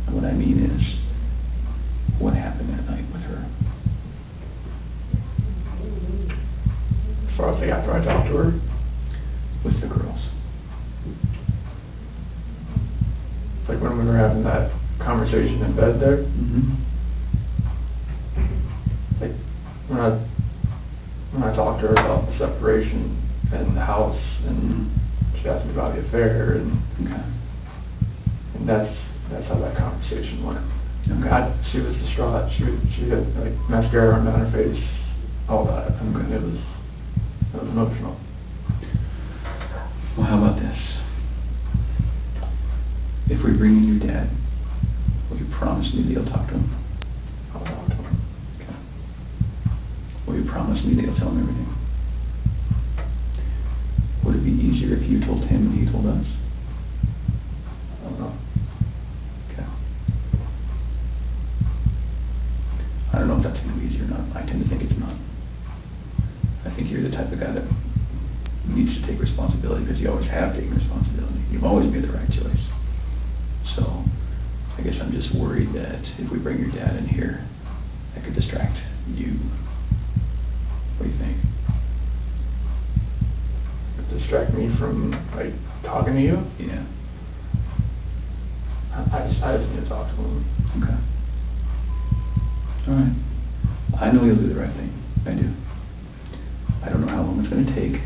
And what I mean is, what happened that night with her?
As far as like after I talked to her,
With the girls.
like when we were having that conversation in bed there,
Mm-hmm.
like when I talked to her about the separation and the house, and she asked me about the affair, and
Okay.
and that's how that conversation went.
Okay.
She was distraught. She had like mascara on down her face, all that. I mean, it was emotional.
Well, how about this? If we bring in your dad, will you promise me that you'll talk to him?
I'll talk to her.
Okay. Will you promise me that you'll tell him everything? Would it be easier if you told him and he told us?
I don't know.
Okay. I don't know if that's going to be easy or not. I tend to think it's not. I think you're the type of guy that needs to take responsibility, because you always have taken responsibility. You've always made the right choice. So I guess I'm just worried that if we bring your dad in here, that could distract you. What do you think?
Distract me from like talking to you.
Yeah.
I just need to talk to him.
Okay. All right. I know you'll do the right thing. I do. I don't know how long it's going to take.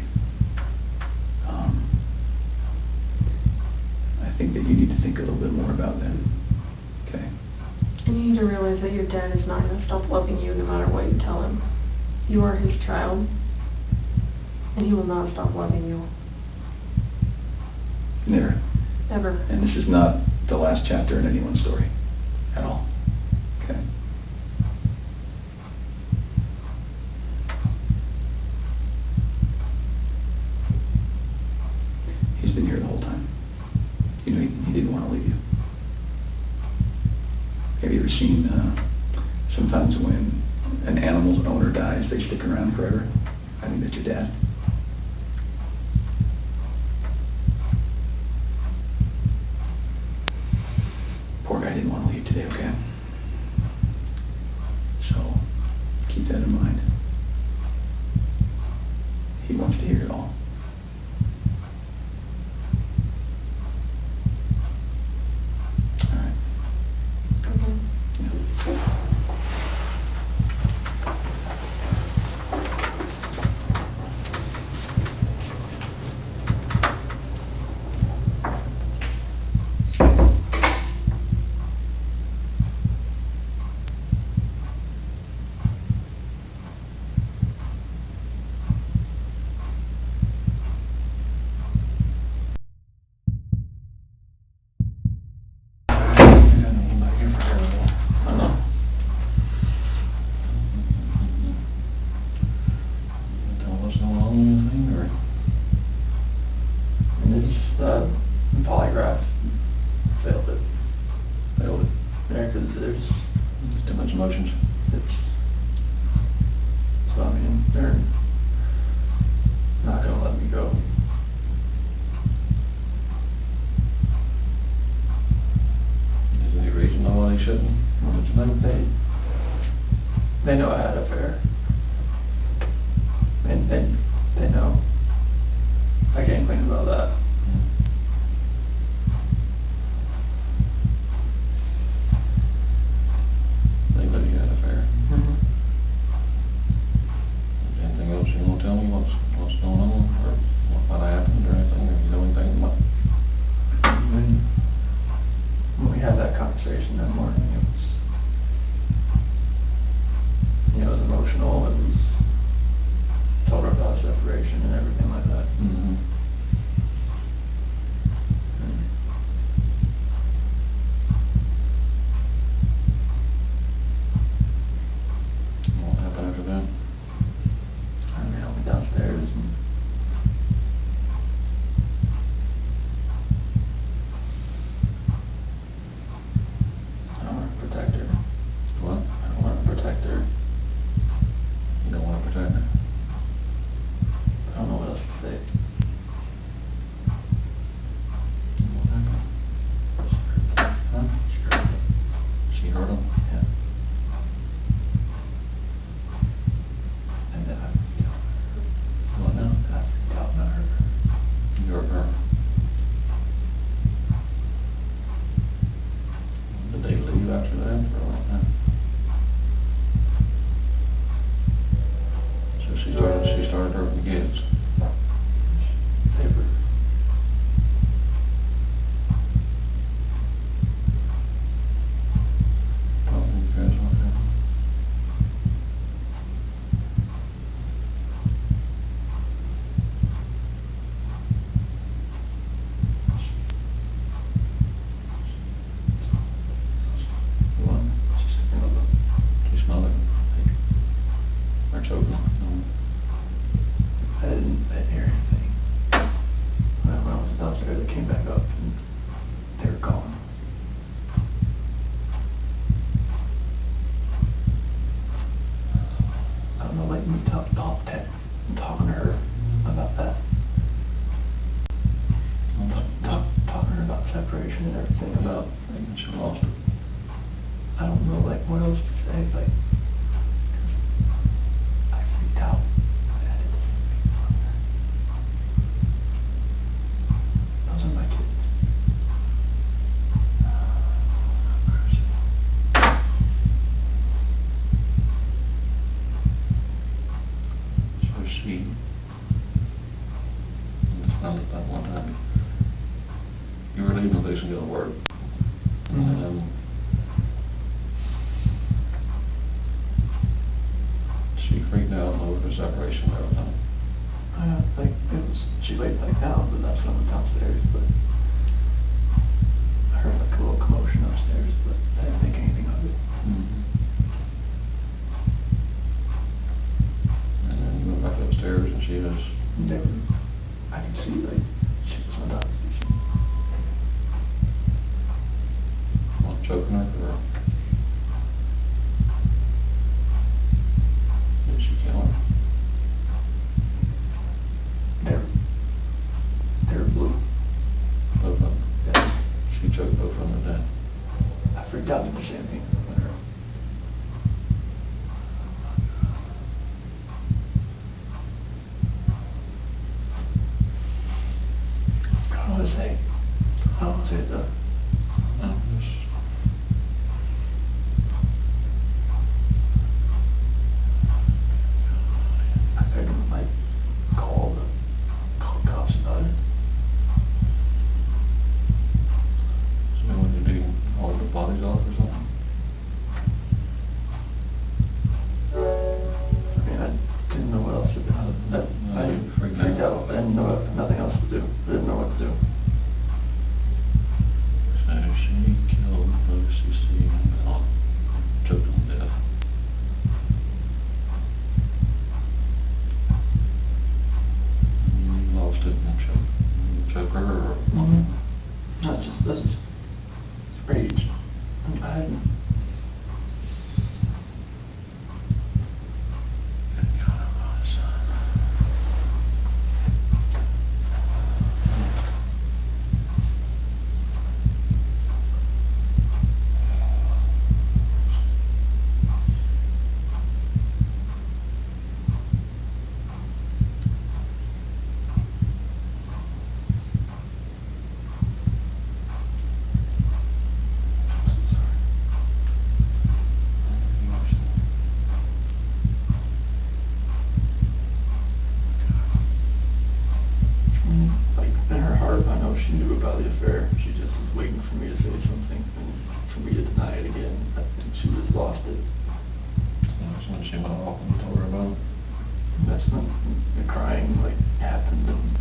I think that you need to think a little bit more about that. Okay?
And you need to realize that your dad is not going to stop loving you no matter what you tell him. You are his child, and he will not stop loving you.
Never.
Ever.
And this is not the last chapter in anyone's story at all. Okay? He's been here the whole time. You know, he didn't want to leave you. Have you ever seen, sometimes when an animal's owner dies, they stick around forever? I think that's your dad. Poor guy didn't want to leave today, okay? So, keep that in mind. He wants to hear it all. All right. Yeah.
Polygraph failed it. Yeah, because there's too much emotions. So I mean, they're not gonna let me go.
Is there any reason why they shouldn't?
They know I had an affair. And they know. I can't complain about that.
They know you had an affair.
Mm-hmm.
Anything else you want to tell me? What's going on, or what happened, or anything? Or you know anything about?
When we had that conversation that morning, it was emotional. It was told her about
information and everything about,
And she lost it.
I don't know, like, what else to say, like, 'cause I freaked out. I had to see people on there. Those are my kids.
So she, it's not at that one time, you were leaving the place and going to work. And then she freaked out over the separation and everything.
Like, she laid back down, but that's when I went downstairs, but I heard like a little commotion upstairs, but I didn't think anything of it.
And then you went back upstairs and she was,
I can see, like, she was on top of me.
what, choking her or did she kill her?
They're blue.
Both of them.
Yeah.
She choked both of them to death.
I freaked out in the champagne with her. I don't want to say. I don't want to say it though.
No, just,
I begged him, like, call the cops about it.
so when you do all the bodies off or something?
I mean, I didn't know what else to do. I freaked out. I didn't know nothing else to do. I didn't know what to do.
So she killed both CeCe and Bella, choked them to death. You lost it and choke her or?
That's just rage. I hadn't. Like, in her heart, I know she knew about the affair. She just was waiting for me to say something and for me to deny it again. I think she just lost it.
That's when she went off and told her about it.
And that's when the crying, like, happened. And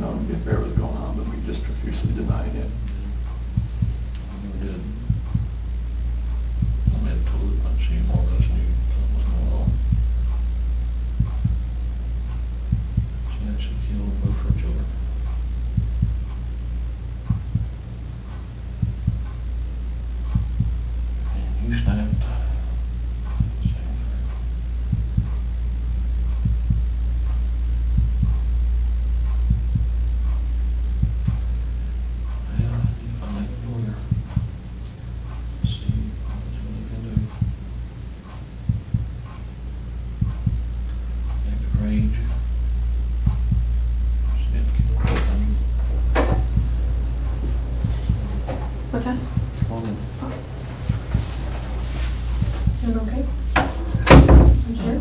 known the affair was going on, but we just profusely denied it.
I never did. I had told her, but she more or less knew something was going on. She actually killed both her children. And you snapped.
What's that? Doing okay? You sure?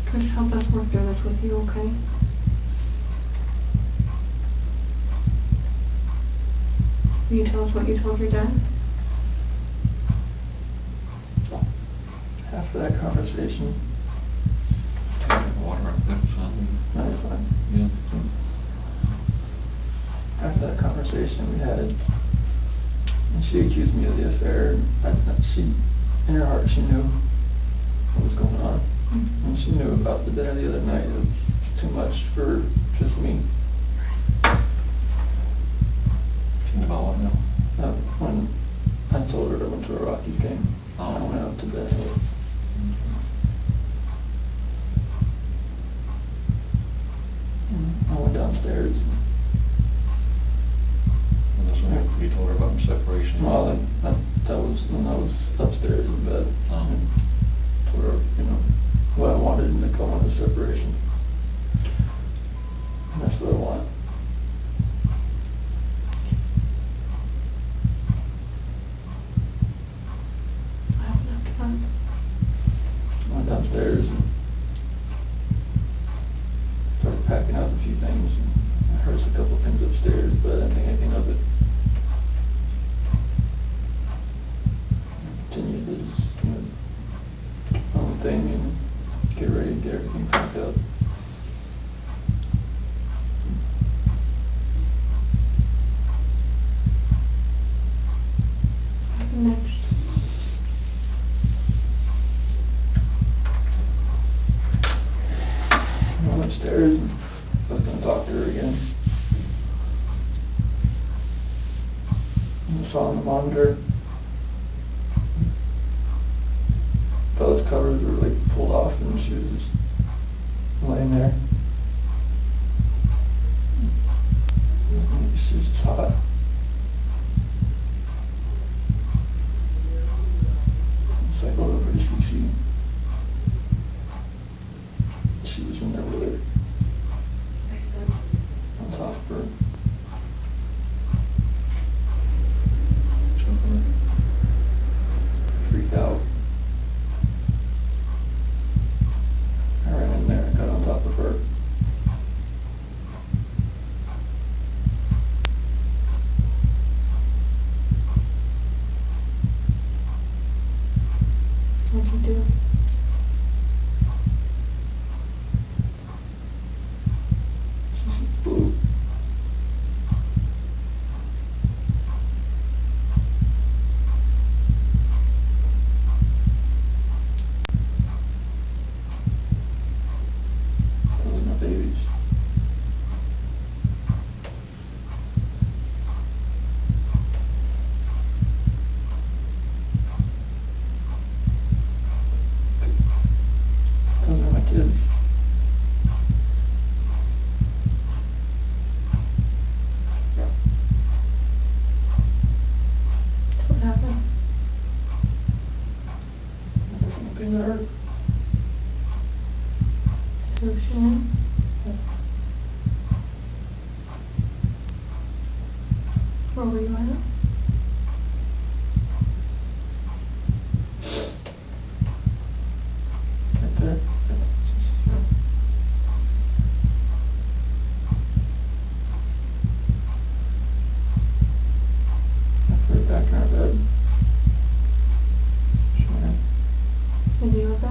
Chris, help us work through this with you, okay? Will you tell us what you told your dad?
After that conversation,
Water up there, son.
no, it's fine.
Yeah.
After that conversation we had, and she accused me of the affair, she, in her heart, she knew what was going on. And she knew about the dinner the other night. It was too much for just me.
She knew about what now?
When I told her I went to a Rockies game, I went out to bed. I went downstairs.
And that's when you told her about the separation?
Well, that was when I was upstairs in bed. Told her, what I wanted, and I wanted a separation. And that's what I want. I went downstairs and started packing up a few things. I heard a couple things upstairs, but I didn't think anything of it. I continued to just, own thing and get ready to get everything packed up.
Next.
I went upstairs and I was going to talk to her again. And I saw on the monitor, Bella's covers were like pulled off and she was just laying there. She was just hot. So I go over to CeCe. She was in there with her. On top of her. Freaked out. I ran in there and got on top of her.
What'd you do?
Blue. Those are my babies. Those are my kids.
What happened?
Something that hurt.
To Shanann? Where were you at?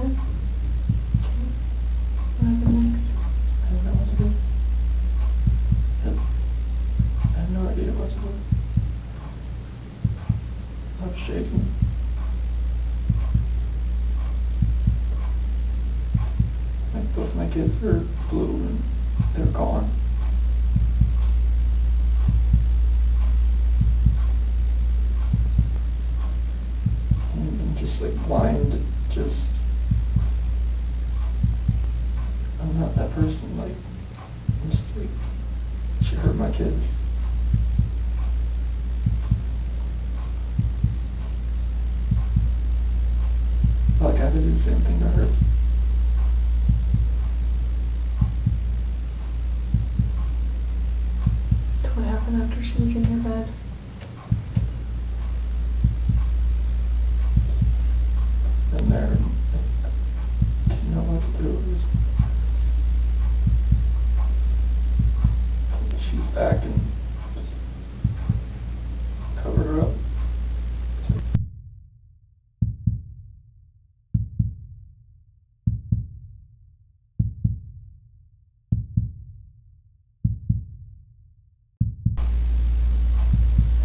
Okay. What happened next?
I don't know what to do. I have no idea what to do. I'm shaking. Like both my kids are blue and they're gone. And I'm just like blind, just I'm not that person, like I'm just like she hurt my kids. Like I did the same thing to her.
What happened after she was in your bed?
And there, I didn't know what to do. She's back and covered her up.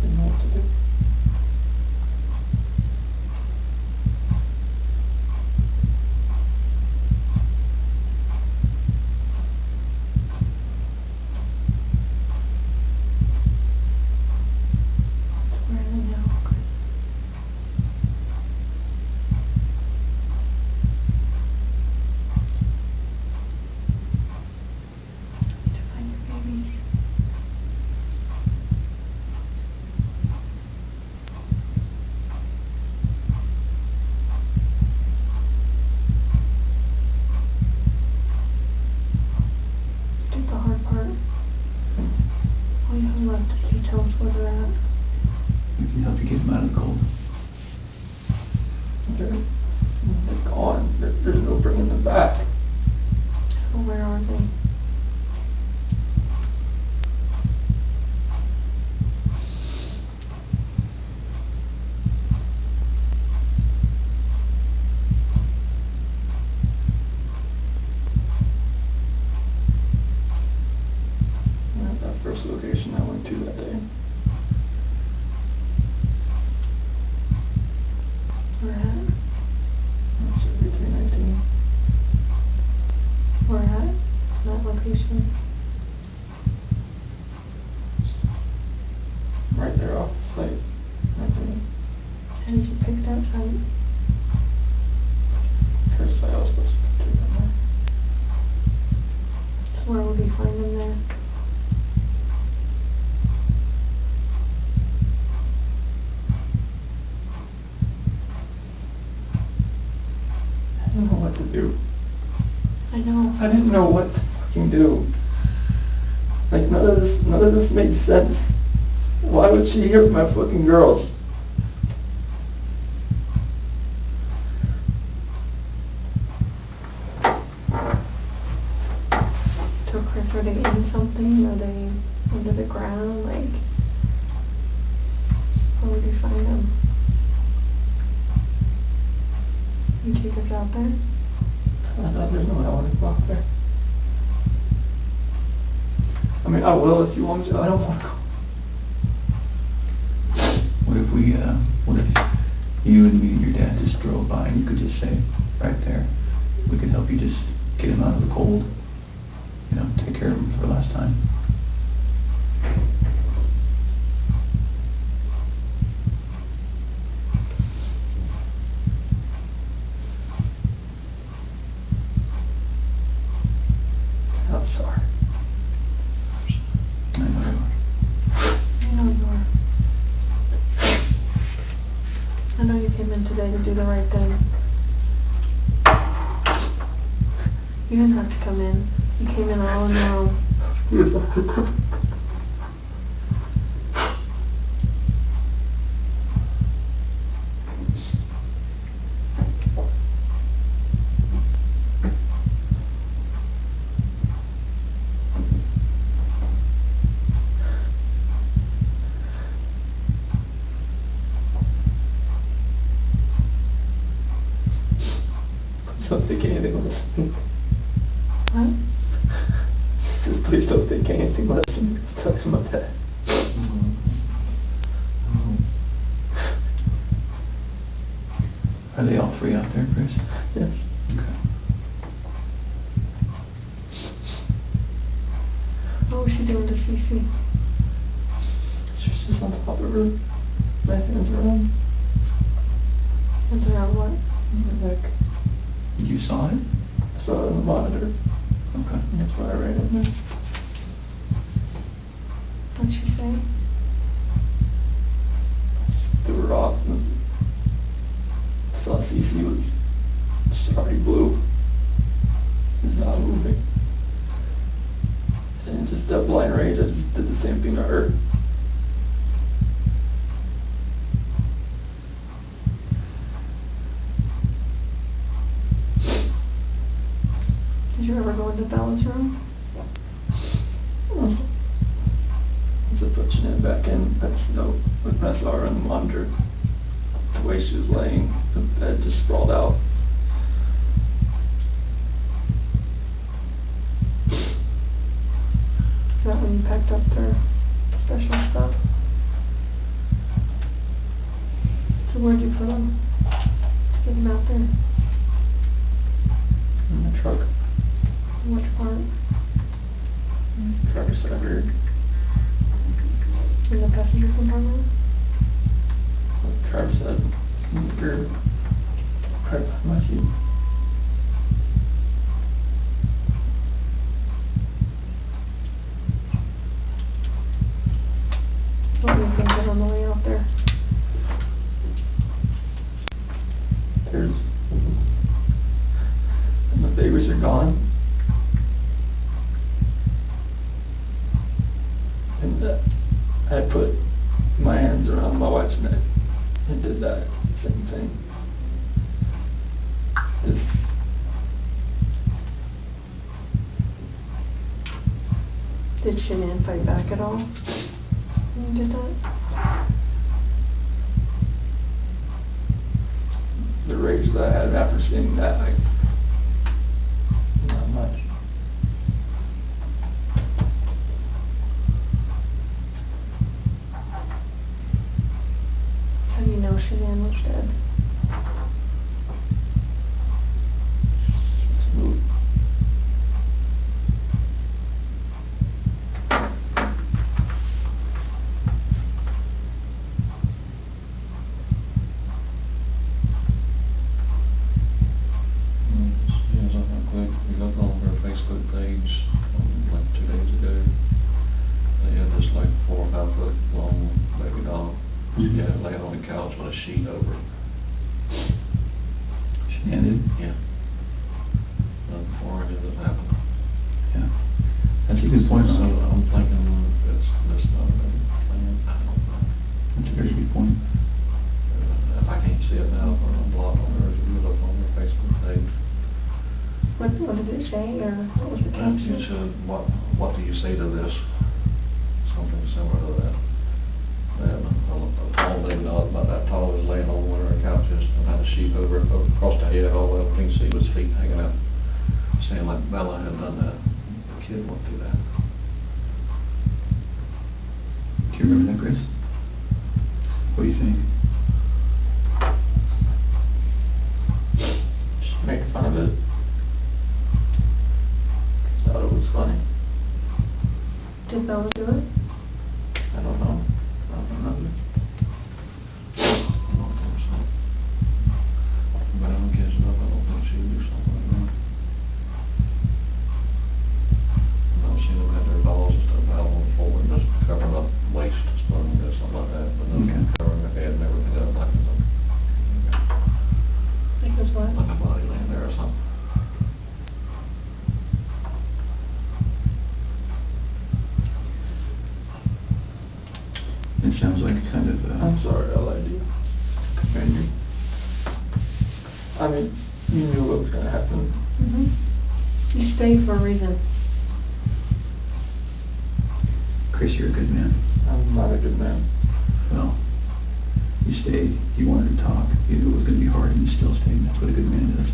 Didn't know what to do.
Where are they now? To find your babies. Did the hard part. All you have left is you tell us where they're at.
We can help you get them out of the cold.
They're gone. There's no bringing them back.
Well, where are they?
At that first location I went to that day.
Where at?
That's 319.
Where at? That location.
Right there off the site. Right there.
How did you pick that site?
First site I was supposed to take them there.
So where would we find them there?
I didn't know what to do.
I know.
I didn't know what to fucking do. Like none of this made sense. Why would she hurt my fucking girls?
So Chris, are they in something? Are they under the ground? Like, where would you find them? You take us out there?
I know there's no element block there. I mean, I will if you want me to. I don't want to go.
What if you and me and your dad just drove by and you could just say, right there, we could help you just get him out of the cold, you know, take care of him for the last time.
I'm sorry.
I know you are.
I know you are. I know you came in today to do the right thing. You didn't have to come in. You came in all on your own.
don't think anything less than me.
What?
Just please don't think anything less than me. Tell him about that. Are they all three out there, Chris? Yes. Okay.
What was she doing to CeCe?
She's just on top of her. My hands around.
Hands around what?
My neck.
You saw it?
I saw it on the monitor.
Okay.
And that's why I ran in there.
What'd she say?
Threw her off and saw CeCe was already blue. Is not moving. And just that blind rage, I just did the same thing to her.
Did you ever go into Bella's room?
As I put Shanann back in, that's no, when I saw her on the monitor, the way she was laying, the bed just sprawled out.
Is that when you packed up their special stuff? So where'd you put them? To get them out there?
In the truck.
Which part?
Driver's side rear.
In the passenger compartment?
Driver's side rear. Right behind my seat.
What do you think of on the way out there?
There's, and the babies are gone. And I put my hands around my wife's neck and did that same thing.
Did Shanann fight back at all when you did that?
The rage that I had after seeing that, not much.
How do you know Shanann was dead?
Smooth.
We looked on her Facebook page like 2 days ago. They had this like 4 or 5 foot long baby doll. Yeah, laying on the couch with a sheet over it.
Shanann did?
Yeah. Before it happened.
Yeah. That's a good point.
So I'm thinking that's not a plan. I don't know.
That's a very good point.
If I can't see it now, I'm blocked on hers. If you look on her Facebook page.
What did it say, or what was the
You
caption?
said, what do you say to this? Something similar to that. And a tall lady dog about that tall was laying on one of her couches and had a sheet over it, across the head, all the way up, you can see his feet hanging out, saying like Bella had done that. The kid went through that.
Do you remember that, Chris? What do you think? Just make fun of it. Thought it was funny.
Did Bella do it?
I don't know. I don't remember.
I don't think so. But I don't guess it up. I don't think she would do something like that. I've seen them have their dolls and stuff out on the floor and just covering up waist and stuff and something like that. But nothing covering their head and everything else like that.
Because what?
Like a body laying there or something.
It sounds like a kind of, I'm sorry, I lied to you. Commander. I mean, you knew what was going to happen.
Mm-hmm. You stayed for a reason.
Chris, you're a good man. I'm not a good man. Well, you stayed. You wanted to talk. You knew it was going to be hard and you still stayed. That's what a good man does.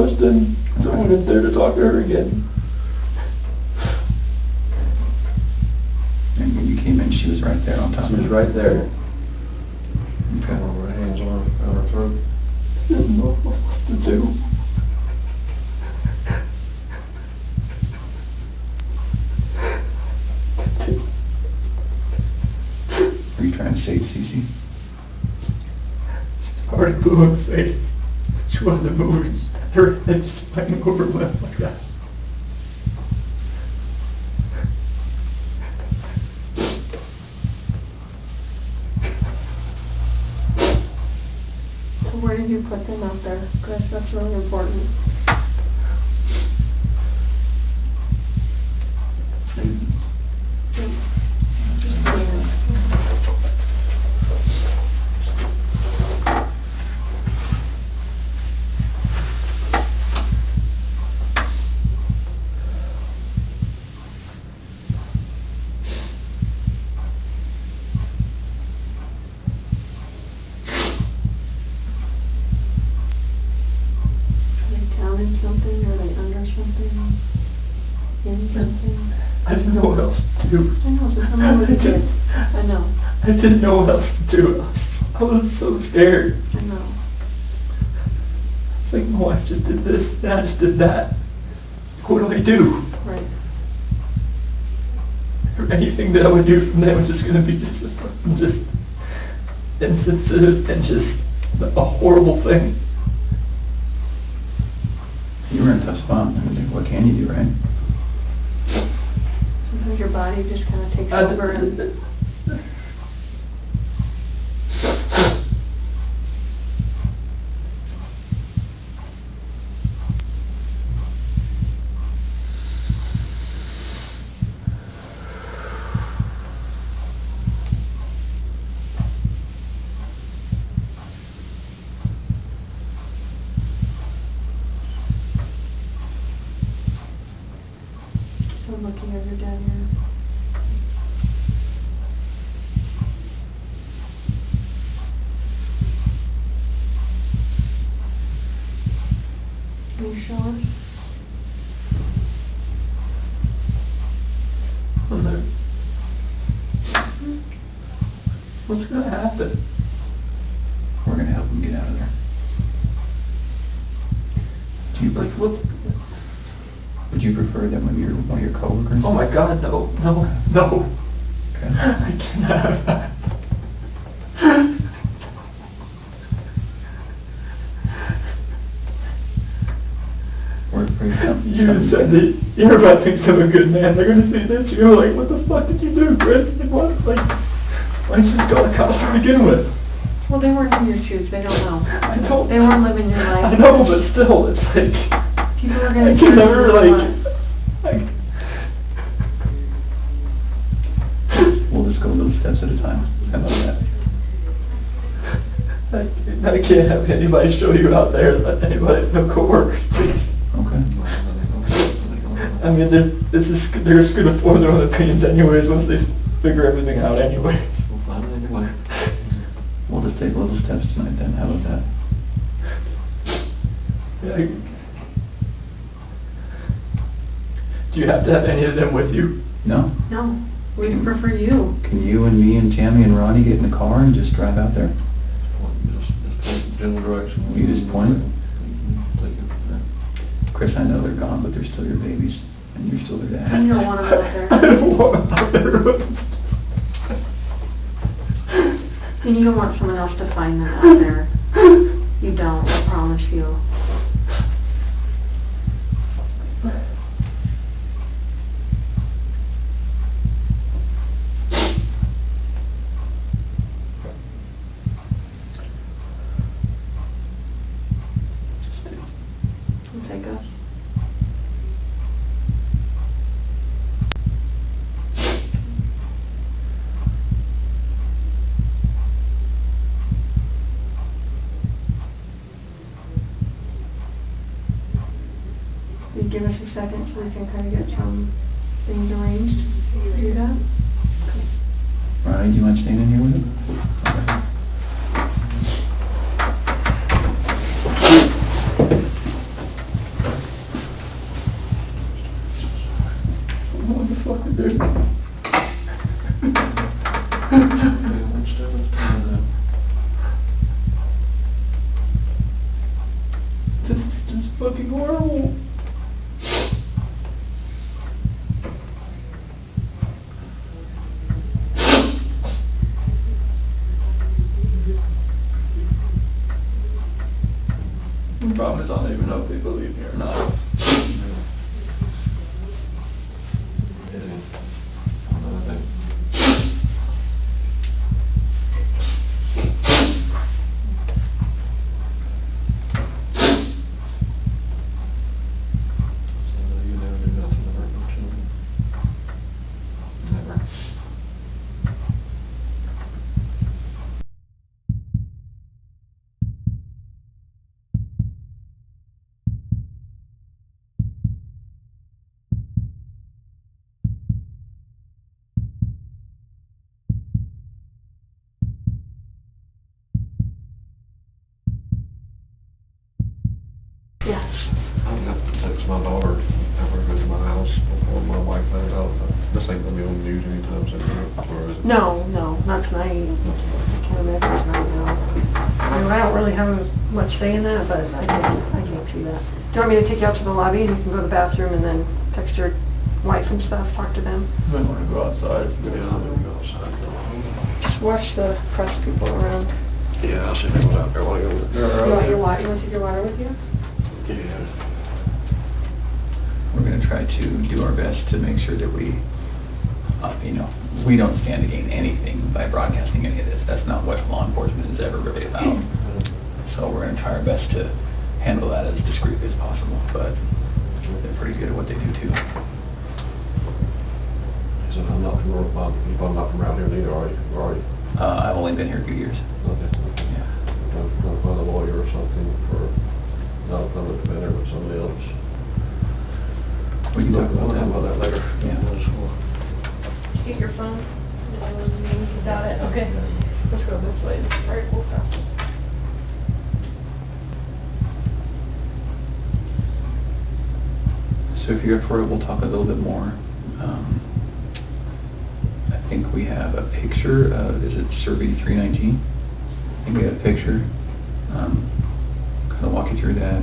Celeste and someone is there to talk to her again.
And when you came in, she was right there on top of
She
you.
was right there.
Okay.
Her hands on her throat.
She didn't know what to do.
Are you trying to save CeCe?
Already blew in the face. She wasn't moving. Her head just banging over left like that.
So where did you put them out there, Chris? That's really important. Something, or they under something, in something.
I didn't know what else to do.
I know, so tell me what you did. I know.
I didn't know what else to do. I was so scared.
I know.
It's like my wife just did this, and I just did that. What do I do?
Right.
Anything that I would do from there was just going to be just insensitive and just a horrible thing.
You were in a tough spot. I mean, what can you do, right?
Sometimes your body just kind of takes over and... I'm looking at your dad here. Can you show us?
What's going to happen?
We're going to help him get out of there. Do you
Like, what?
Would you prefer that one of your coworkers?
Oh my God, no.
Okay.
I cannot have that. You said that you're about to become a good man. They're going to see this. You're like, what the fuck did you do, Chris? Like, what? Like, why didn't you just go to college to begin with?
Well, they weren't in your shoes. They don't know.
I don't.
They weren't living your life.
I know, but still, it's like...
People are going to...
I can never, like...
We'll just go little steps at a time. How about that?
I can't have anybody show you out there, let anybody, no coworkers, please.
Okay.
I mean, they're just going to form their own opinions anyways once they figure everything out anyway.
We'll find it anyway.
We'll just take little steps tonight then. How about that?
Yeah, do you have to have any of them with you?
No?
No. We prefer you.
Can you and me and Tammy and Ronnie get in the car and just drive out there?
Just general direction.
You just point it?
Take it from there.
Chris, I know they're gone, but they're still your babies, and you're still their dad.
And you don't want them out there.
I don't want them out there.
And you don't want someone else to find them out there. You don't, I promise you. Take us. You give us a second so we can kind of get some things arranged. Do that?
Ronnie, do you mind staying in here with him? Okay. This is just fucking horrible. The problem is I don't even know if they believe me or not.
Yes.
I'm gonna have to text my daughter after I go to my house before my wife finds out. This ain't gonna be on the news anytime soon, or is it?
No, not tonight. I can't imagine it's not now. I mean, I don't really have much say in that, but I can't see that. Do you want me to take you out to the lobby and you can go to the bathroom and then text your wife and stuff, talk to them?
I want to go outside.
Yeah, I'm gonna go outside.
Just watch the press people around.
Yeah, I'll see if anyone's out there while I go.
You want your water? You want to take your water with you?
Yeah.
We're going to try to do our best to make sure that we, we don't stand to gain anything by broadcasting any of this. That's not what law enforcement is ever really about. So we're going to try our best to handle that as discreetly as possible, but they're pretty good at what they do too.
So I'm not from around here neither, are you?
I've only been here a few years.
Okay.
Yeah.
Trying to find a lawyer or something for, not a public defender, but somebody else.
We can talk about
that later.
Yeah.
Get your phone. Got it. Okay. Let's go this way. All right, we'll go.
So if you're up for it, we'll talk a little bit more. I think we have a picture of, is it Survey 319? I think we have a picture. Kind of walk you through that.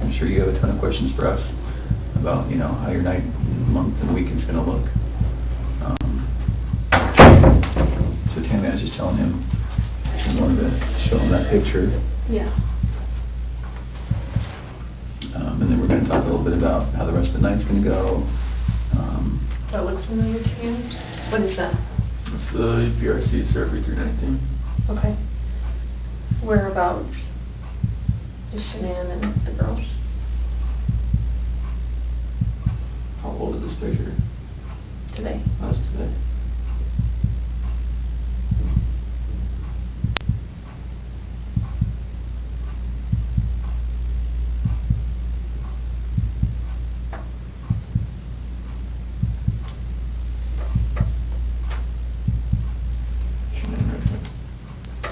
I'm sure you have a ton of questions for us about, how your night, month, and weekend's going to look. So Tammy, I was just telling him, I wanted to show him that picture.
Yeah.
And then we're going to talk a little bit about how the rest of the night's going to go.
That looks familiar to you? What is that?
It's the PRC Survey 319.
Okay. Whereabouts is Shanann and the girls?
How old is this picture?
Today.
How's today?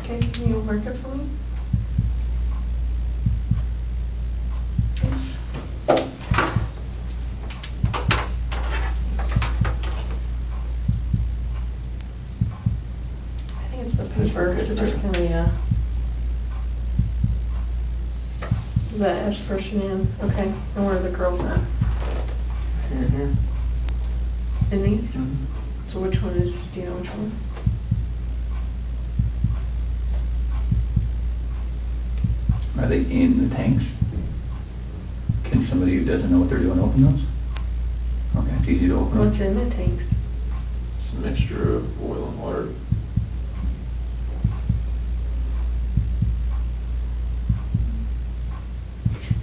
Okay, can you mark it for me? I think it's the paper, is it just gonna be the S for Shanann, okay, and where are the girls at?
Here.
In these?
Mm-hmm.
So which one is, do you know which one?
Are they in the tanks? Can somebody who doesn't know what they're doing open those? Okay, it's easy to open
What's
them.
in the tanks?
It's a mixture of oil and water.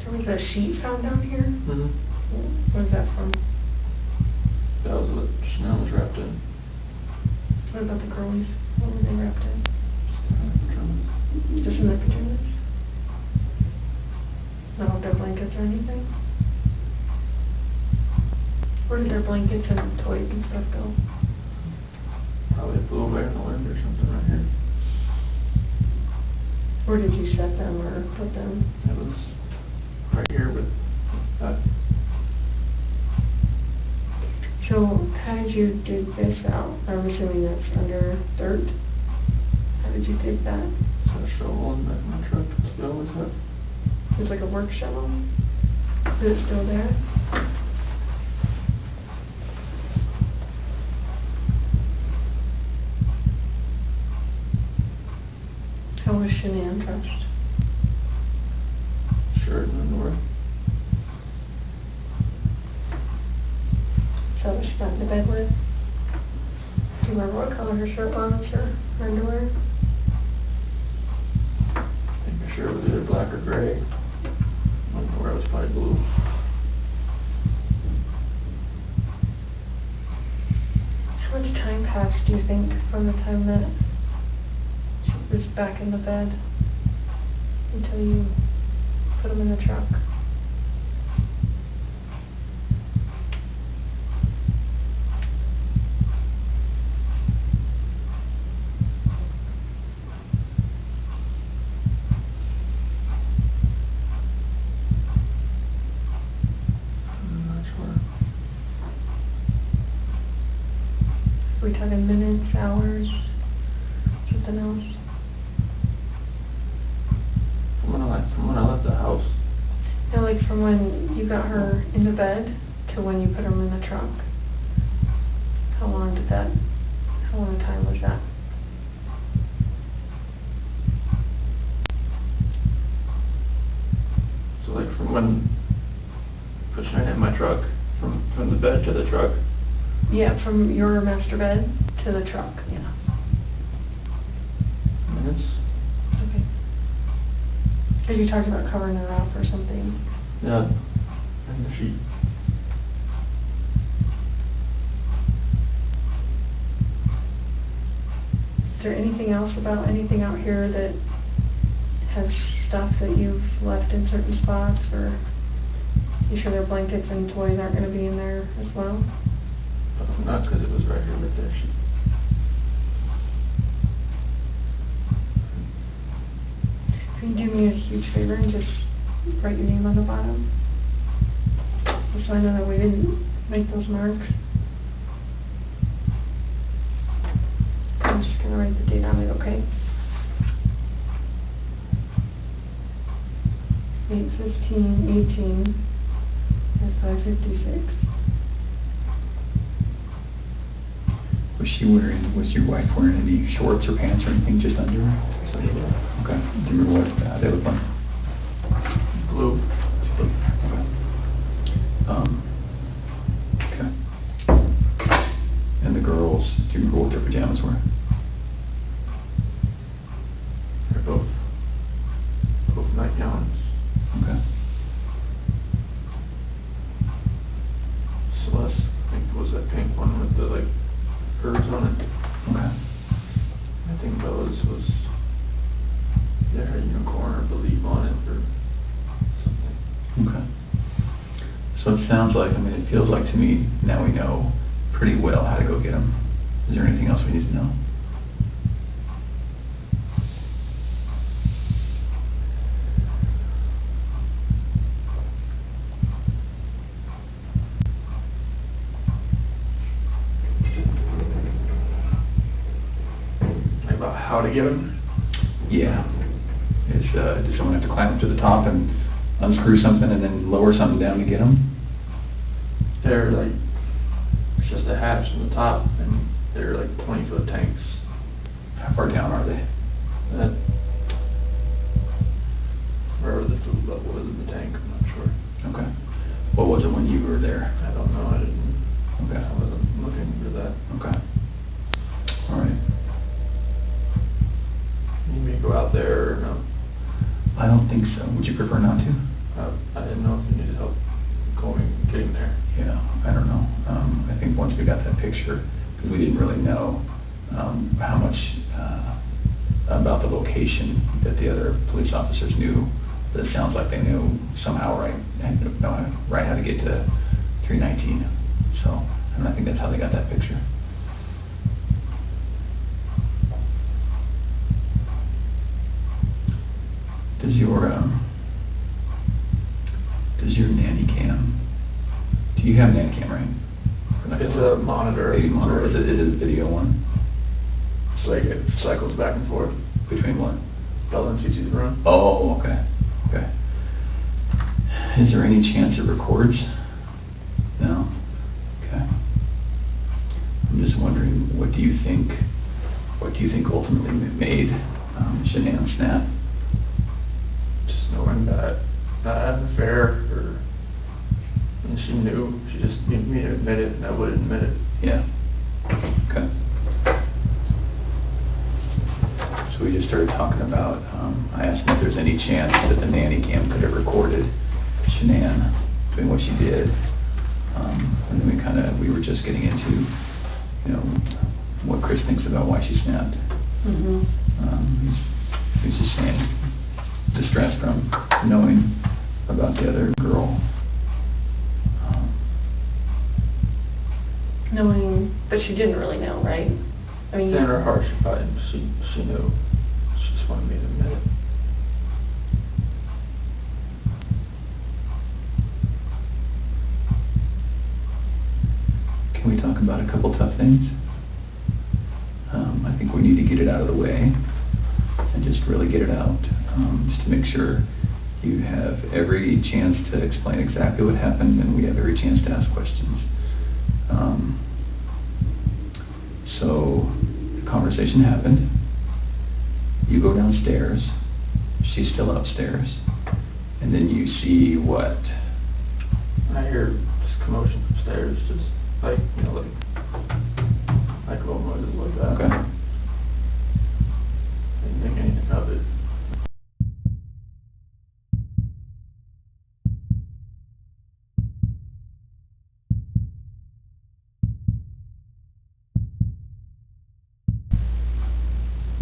There was a sheet found down here?
Mm-hmm.
Where's that from?
That was what Shanann was wrapped in.
What about the girlies? What were they wrapped in? Just in their pajamas? Not with their blankets or anything? Where did their blankets and toys and stuff go?
Probably flew away in the wind or something right here.
Where did you set them or put them?
That was right here, but
So, how did did you dig this out? I'm assuming that's under dirt. How did you dig that?
It's got a shovel in the back of my truck. It's always had.
It's like a work shovel? Is it still there? How was Shanann dressed?
Shirt and underwear.
So was she got into bed with? Do you remember what color her shirt was or her underwear?
I think her shirt was either black or gray. Underwear was probably blue.
How much time passed, do you think, from the time that she was back in the bed until you put him in the truck? Are we talking minutes, hours, something else?
From when I left the house.
No, like from when you got her into bed to when you put her in the truck. How long a time was that?
So like from when put Shanann in my truck, from the bed to the truck.
Yeah, from your master bed to the truck, yeah.
Minutes.
Okay. Are you talking about covering her up or something?
Yeah. And the sheet.
Is there anything else about anything out here that has stuff that you've left in certain spots, or you sure their blankets and toys aren't going to be in there as well?
Not because it was right here with their sheet.
Can you do me a huge favor and just write your name on the bottom? Just so I know that we didn't make those marks. I'm just going to write the date on it, okay? 8/15/18 at 5:56.
Was your wife wearing any shorts or pants or anything, just under? Okay. Do you remember what they look like?
Blue.
Okay. And the girls, do you remember what their pajamas were?
They're both nightgowns.
Okay.
Celeste, I think, was that pink one with the like birds on it.
Okay.
I think Bella's was, yeah, her unicorn or the leaf on it or something.
Okay. So it sounds like, it feels like to me, now we know pretty well how to go get them. Is there anything else we need to know?
About how to get them?
Yeah. Does someone have to climb up to the top and unscrew something and then lower something down to get them?
They're like, it's just a hatch on the top, and they're like 20-foot tanks.
How far down are they?
Wherever the food level is in the tank, I'm not sure.
Okay. What was it when you were there?
I don't know, I didn't.
Okay.
I wasn't looking for that.
Okay. All right.
You need me to go out there or no?
I don't think so. Would you prefer not to?
I didn't know if you needed help getting there.
Yeah, I don't know. I think once we got that picture, because we didn't really know how much about the location that the other police officers knew, but it sounds like they knew somehow right how to get to 319. So, and I think that's how they got that picture. Does your nanny cam, do you have nanny cam, right? For that
It's a monitor.
Baby monitor. Is it a video one?
It's like it cycles back and forth.
Between what?
Bella and CeCe's room.
Oh, okay. Okay. Is there any chance it records? No? Okay. I'm just wondering, what do you think ultimately made Shanann snap?
Just knowing that I had an affair, and she knew. She just needed me to admit it, and I wouldn't admit it.
Yeah. Okay. So we just started talking about, I asked him if there's any chance that the nanny cam could have recorded Shanann doing what she did. And then we were just getting into, what Chris thinks about why she snapped. He's just saying, distressed from knowing about the other girl.
Knowing, but she didn't really know, right? I mean,
In her heart, she knew. She just wanted me to admit it.
Can we talk about a couple tough things? I think we need to get it out of the way and just really get it out, just to make sure you have every chance to explain exactly what happened and we have every chance to ask questions. So the conversation happened. You go downstairs. She's still upstairs. And then you see what?
I hear this commotion upstairs, just like little noises like that.
Okay.
Didn't think anything of it.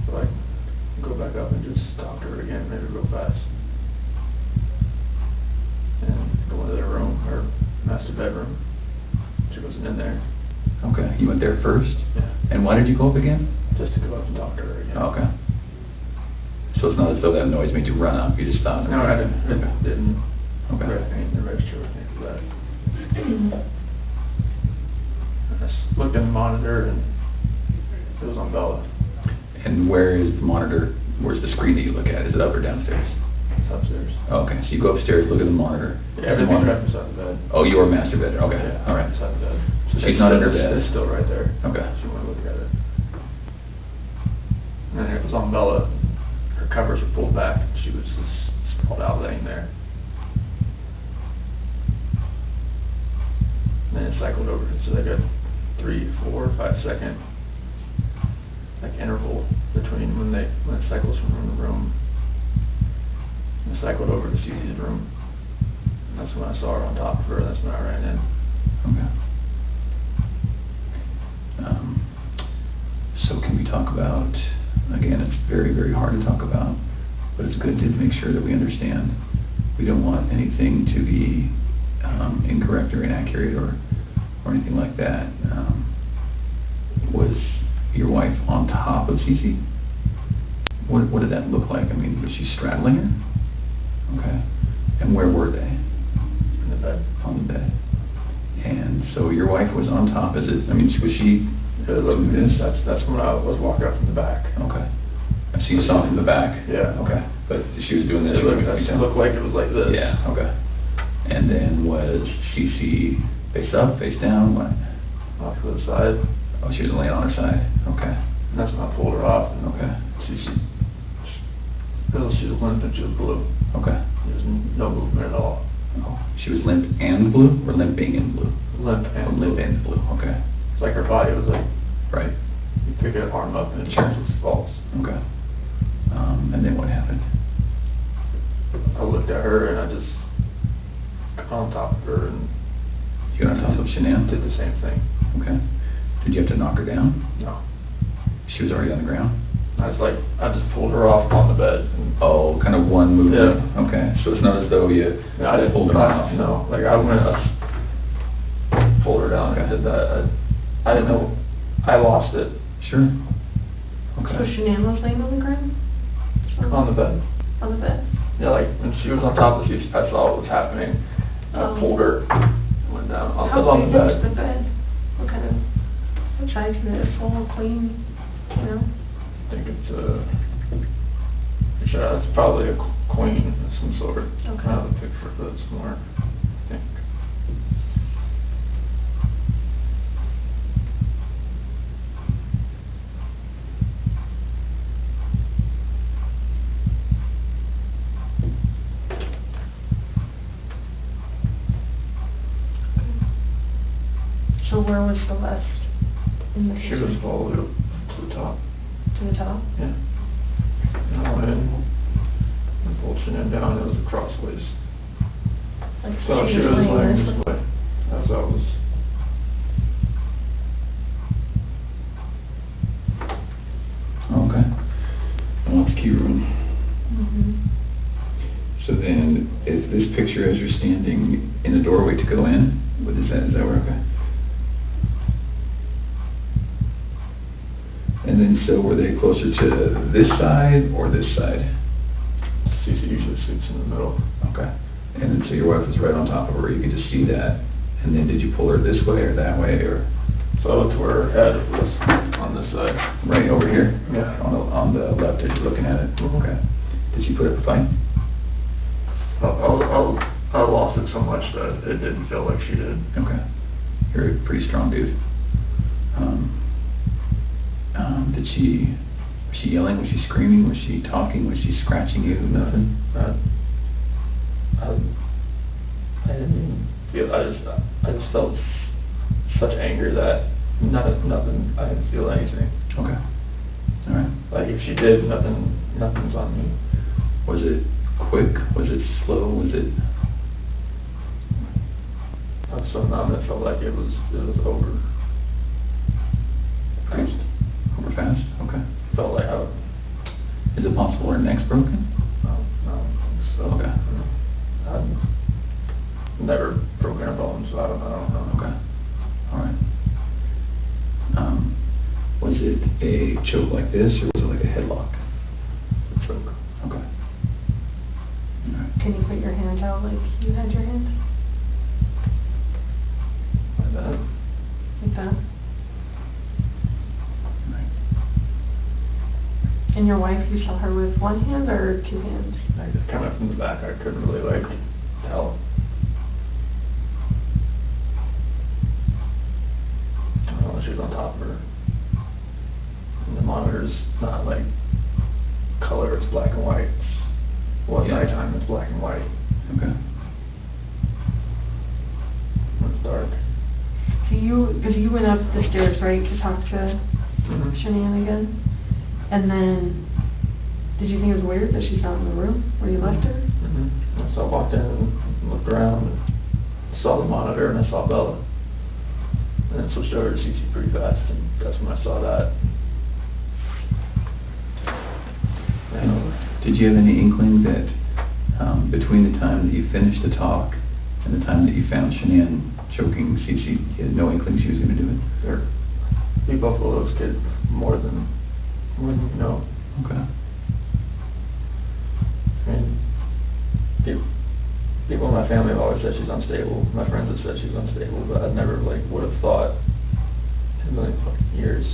So I go back up and just talk to her again, maybe real fast. And go into their room, her master bedroom. She wasn't in there.
Okay. You went there first?
Yeah.
And why did you go up again?
Just to go up and talk to her again.
Okay. So it's not as though that noise made you run up, you just stopped?
No, I didn't. It didn't.
Okay.
Anything register with me for that. I just looked in the monitor and it was on Bella.
And where is the monitor? Where's the screen that you look at? Is it up or downstairs?
It's upstairs.
Okay, so you go upstairs, look at the monitor.
Yeah, everything's right beside the bed.
Oh, your master bed. Okay,
Yeah,
all right.
beside the bed.
So she's not in her bed.
It's still right there.
Okay.
She went to look at it. And it was on Bella. Her covers were pulled back. She was just sprawled out laying there. And then it cycled over. So they got 3, 4, 5 second interval between when it cycles from room to room. And it cycled over to CeCe's room. And that's when I saw her on top of her. That's when I ran in.
Okay. So can we talk about, again, it's very, very hard to talk about, but it's good to make sure that we understand. We don't want anything to be incorrect or inaccurate or anything like that. Was your wife on top of CeCe? What did that look like? I mean, was she straddling her? Okay. And where were they?
In the bed.
On the bed. And so your wife was on top. Was she doing this?
That's when I was walking up from the back.
Okay. So you saw from the back?
Yeah.
Okay. But she was doing this?
It looked like it was like this.
Yeah, okay. And then was CeCe face up, face down, what?
Off to the side.
Oh, she was laying on her side, okay.
And that's when I pulled her off. And
okay.
She was limp and she was blue.
Okay.
There was no movement at all.
Oh, she was limp and blue, or limping and blue?
Limp and blue.
Limp and blue, okay.
It's like her body was like,
right.
You pick her arm up and it
sure.
just falls.
Okay. And then what happened?
I looked at her and I just got on top of her and
you got on top of Shanann?
Did the same thing.
Okay. Did you have to knock her down?
No.
She was already on the ground?
I just pulled her off on the bed.
Oh, kind of one movement?
Yeah.
Okay. So it's not as though you pulled her off?
No. Like I pulled her down and did that. I didn't know. I lost it.
Sure. Okay.
So Shanann was laying on the ground?
On the bed.
On the bed?
like when she was on top of CeCe, I saw what was happening. I pulled her, went down on the bed.
The bed? Okay. size is it? Full, clean, you know?
I think it's it's probably a queen of some sort.
Okay.
I have a picture of it somewhere, I think.
So where was Celeste in the
She
picture?
was all the way up to the top.
To the top?
Yeah. And I went in and pulled Shanann down. It was crossways.
Like,
So she was laying this way as I was.
Okay. And off the key room.
Mm-hmm.
So then, is this picture as you're standing in the doorway to go in? What is that? Is that where? Okay. And then, so were they closer to this side or this side?
CeCe usually sits in the middle.
Okay. And then, so your wife was right on top of her. You could just see that. And then, did you pull her this way or that way, or?
So I looked to where her head was on this side.
Right over here?
Yeah.
On the left as you're looking at it?
Mhm.
Okay. Did she put up a fight?
I lost it so much that it didn't feel like she did.
Okay. You're a pretty strong dude. Was she yelling? Was she screaming? Was she talking? Was she scratching you? Nothing?
I didn't feel, I just felt such anger that nothing, I didn't feel anything.
Okay. All right.
Like if she did, nothing's on me.
Was it quick? Was it slow? Was it?
I was so numb, it felt like it was over.
Fast? Over fast? Okay.
Felt like
Is it possible her neck's broken?
No, so.
Okay.
I've never broken a bone, so I don't know.
Okay. All right. Was it a choke like this, or was it like a headlock?
A choke.
Okay. All right.
Can you put your hands out like you had your hands?
Like that.
Like that?
All right.
And your wife, you saw her with one hand or two hands?
I just kind of from the back, I couldn't really tell. I don't know, she was on top of her. And the monitor's not like color, it's black and white. Well, at nighttime it's black and white.
Okay.
When it's dark.
Because you went up the stairs, right, to talk to
Mm-hmm.
Shanann again? And then, did you think it was weird that she's not in the room where you left her?
Mm-hmm. So I walked in and looked around and saw the monitor and I saw Bella. And then switched over to CeCe pretty fast, and that's when I saw that. And
Did you have any inkling that between the time that you finished the talk and the time that you found Shanann choking CeCe, you had no inkling she was going to do it?
we both love those kids more than you know.
Okay.
I mean, people in my family have always said she's unstable. My friends have said she's unstable, but I never would have thought in a million fucking years.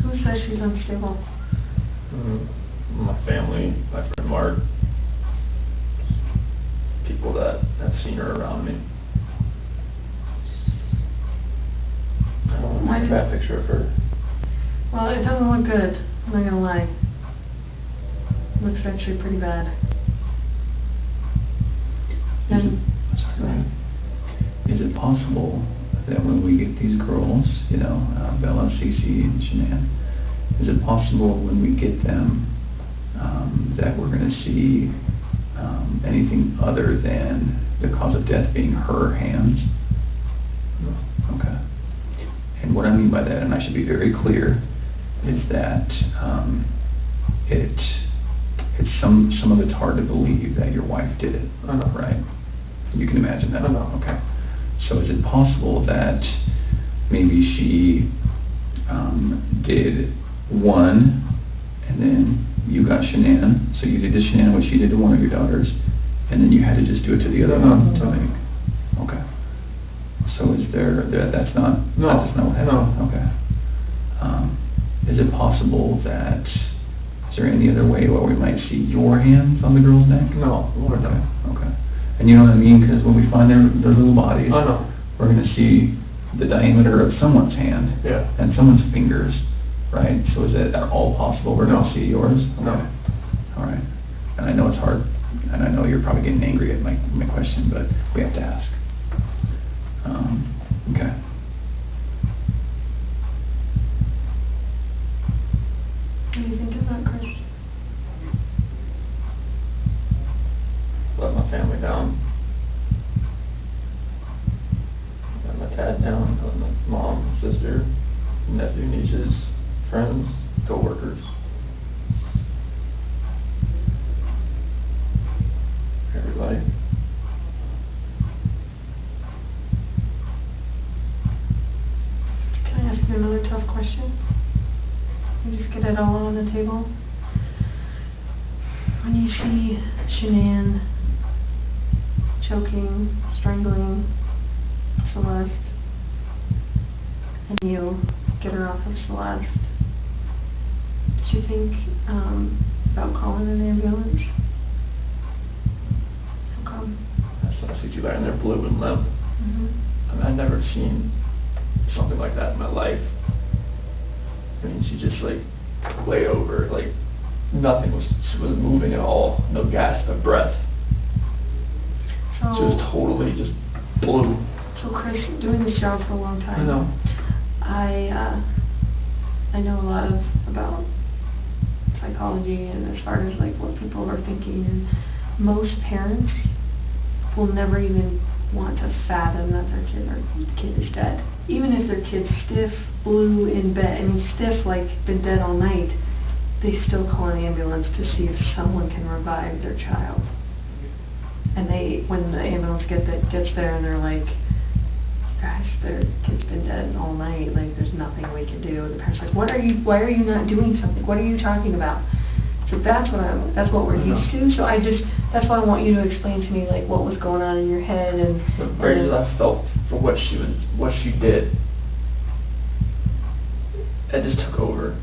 Who says she's unstable?
My family, my friend Mark, people that have seen her around me. I don't want a bad picture of her.
Well, it doesn't look good, I'm not gonna lie. It looks actually pretty bad. And,
Is it possible that when we get these girls, you know, Bella, CeCe, and Shanann, is it possible when we get them that we're going to see anything other than the cause of death being her hands?
No.
Okay. And what I mean by that, and I should be very clear, is that some of it's hard to believe that your wife did it,
I know.
right? You can imagine that.
I know.
Okay. So is it possible that maybe she did one, and then you got Shanann, so you did to Shanann what she did to one of your daughters, and then you had to just do it to the other one? Okay. So is there, that's not what happened?
No.
Okay. Is it possible that, is there any other way where we might see your hands on the girl's neck?
No, Lord, no.
Okay. And you know what I mean? Because when we find their little bodies,
I know.
we're going to see the diameter of someone's hand
Yeah.
and someone's fingers, right? So is it at all possible we're going to see yours?
No.
Okay. All right. And I know it's hard, and I know you're probably getting angry at my question, but we have to ask. Okay.
What do you think of that, Chris?
Let my family down. Let my dad down, let my mom, sister, nephew, nieces, friends, co-workers. Everybody.
Can I ask you another tough question? You just get it all on the table. When you see Shanann choking, strangling Celeste, and you get her off of Celeste, did you think about calling an ambulance? How come?
I see you laying there blue and limp.
Mm-hmm.
I mean, I've never seen something like that in my life. I mean, she just like lay over, like nothing was moving at all, no gasp of breath.
So,
She was totally just blue.
So Chris, doing this job for a long time.
I know.
I know a lot about psychology and as far as like what people are thinking, and most parents will never even want to fathom that their kid is dead. Even if their kid's stiff, blue in bed, I mean stiff like been dead all night, they still call an ambulance to see if someone can revive their child. And when the ambulance gets there and they're like, gosh, their kid's been dead all night, like there's nothing we can do. The parent's like, why are you not doing something? What are you talking about? So that's what we're used to. So that's why I want you to explain to me like what was going on in your head and
The rage that I felt for what she did, it just took over.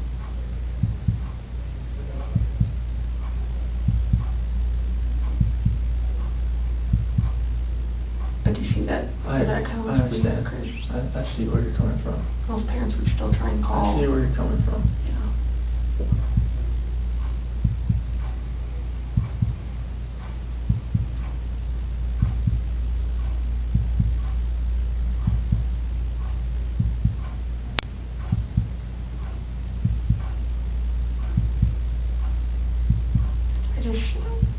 But do you see that?
I understand. I see where you're coming from.
Most parents would still try and call.
I see where you're coming from.
Yeah.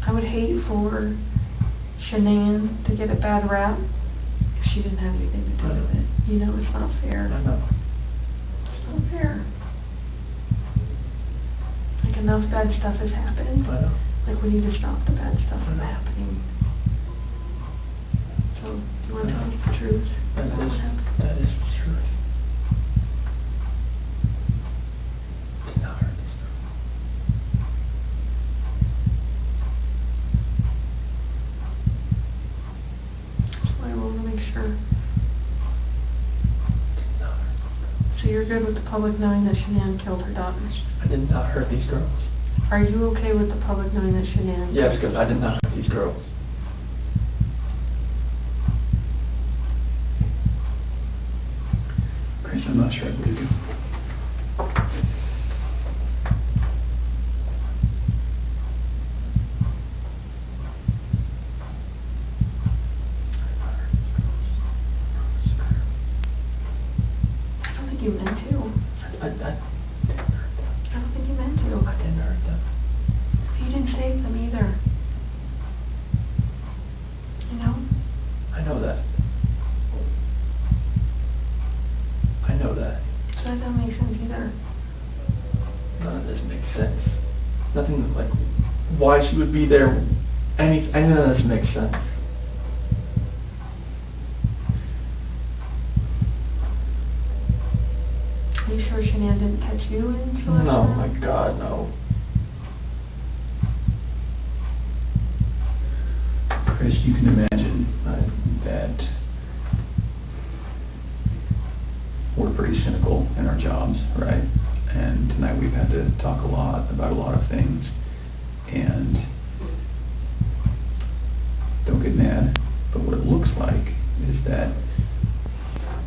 I would hate for Shanann to get a bad rap if she didn't have anything to do with it. You know, it's not fair.
I know.
It's not fair. Like, enough bad stuff has happened.
I know.
Like, we need to stop the bad stuff from happening. So, do you want to tell us the truth?
That
What happened?
is the truth. Did not hurt this girl.
That's why I want to make sure.
Did not hurt this girl.
So you're good with the public knowing that Shanann killed her daughters?
I did not hurt these girls.
Are you okay with the public knowing that Shanann?
Yes, because I did not hurt these girls.
Chris, I'm not sure I believe you.
I don't think you meant to.
I didn't hurt them.
I don't think you meant to.
I didn't hurt them.
You didn't save them either. You know?
I know that. I know that.
So that doesn't make sense either.
None of this makes sense. Nothing like why she would be there. Any of this makes sense.
Are you sure Shanann didn't catch you in Celeste?
No, my God, no.
Chris, you can imagine that we're pretty cynical in our jobs, right? and tonight we've had to talk a lot about a lot of things. And don't get mad, but what it looks like is that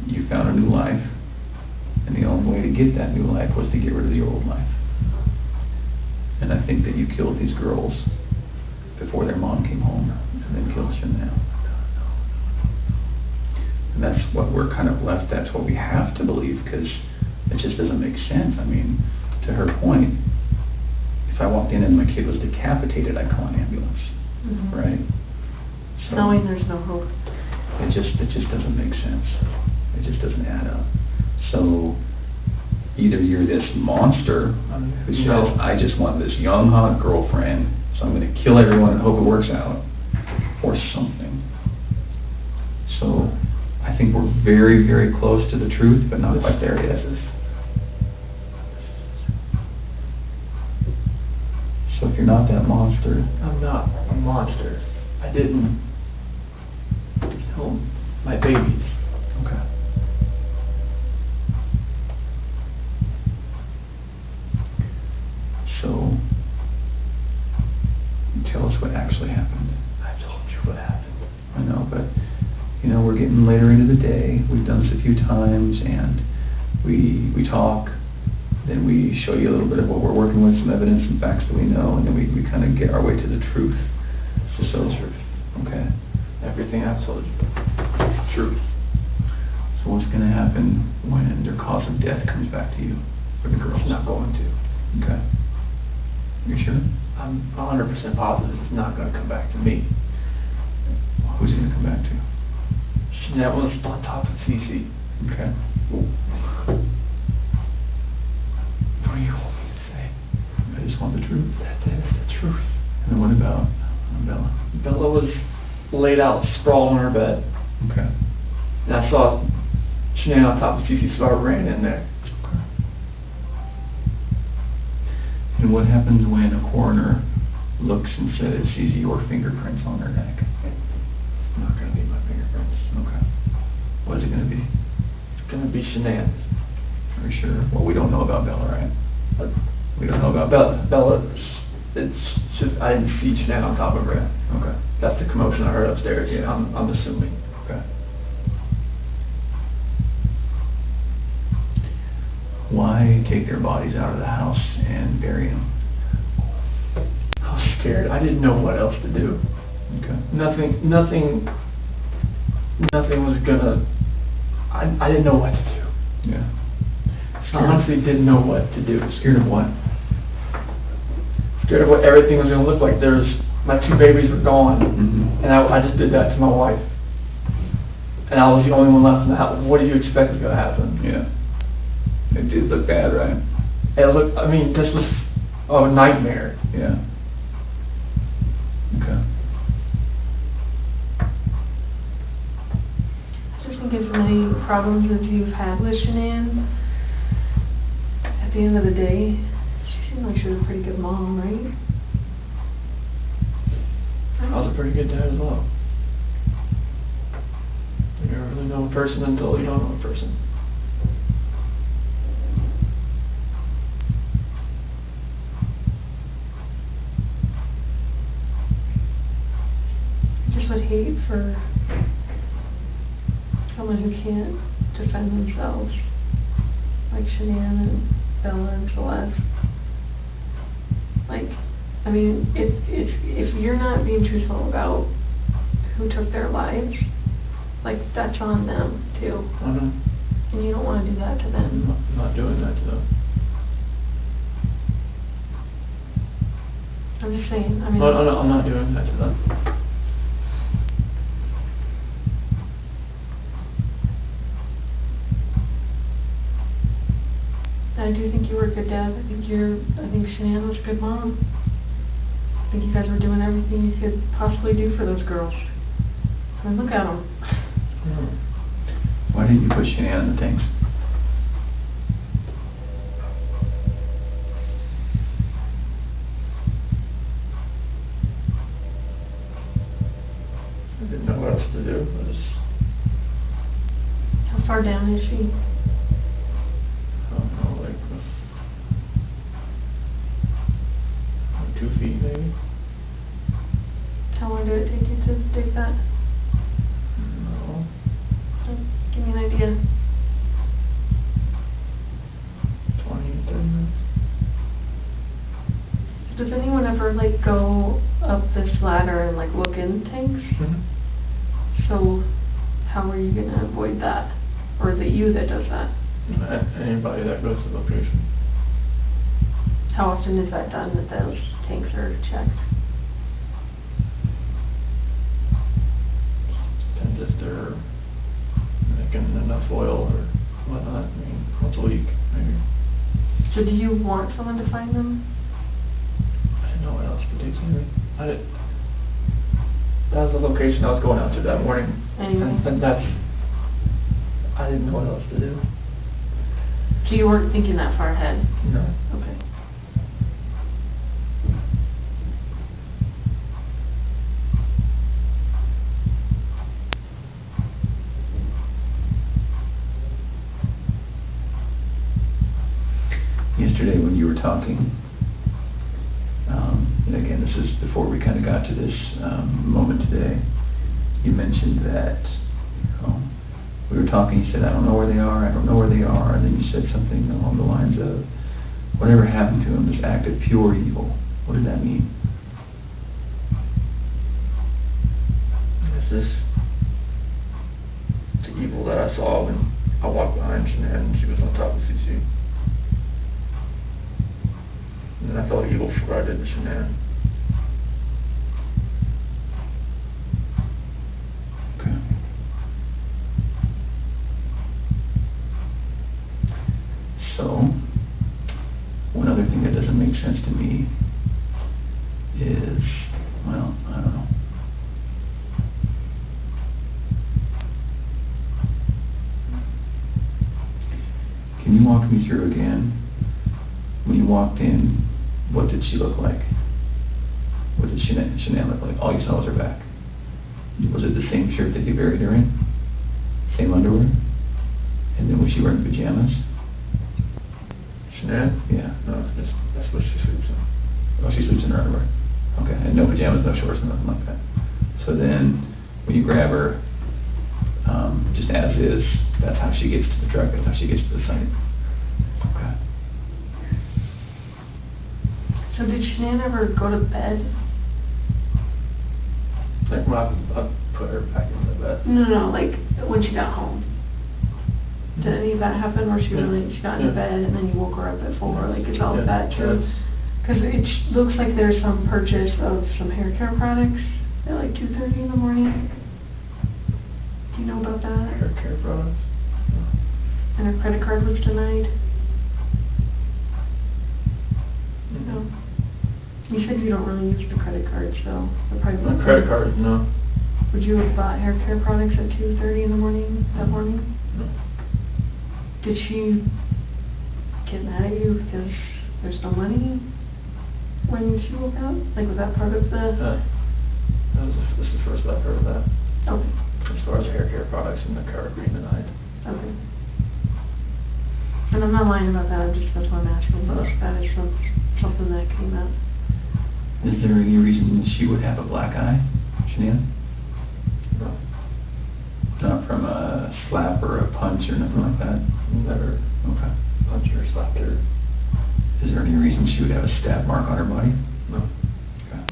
you found a new life, and the only way to get that new life was to get rid of the old life. And I think that you killed these girls before their mom came home, and then killed Shanann. And that's what we're kind of left, that's what we have to believe, because it just doesn't make sense. I mean, to her point, if I walked in and my kid was decapitated, I'd call an ambulance, right? So
Knowing there's no hope.
it just doesn't make sense. It just doesn't add up. So either you're this monster who says, I just want this young, hot girlfriend, so I'm going to kill everyone and hope it works out, or something. So I think we're very, very close to the truth, but not quite there yet. So if you're not that monster...
I'm not a monster. I didn't kill my babies.
Okay. So, tell us what actually happened.
I told you what happened.
I know, but, you know, we're getting later into the day. We've done this a few times, and we talk, then we show you a little bit of what we're working with, some evidence and facts that we know, and then we kind of get our way to the truth. So,
The truth.
Okay.
Everything I've told you.
Truth. So what's going to happen when their cause of death comes back to you, for the girls?
It's not going to.
Okay. You sure?
I'm 100% positive it's not going to come back to me.
Who's it going to come back to?
Shanann was on top of CeCe.
Okay. What do you want me to say? I just want the truth.
That is the truth.
And then what about Bella?
Bella was laid out, sprawled on her bed.
Okay.
And I saw Shanann on top of CeCe, so I ran in there.
Okay. And what happens when a coroner looks and says, CeCe, your fingerprints on her neck?
It's not going to be my fingerprints.
Okay. What is it going to be?
It's going to be Shanann.
Are you sure? Well, we don't know about Bella, right? We don't know about
Bella, it's just, I didn't see Shanann on top of her.
Okay.
That's the commotion I heard upstairs. Yeah, I'm assuming.
Okay. Why take their bodies out of the house and bury them?
I was scared. I didn't know what else to do.
Okay.
Nothing was gonna, I didn't know what to do.
Yeah.
I honestly didn't know what to do.
Scared of what?
Scared of what everything was gonna look like. My two babies were gone, and I just did that to my wife. And I was the only one left in the house. What do you expect was gonna happen?
Yeah. It did look bad, right?
It looked, I mean, this was a nightmare.
Yeah. Okay.
Just think as many problems as you've had with Shanann, at the end of the day, she seemed like she was a pretty good mom, right?
I was a pretty good dad as well. You never really know a person until you don't know a person.
I just would hate for someone who can't defend themselves, like Shanann and Bella and Celeste. Like, I mean, if you're not being truthful about who took their lives, like, that's on them, too.
I know.
And you don't want to do that to them.
I'm not doing that to them.
I'm just saying, I mean...
No, I'm not doing that to them.
I do think you were a good dad. I think Shanann was a good mom. I think you guys were doing everything you could possibly do for those girls. I mean, look at them.
Why didn't you put Shanann in the tanks?
I didn't know what else to do.
How far down is she?
I don't know, like
idea?
20, 30 minutes.
Does anyone ever like go up this ladder and like look in tanks?
Mm-hmm.
So how are you gonna avoid that? Or is it you that does that?
Anybody that goes to the location.
How often is that done, that those tanks are checked?
Depends if they're making enough oil or whatnot. I mean, once a week, maybe.
So do you want someone to find them?
I didn't know what else to do, Sammy. That was the location I was going out to that morning.
Anyway.
And I didn't know what else to do.
So you weren't thinking that far ahead?
No.
Okay.
Yesterday when you were talking, and again, this is before we kind of got to this moment today, you mentioned that, we were talking, you said, I don't know where they are, and then you said something along the lines of, whatever happened to them, this act of pure evil. What did that mean?
This is the evil that I saw when I walked behind Shanann and she was on top of CeCe. And I felt evil for what I did to Shanann.
Okay. So, one other thing that doesn't make sense to me is, well, I don't know. Can you walk me through again, when you walked in, what did she look like? What did Shanann look like? All you saw was her back. Was it the same shirt that you buried her in? Same underwear? And then was she wearing pajamas?
Shanann?
Yeah.
No, that's what she sleeps in.
Oh, she sleeps in her underwear. Okay, and no pajamas, no shorts, nothing like that. So then, when you grab her, just as is, that's how she gets to the truck, that's how she gets to the site. Okay.
So did Shanann ever go to bed?
Like when I put her back in the bed.
No, like when she got home. Did any of that happen where she got into bed and then you woke her up at 4? Like, is all of that true? Because it looks like there's some purchase of some hair care products at like 2:30 in the morning. Do you know about that?
Hair care products?
And her credit card was denied? No. You said you don't really use the credit card, so the probably.
My credit card, no.
Would you have bought hair care products at 2:30 in the morning that morning?
No.
Did she get mad at you because there's no money when she woke up? Like, was that part of the?
This is the first I've heard of that.
Okay.
As far as hair care products and the card being denied.
Okay. And I'm not lying about that. That's why I'm asking. That is something that came up.
Is there any reason she would have a black eye, Shanann?
No.
Not from a slap or a punch or nothing like that?
Never.
Okay.
Punched her, slapped her.
Is there any reason she would have a stab mark on her body?
No.
Okay.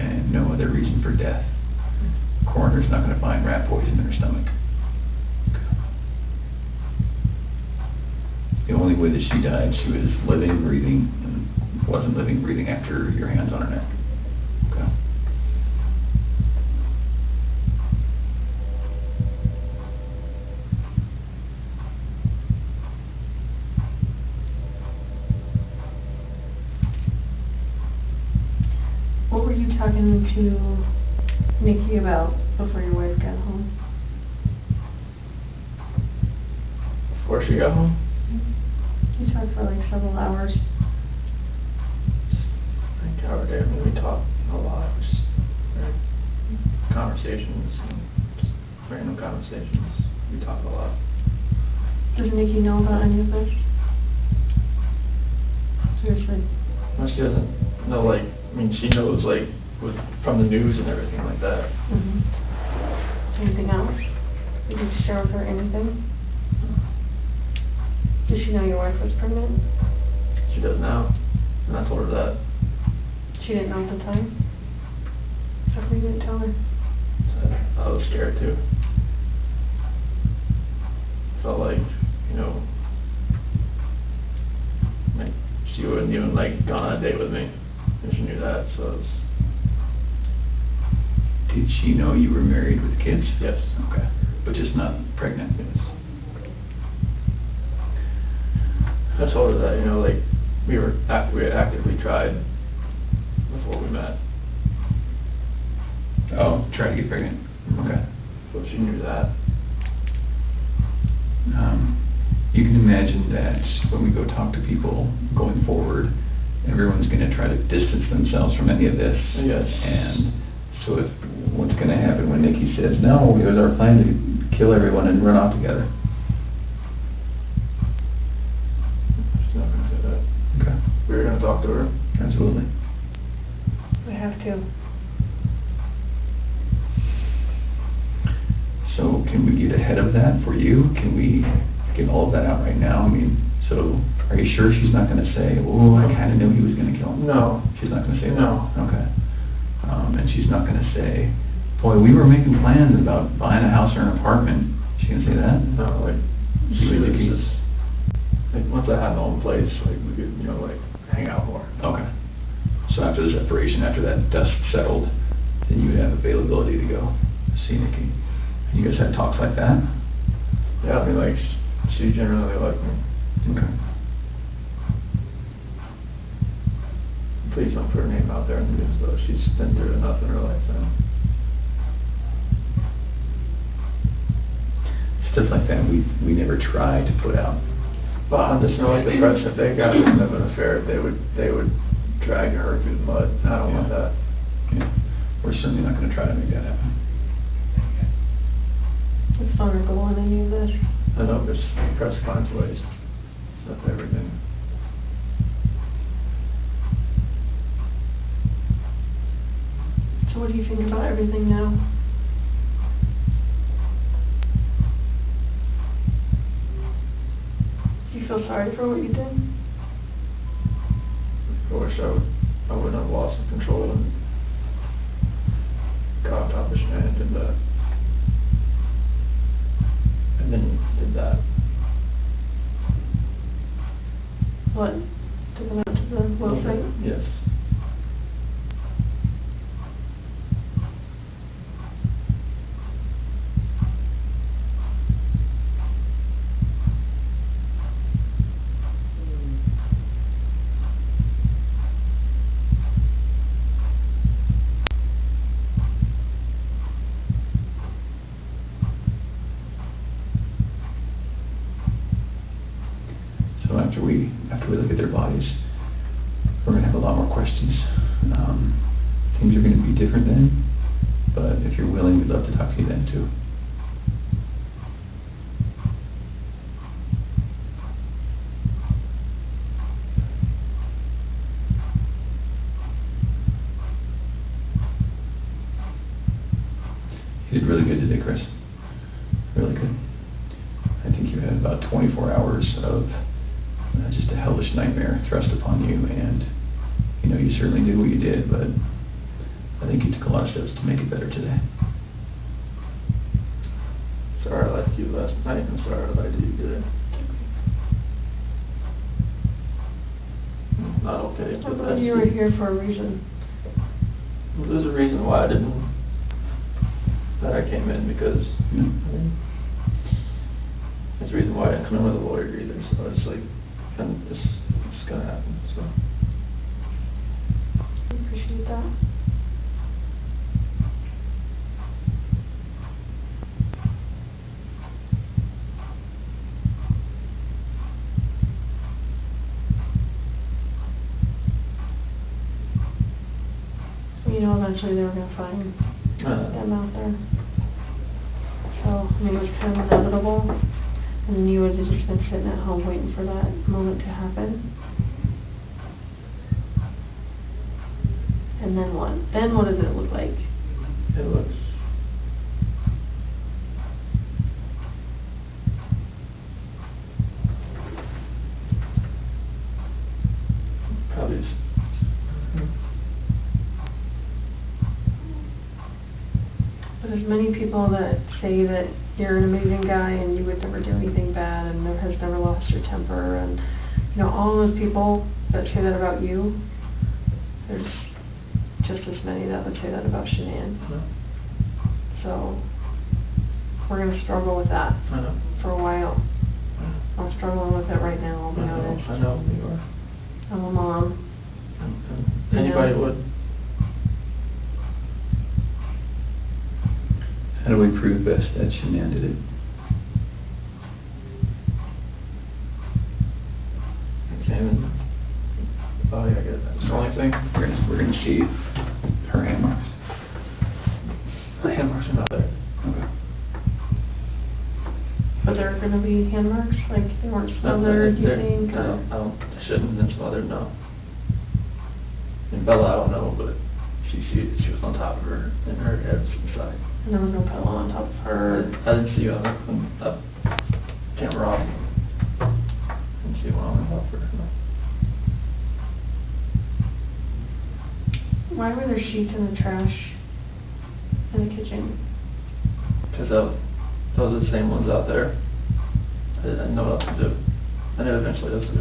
And no other reason for death? Coroner's not going to find rat poison in her stomach? Okay. The only way that she died, she was living, breathing, and wasn't living, breathing after your hands on her neck. Okay.
What were you talking to Nikki about before your wife got home?
Before she got home?
You talked for like several hours.
I think our day, we talked a lot. Just conversations, and just random conversations. We talked a lot.
Does Nikki know about any of this? Seriously.
No, she doesn't know, like, I mean, she knows, like, from the news and everything like that.
Mm-hmm. Anything else? Did you share with her anything? Did she know your wife was pregnant?
She does now, and I told her that.
She didn't know at the time? How come you didn't tell her?
I was scared too. Felt like, you know, like she wouldn't even like gone on a date with me if she knew that, so it was...
Did she know you were married with kids?
Yes.
Okay, but just not pregnant?
Yes. I told her that, you know, like, we had actively tried before we met.
Oh, try to get pregnant. Okay.
So she knew that.
You can imagine that when we go talk to people going forward, everyone's going to try to distance themselves from any of this.
Yes.
And so if what's going to happen when Nikki says, no, it was our plan to kill everyone and run off together?
She's not going to say that.
Okay.
We're going to talk to her.
Absolutely.
I have to.
So can we get ahead of that for you? Can we get all of that out right now? I mean, so are you sure she's not going to say, oh, I kind of knew he was going to kill him?
No.
She's not going to say that?
No.
Okay. And she's not going to say, boy, we were making plans about buying a house or an apartment. She going to say that?
No, like, she was just, like, once I had my own place, like, we could, you know, like, hang out more.
Okay. So after the separation, after that dust settled, then you would have availability to go see Nikki. You guys had talks like that?
Yeah, I mean, like, she generally liked me.
Okay.
Please don't put her name out there in the news, though. She's been through enough in her life now.
Stuff like that we never try to put out.
But I just know, like, the press, if they got rid of an affair, they would drag her through the mud. I don't want that.
Yeah. We're certainly not going to try to make that happen.
It's vulnerable in any of this.
I know, but the press finds ways. That's everything.
So what do you think about everything now? Do you feel sorry for what you did?
I wish I wouldn't have lost control and got on top of Shanann and did that. And then did that.
What? Took him out to the well site?
Yes.
So after we look at their bodies, we're going to have a lot more questions. Things are going to be different then, but if you're willing, we'd love to talk to you then too. You did really good today, Chris. Really good. I think you had about 24 hours of just a hellish nightmare thrust upon you, and you know, you certainly did what you did, but I think you took a lot of steps to make it better today.
Sorry I lied to you last night, and sorry I lied to you today. Not okay.
I thought you were here for a reason.
Well, there's a reason why that I came in, because there's a reason why I didn't come in with a lawyer either, so it's like, and it's gonna happen, so.
I appreciate that. You know, eventually they were gonna find them out there. So, I mean, it was kind of inevitable, and then you would have just been sitting at home waiting for that moment to happen. And then what? Then what does it look like?
It looks
there's many people that say that you're an amazing guy and you would never do anything bad and has never lost your temper, and you know, all those people that say that about you, there's just as many that would say that about Shanann. So we're going to struggle with that for a while. I'm struggling with it right now, I'll be honest.
I know you are.
I'm a mom.
Anybody would.
How do we prove best that Shanann did it?
Examine. Oh yeah, I get that. That's the only thing.
We're gonna see her hand marks.
The hand marks are not there.
Okay.
But there are going to be hand marks, like they weren't smothered, you think?
I don't, shouldn't have been smothered, no. And Bella, I don't know, but she was on top of her, and her head was inside.
And there was no pillow on top of her?
I didn't see you on the camera off. Didn't see one on top of her, no.
Why were there sheets in the trash in the kitchen?
Because those are the same ones out there. I didn't know what else to do. I knew eventually this was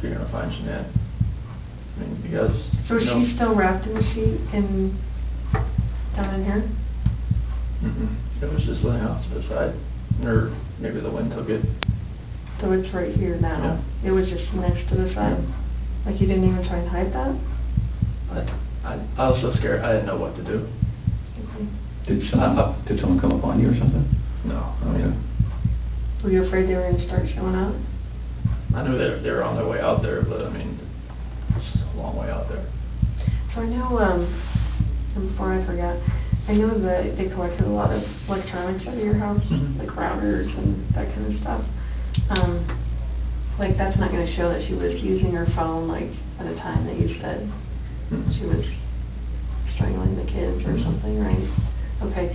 you're going to find Shanann. I mean, because...
So is she still wrapped in the sheet down in here?
It was just laying off to the side. Or maybe the wind took it.
So it's right here now?
Yeah.
It was just next to the side? Like you didn't even try and hide that?
I was so scared, I didn't know what to do.
Did someone come up on you or something?
No, I mean...
Were you afraid they were going to start showing up?
I knew they were on their way out there, but I mean, it's a long way out there.
So I know, and before I forget, I know that they collected a lot of electronics out of your house, like routers and that kind of stuff. Like that's not going to show that she was using her phone like at a time that you said she was strangling the kids or something, right? Okay.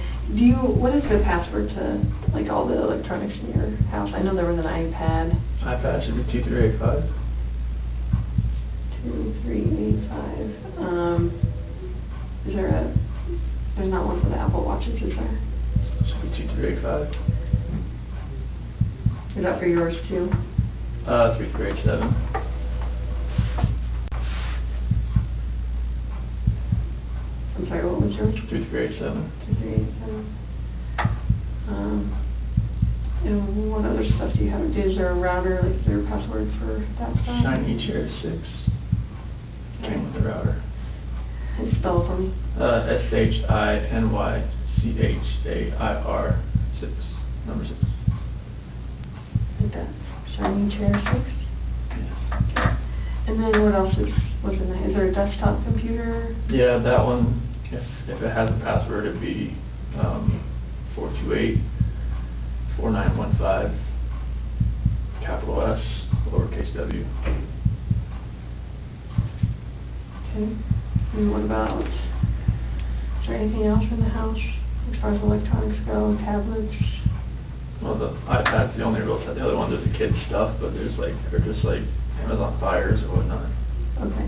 What is the password to like all the electronics in your house? I know there was an iPad.
iPad should be 2385.
2385. There's not one for the Apple Watches, is there?
Should be 2385.
Is that for yours too?
3387.
I'm sorry, what was yours?
3387.
2387. And what other stuff do you have? Is there a router, like is there a password for that stuff?
Shiny Chair 6. Came with the router.
And spell it for me.
SHINYCHAIR 6. Number 6.
Like that. Shiny Chair 6?
Yes.
Okay. And then what else was in there? Is there a desktop computer?
Yeah, that one, if it has a password, it'd be 428-4915, capital S, lowercase w.
Okay. And what about, is there anything else in the house as far as electronics go, tablets?
Well, the iPad's the only real set. The other ones are the kids' stuff, but they're just like Amazon Fires or whatnot.
Okay.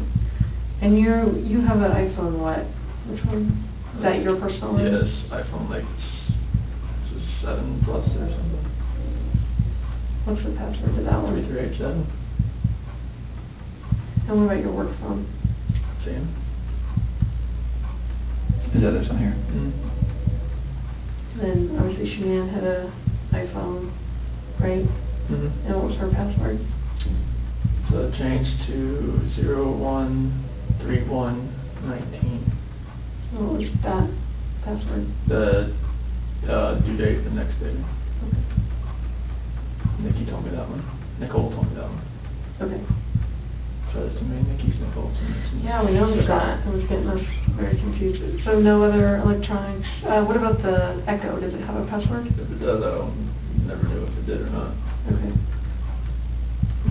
And you have an iPhone what? Which one? Is that your personal one?
Yes, iPhone like 7 Plus or something.
What's the password to that one?
3387.
And what about your work phone?
Same.
Is that this one here?
Then obviously Shanann had a iPhone, right? And what was her password?
So it changed to 013119.
What was that password?
The due date the next day.
Okay.
Nikki told me that one. Nicole told me that one.
Okay.
So there's too many Nickies, Nicoles.
Yeah, we noticed that. It was getting us very confused. So no other electronics. What about the Echo? Does it have a password?
If it does, I never knew if it did or not.
Okay.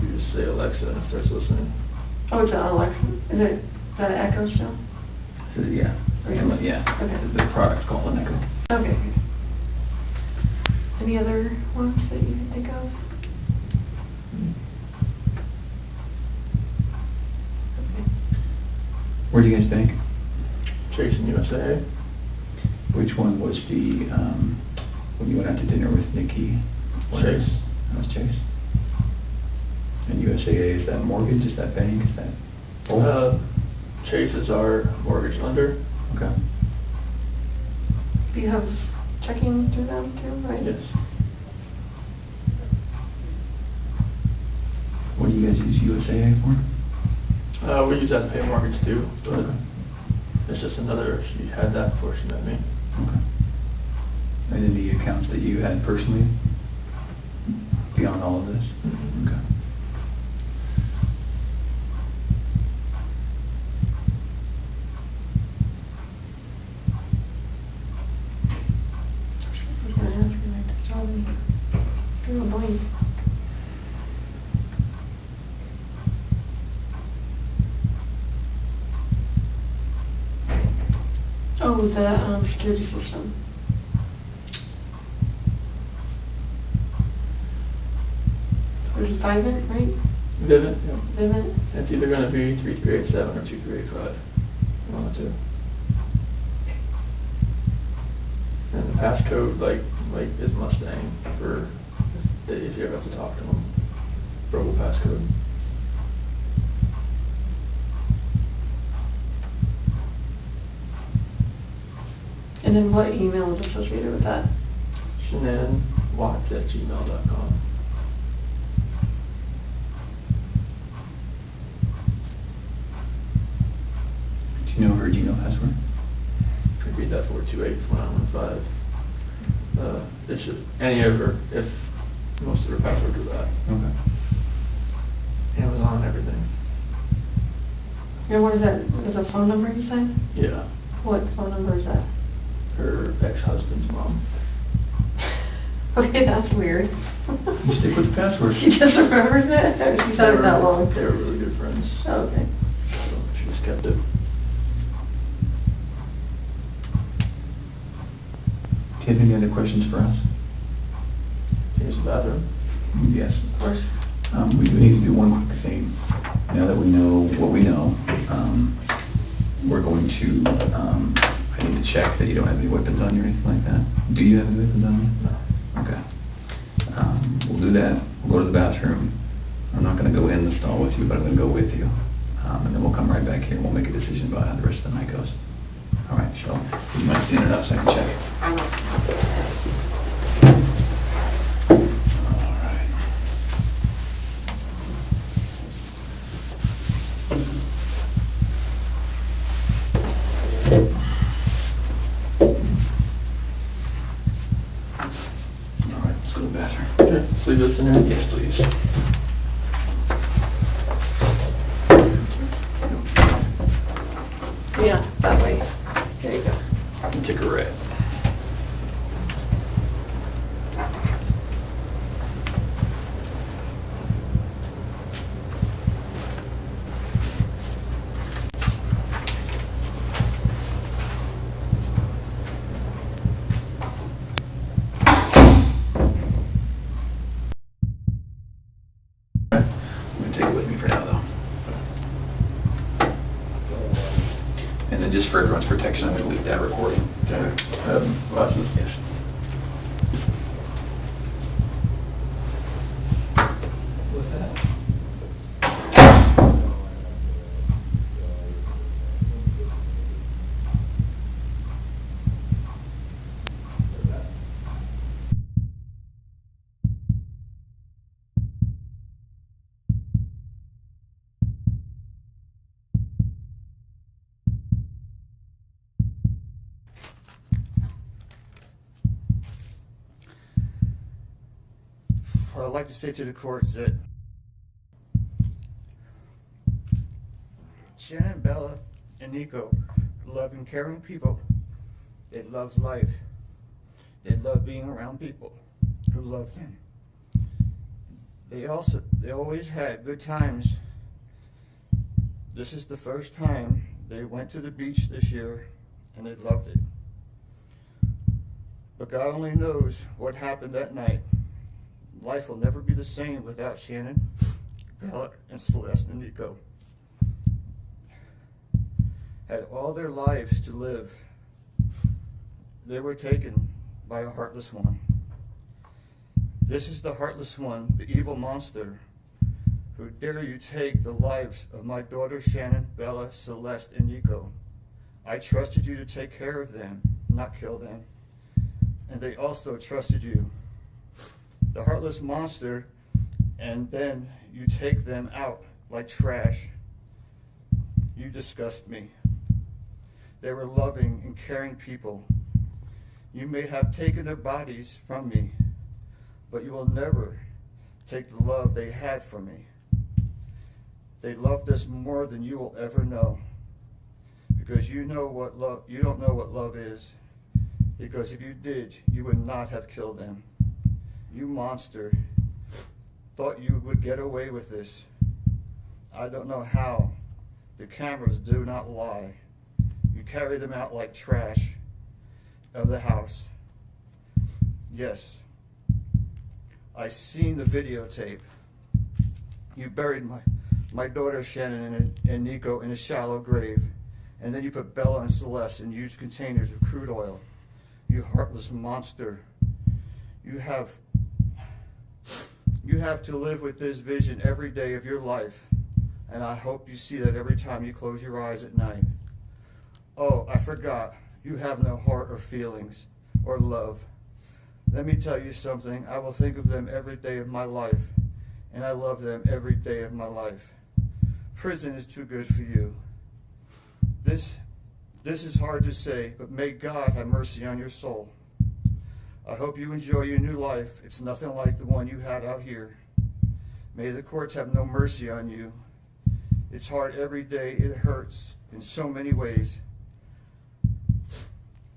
You just say Alexa and it starts listening.
Oh, it's an Alexa. Is that an Echo still?
Yeah. Yeah.
Okay.
The product's called an Echo.
Okay. Any other ones that you can think of?
Where do you guys think?
Chasing USA.
Which one was the, when you went out to dinner with Nikki?
Chase.
That was Chase. And USAA, is that mortgage, is that bank, is that?
Chase is our mortgage lender.
Okay.
Do you have checking through them too, right?
Yes.
What do you guys use USAA for?
We use that to pay mortgage too, but
Okay.
it's just another, she had that before she met me.
Okay. And any accounts that you had personally beyond all of this?
Mm-hmm.
Okay.
I was gonna ask you, like, it's probably, you're a blank. Oh, the security system. There's Vivint, right?
Vivint, yeah.
Vivint.
It's either gonna be 3387 or 2385. One of the two. And the passcode, like is Mustang for if you ever have to talk to them. Verbal passcode.
And then what email is associated with that?
ShanannWatts@gmail.com.
Do you know her Gmail password?
Could read that 428-1915. It's just any of her, if most of her passwords are that.
Okay.
Amazon, everything.
And what is that? Is a phone number you said?
Yeah.
What phone number is that?
Her ex-husband's mom.
Okay, that's weird.
You stick with the password.
She just remembers it? Or she's had it that long?
They were really good friends.
Oh, okay.
So she just kept it.
Do you have any other questions for us?
Here's the bathroom.
Yes.
Of course.
We do need to do one quick thing. Now that we know what we know, we're going to, I need to check that you don't have any weapons on you or anything like that. Do you have any weapons on you?
No.
Okay. We'll do that. We'll go to the bathroom. I'm not going to go in the stall with you, but I'm going to go with you. And then we'll come right back here and we'll make a decision about how the rest of the night goes. All right, so you might stand it up so I can check it.
Leave this in there?
Yes, please.
Yeah, that way. There you go.
Take a red. For everyone's protection, I'm going to leave that recording.
Glasses?
Yes.
What's that?
What I'd like to say to the court is that Shanann, Bella, and Nico are loving, caring people. They love life. They love being around people who love them. They always had good times. This is the first time they went to the beach this year and they loved it. But God only knows what happened that night. Life will never be the same without Shanann, Bella, and Celeste and Nico. Had all their lives to live. They were taken by a heartless one. This is the heartless one, the evil monster, who dare you take the lives of my daughters Shanann, Bella, Celeste, and Nico. I trusted you to take care of them, not kill them. And they also trusted you. The heartless monster, and then you take them out like trash. You disgust me. They were loving and caring people. You may have taken their bodies from me, but you will never take the love they had from me. They loved us more than you will ever know, because you don't know what love is. Because if you did, you would not have killed them. You monster, thought you would get away with this. I don't know how. The cameras do not lie. You carry them out like trash of the house. Yes, I seen the videotape. You buried my daughter Shanann and Nico in a shallow grave, and then you put Bella and Celeste in huge containers of crude oil. You heartless monster. You have to live with this vision every day of your life, and I hope you see that every time you close your eyes at night. Oh, I forgot. You have no heart or feelings or love. Let me tell you something. I will think of them every day of my life, and I love them every day of my life. Prison is too good for you. This is hard to say, but may God have mercy on your soul. I hope you enjoy your new life. It's nothing like the one you had out here. May the courts have no mercy on you. It's hard every day. It hurts in so many ways.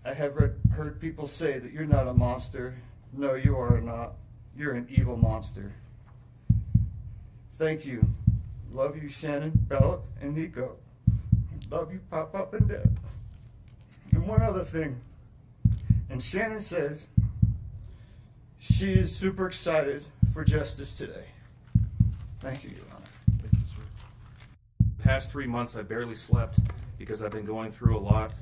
I have heard people say that you're not a monster. No, you are not. You're an evil monster. Thank you. Love you, Shanann, Bella, and Nico. Love you, Pop Up and Dad. And one other thing. And Shanann says she is super excited for justice today. Thank you, Your Honor.
Thank you, sir. The past 3 months, I barely slept because I've been going through a lot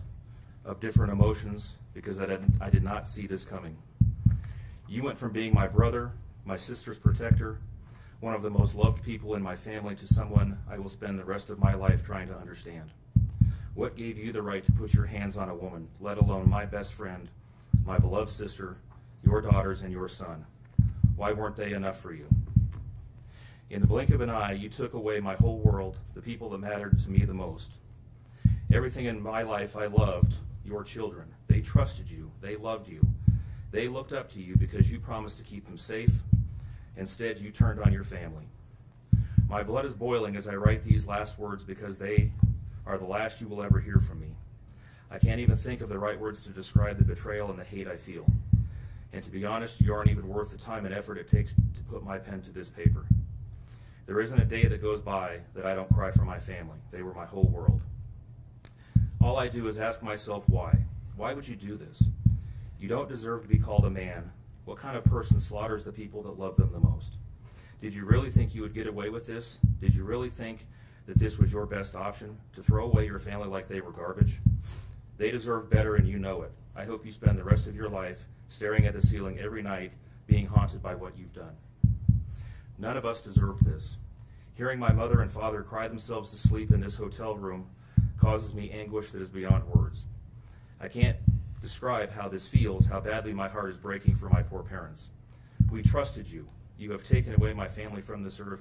of different emotions because I did not see this coming. You went from being my brother, my sister's protector, one of the most loved people in my family, to someone I will spend the rest of my life trying to understand. What gave you the right to put your hands on a woman, let alone my best friend, my beloved sister, your daughters, and your son? Why weren't they enough for you? In the blink of an eye, you took away my whole world, the people that mattered to me the most. Everything in my life I loved, your children. They trusted you. They loved you. They looked up to you because you promised to keep them safe. Instead, you turned on your family. My blood is boiling as I write these last words because they are the last you will ever hear from me. I can't even think of the right words to describe the betrayal and the hate I feel. And to be honest, you aren't even worth the time and effort it takes to put my pen to this paper. There isn't a day that goes by that I don't cry for my family. They were my whole world. All I do is ask myself why. Why would you do this? You don't deserve to be called a man. What kind of person slaughters the people that love them the most? Did you really think you would get away with this? Did you really think that this was your best option, to throw away your family like they were garbage? They deserve better, and you know it. I hope you spend the rest of your life staring at the ceiling every night, being haunted by what you've done. None of us deserved this. Hearing my mother and father cry themselves to sleep in this hotel room causes me anguish that is beyond words. I can't describe how this feels, how badly my heart is breaking for my poor parents. We trusted you. You have taken away my family from this earth,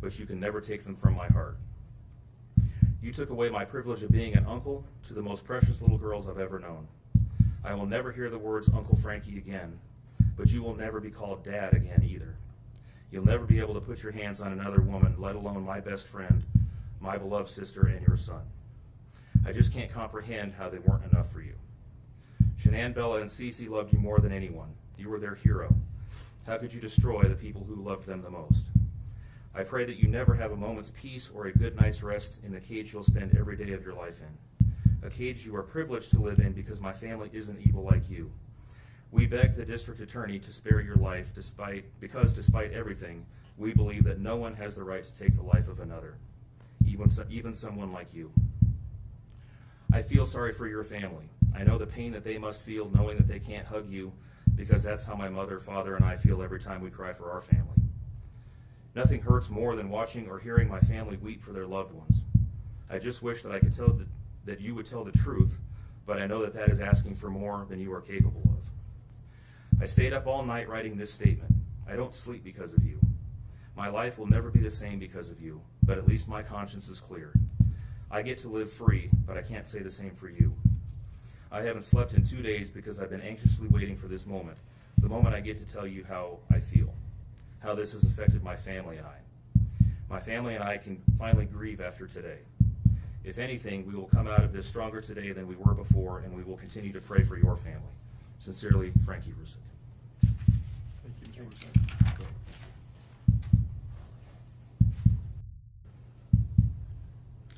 but you can never take them from my heart. You took away my privilege of being an uncle to the most precious little girls I've ever known. I will never hear the words Uncle Frankie again, but you will never be called Dad again either. You'll never be able to put your hands on another woman, let alone my best friend, my beloved sister, and your son. I just can't comprehend how they weren't enough for you. Shanann, Bella, and CeCe loved you more than anyone. You were their hero. How could you destroy the people who loved them the most? I pray that you never have a moment's peace or a good night's rest in the cage you'll spend every day of your life in. A cage you are privileged to live in because my family isn't evil like you. We beg the district attorney to spare your life because despite everything, we believe that no one has the right to take the life of another, even someone like you. I feel sorry for your family. I know the pain that they must feel knowing that they can't hug you, because that's how my mother, father, and I feel every time we cry for our family. Nothing hurts more than watching or hearing my family weep for their loved ones. I just wish that I could tell that you would tell the truth, but I know that that is asking for more than you are capable of. I stayed up all night writing this statement. I don't sleep because of you. My life will never be the same because of you, but at least my conscience is clear. I get to live free, but I can't say the same for you. I haven't slept in 2 days because I've been anxiously waiting for this moment, the moment I get to tell you how I feel, how this has affected my family and I. My family and I can finally grieve after today. If anything, we will come out of this stronger today than we were before, and we will continue to pray for your family. Sincerely, Frankie Rusick.
Thank you, Mr. Rusick.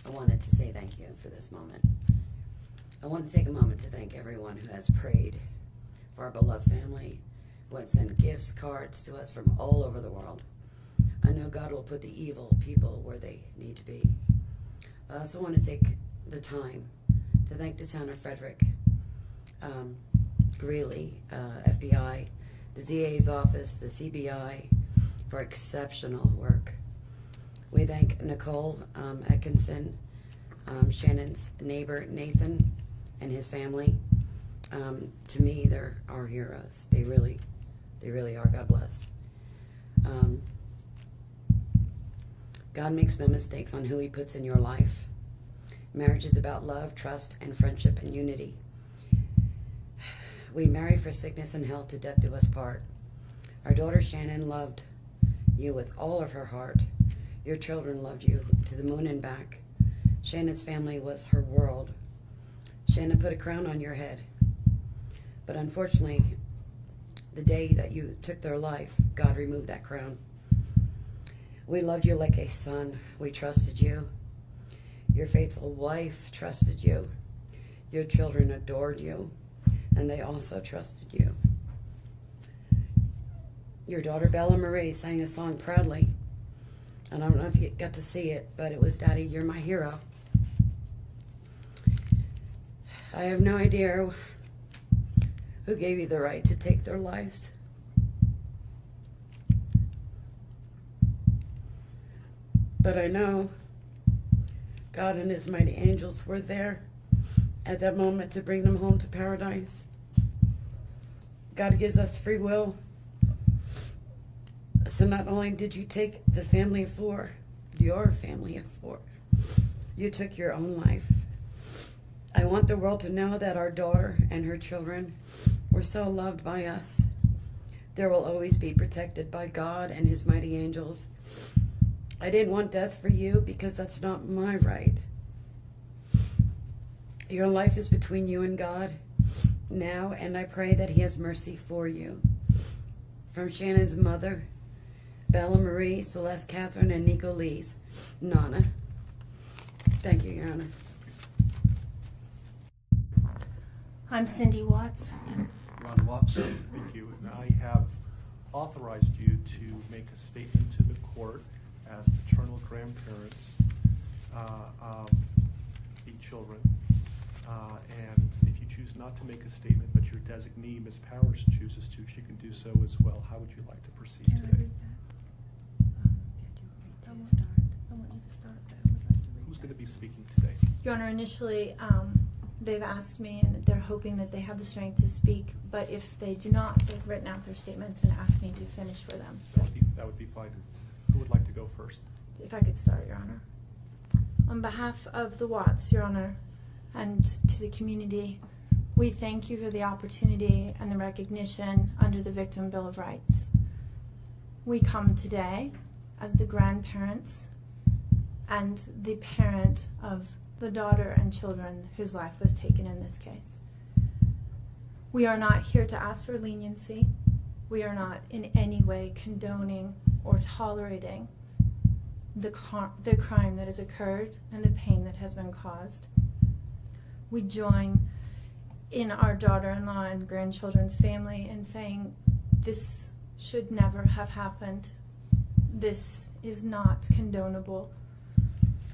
I wanted to say thank you for this moment. I want to take a moment to thank everyone who has prayed for our beloved family, who has sent gifts, cards to us from all over the world. I know God will put the evil people where they need to be. I also want to take the time to thank the town of Frederick, Greeley, FBI, the DA's office, the CBI, for exceptional work. We thank Nicole Atkinson, Shannon's neighbor, Nathan, and his family. To me, they're our heroes. They really are. God bless. God makes no mistakes on who he puts in your life. Marriage is about love, trust, and friendship and unity. We marry for sickness and health, to death do us part. Our daughter Shanann loved you with all of her heart. Your children loved you to the moon and back. Shannon's family was her world. Shanann put a crown on your head. But unfortunately, the day that you took their life, God removed that crown. We loved you like a son. We trusted you. Your faithful wife trusted you. Your children adored you, and they also trusted you. Your daughter Bella Marie sang a song proudly. I don't know if you got to see it, but it was, "Daddy, you're my hero." I have no idea who gave you the right to take their lives. But I know God and his mighty angels were there at that moment to bring them home to paradise. God gives us free will. So not only did you take the family of four, your family of four, you took your own life. I want the world to know that our daughter and her children were so loved by us. There will always be protected by God and his mighty angels. I didn't want death for you because that's not my right. Your life is between you and God now, and I pray that he has mercy for you. From Shannon's mother, Bella Marie, Celeste Cathryn, and Nico Lee's Nana. Thank you, Your Honor.
I'm Cindy Watts.
Ron Watson.
Thank you. And I have authorized you to make a statement to the court as paternal grandparents of the children. And if you choose not to make a statement, but your designee, Ms. Powers, chooses to, she can do so as well. How would you like to proceed today?
I want you to start. I would like to read
Who's
that.
going to be speaking today?
Your Honor, initially, they've asked me, and they're hoping that they have the strength to speak, but if they do not, they've written out their statements and asked me to finish for them. So
That would be fine. Who would like to go first?
if I could start, Your Honor. On behalf of the Watts, Your Honor, and to the community, we thank you for the opportunity and the recognition under the Victim Bill of Rights. We come today as the grandparents and the parent of the daughter and children whose life was taken in this case. We are not here to ask for leniency. We are not in any way condoning or tolerating the crime that has occurred and the pain that has been caused. We join in our daughter-in-law and grandchildren's family in saying this should never have happened. This is not condonable.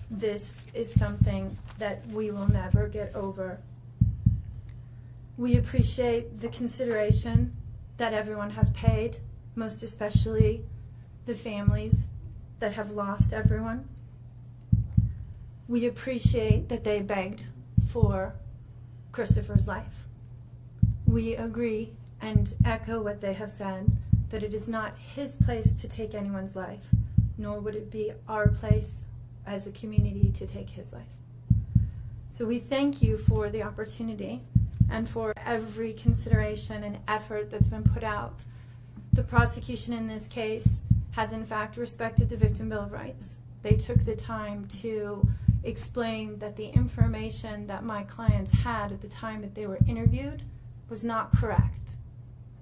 This is something that we will never get over. We appreciate the consideration that everyone has paid, most especially the families that have lost everyone. We appreciate that they begged for Christopher's life. We agree and echo what they have said, that it is not his place to take anyone's life, nor would it be our place as a community to take his life. So we thank you for the opportunity and for every consideration and effort that's been put out. The prosecution in this case has in fact respected the Victim Bill of Rights. They took the time to explain that the information that my clients had at the time that they were interviewed was not correct.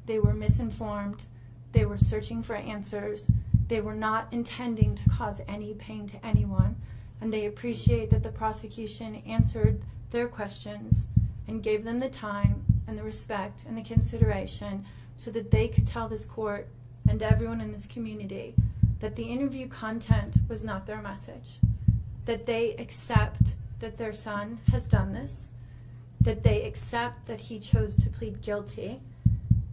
They were misinformed. They were searching for answers. They were not intending to cause any pain to anyone. And they appreciate that the prosecution answered their questions and gave them the time and the respect and the consideration so that they could tell this court and everyone in this community that the interview content was not their message, that they accept that their son has done this, that they accept that he chose to plead guilty,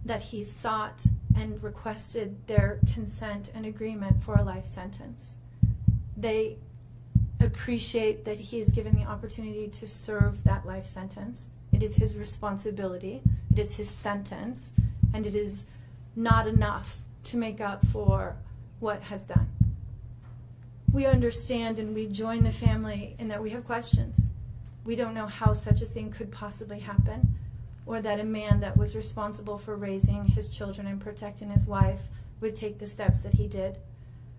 that he sought and requested their consent and agreement for a life sentence. They appreciate that he is given the opportunity to serve that life sentence. It is his responsibility, it is his sentence, and it is not enough to make up for what has done. We understand and we join the family in that we have questions. We don't know how such a thing could possibly happen, or that a man that was responsible for raising his children and protecting his wife would take the steps that he did,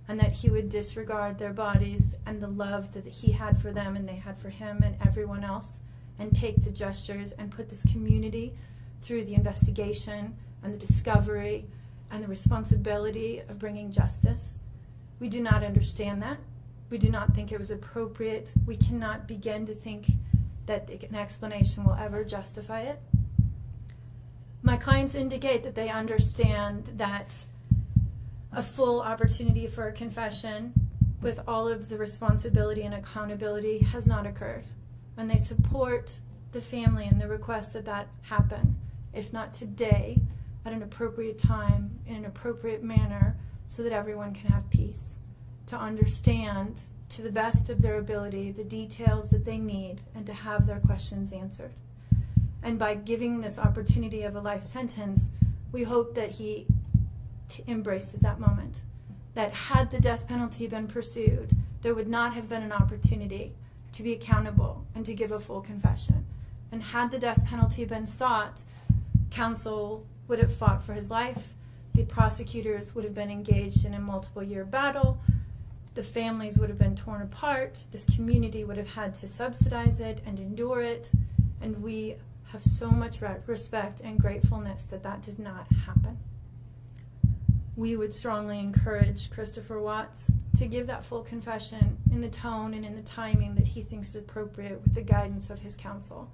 and that he would disregard their bodies and the love that he had for them and they had for him and everyone else, and take the gestures and put this community through the investigation and the discovery and the responsibility of bringing justice. We do not understand that. We do not think it was appropriate. We cannot begin to think that an explanation will ever justify it. My clients indicate that they understand that a full opportunity for a confession with all of the responsibility and accountability has not occurred. And they support the family in the request that that happen, if not today, at an appropriate time, in an appropriate manner, so that everyone can have peace, to understand to the best of their ability the details that they need and to have their questions answered. And by giving this opportunity of a life sentence, we hope that he embraces that moment. That had the death penalty been pursued, there would not have been an opportunity to be accountable and to give a full confession. And had the death penalty been sought, counsel would have fought for his life, the prosecutors would have been engaged in a multiple-year battle, the families would have been torn apart, this community would have had to subsidize it and endure it, and we have so much respect and gratefulness that that did not happen. We would strongly encourage Christopher Watts to give that full confession in the tone and in the timing that he thinks is appropriate with the guidance of his counsel.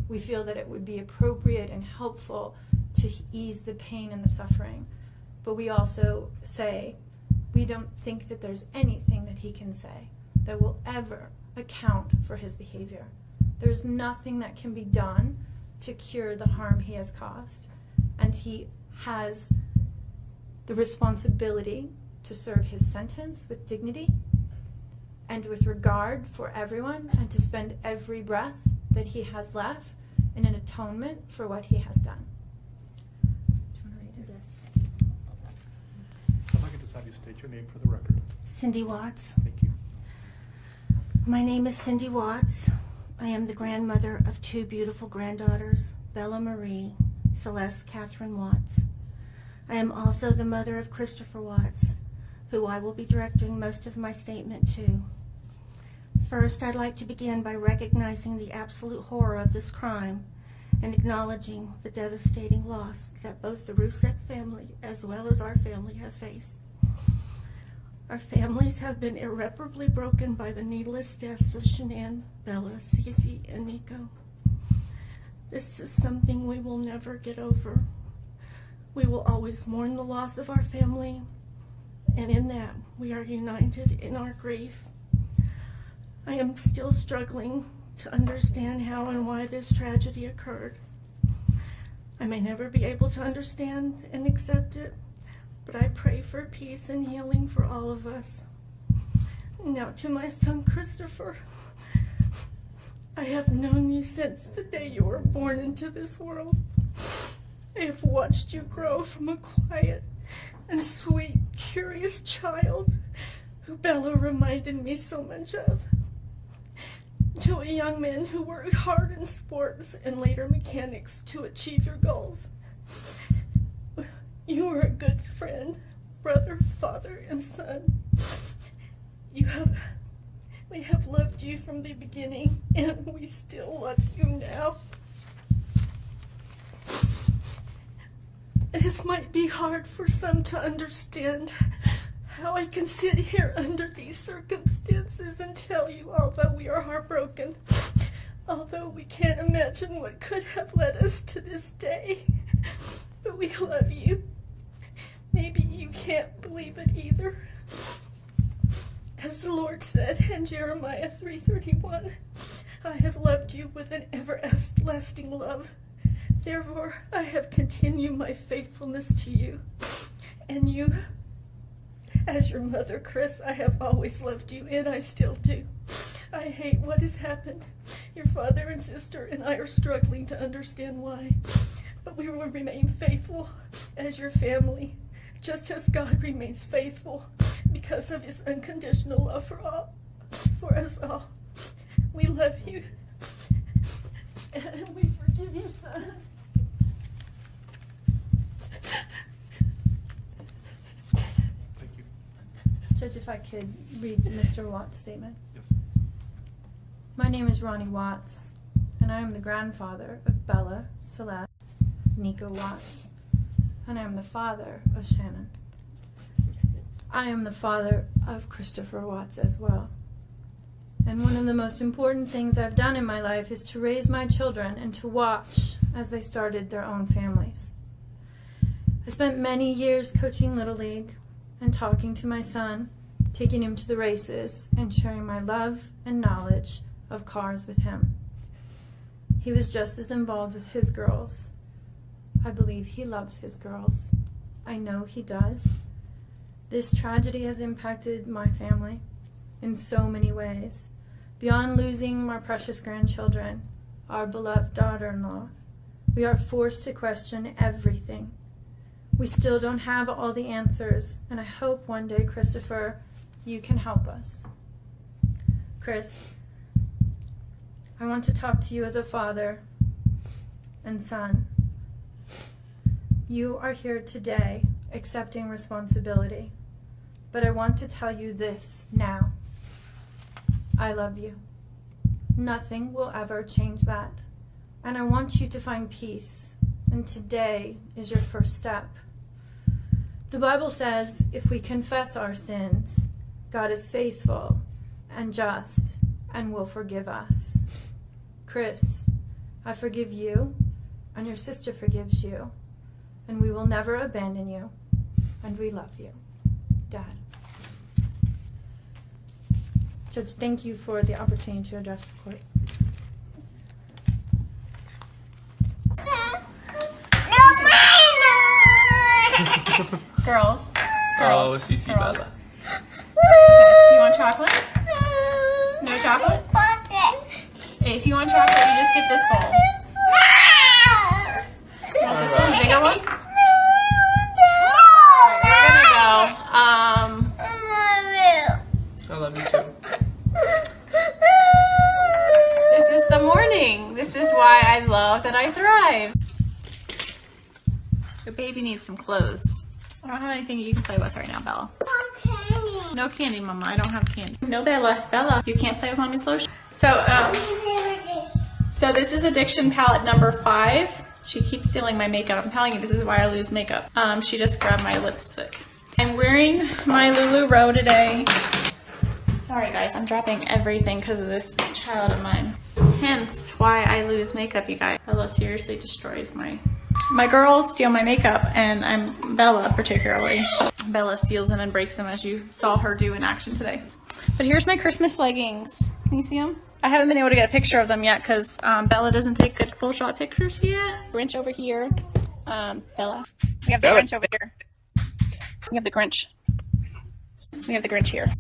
We feel that it would be appropriate and helpful to ease the pain and the suffering. But we also say we don't think that there's anything that he can say that will ever account for his behavior. There's nothing that can be done to cure the harm he has caused. And he has the responsibility to serve his sentence with dignity and with regard for everyone, and to spend every breath that he has left in an atonement for what he has done. Do you want to read it?
If I could just have you state your name for the record.
Cindy Watts.
Thank you.
My name is Cindy Watts. I am the grandmother of two beautiful granddaughters, Bella Marie, Celeste Cathryn Watts. I am also the mother of Christopher Watts, who I will be directing most of my statement to. First, I'd like to begin by recognizing the absolute horror of this crime and acknowledging the devastating loss that both the Rusek family as well as our family have faced. Our families have been irreparably broken by the needless deaths of Shanann, Bella, CeCe, and Nico. This is something we will never get over. We will always mourn the loss of our family, and in that we are united in our grief. I am still struggling to understand how and why this tragedy occurred. I may never be able to understand and accept it, but I pray for peace and healing for all of us. Now to my son Christopher, I have known you since the day you were born into this world. I have watched you grow from a quiet and sweet, curious child who Bella reminded me so much of, to a young man who worked hard in sports and later mechanics to achieve your goals. You are a good friend, brother, father, and son. We have loved you from the beginning, and we still love you now. This might be hard for some to understand, how I can sit here under these circumstances and tell you, although we are heartbroken, although we can't imagine what could have led us to this day, but we love you. Maybe you can't believe it either. As the Lord said in Jeremiah 3:31, I have loved you with an everlasting love. Therefore, I have continued my faithfulness to you. And you, as your mother, Chris, I have always loved you, and I still do. I hate what has happened. Your father and sister and I are struggling to understand why. But we will remain faithful as your family, just as God remains faithful because of his unconditional love for us all. We love you, and we forgive you, son.
Thank you.
Judge, if I could read Mr. Watts' statement.
Yes.
My name is Ronnie Watts, and I am the grandfather of Bella, Celeste, Nico Watts, and I am the father of Shanann. I am the father of Christopher Watts as well. And one of the most important things I've done in my life is to raise my children and to watch as they started their own families. I spent many years coaching Little League and talking to my son, taking him to the races, and sharing my love and knowledge of cars with him. He was just as involved with his girls. I believe he loves his girls. I know he does. This tragedy has impacted my family in so many ways. Beyond losing my precious grandchildren, our beloved daughter-in-law, we are forced to question everything. We still don't have all the answers, and I hope one day, Christopher, you can help us. Chris, I want to talk to you as a father and son. You are here today accepting responsibility, but I want to tell you this now. I love you. Nothing will ever change that, and I want you to find peace, and today is your first step. The Bible says if we confess our sins, God is faithful and just and will forgive us. Chris, I forgive you, and your sister forgives you, and we will never abandon you, and we love you. Dad. Judge, thank you for the opportunity to address the court. Girls.
Oh, CeCe Bella.
You want chocolate? No chocolate? If you want chocolate, you just get this bowl. You want this one? Bigger one? We're gonna go.
I love you too.
This is the morning. This is why I love that I thrive. Your baby needs some clothes. I don't have anything you can play with right now, Bella. No candy, Mama. I don't have candy. No, Bella. Bella, you can't play with Mommy's lotion. So this is addiction palette number 5. She keeps stealing my makeup. I'm telling you, this is why I lose makeup. She just grabbed my lipstick. I'm wearing my LuLaRoe today. Sorry guys, I'm dropping everything because of this child of mine. Hence why I lose makeup, you guys. Bella seriously destroys my girls steal my makeup, and I'm Bella particularly. Bella steals them and breaks them, as you saw her do in action today. But here's my Christmas leggings. Can you see them?
I haven't been able to get a picture of them yet because Bella doesn't take good full shot pictures yet. Grinch over here. Bella. We have the Grinch over here. We have the Grinch. We have the Grinch here.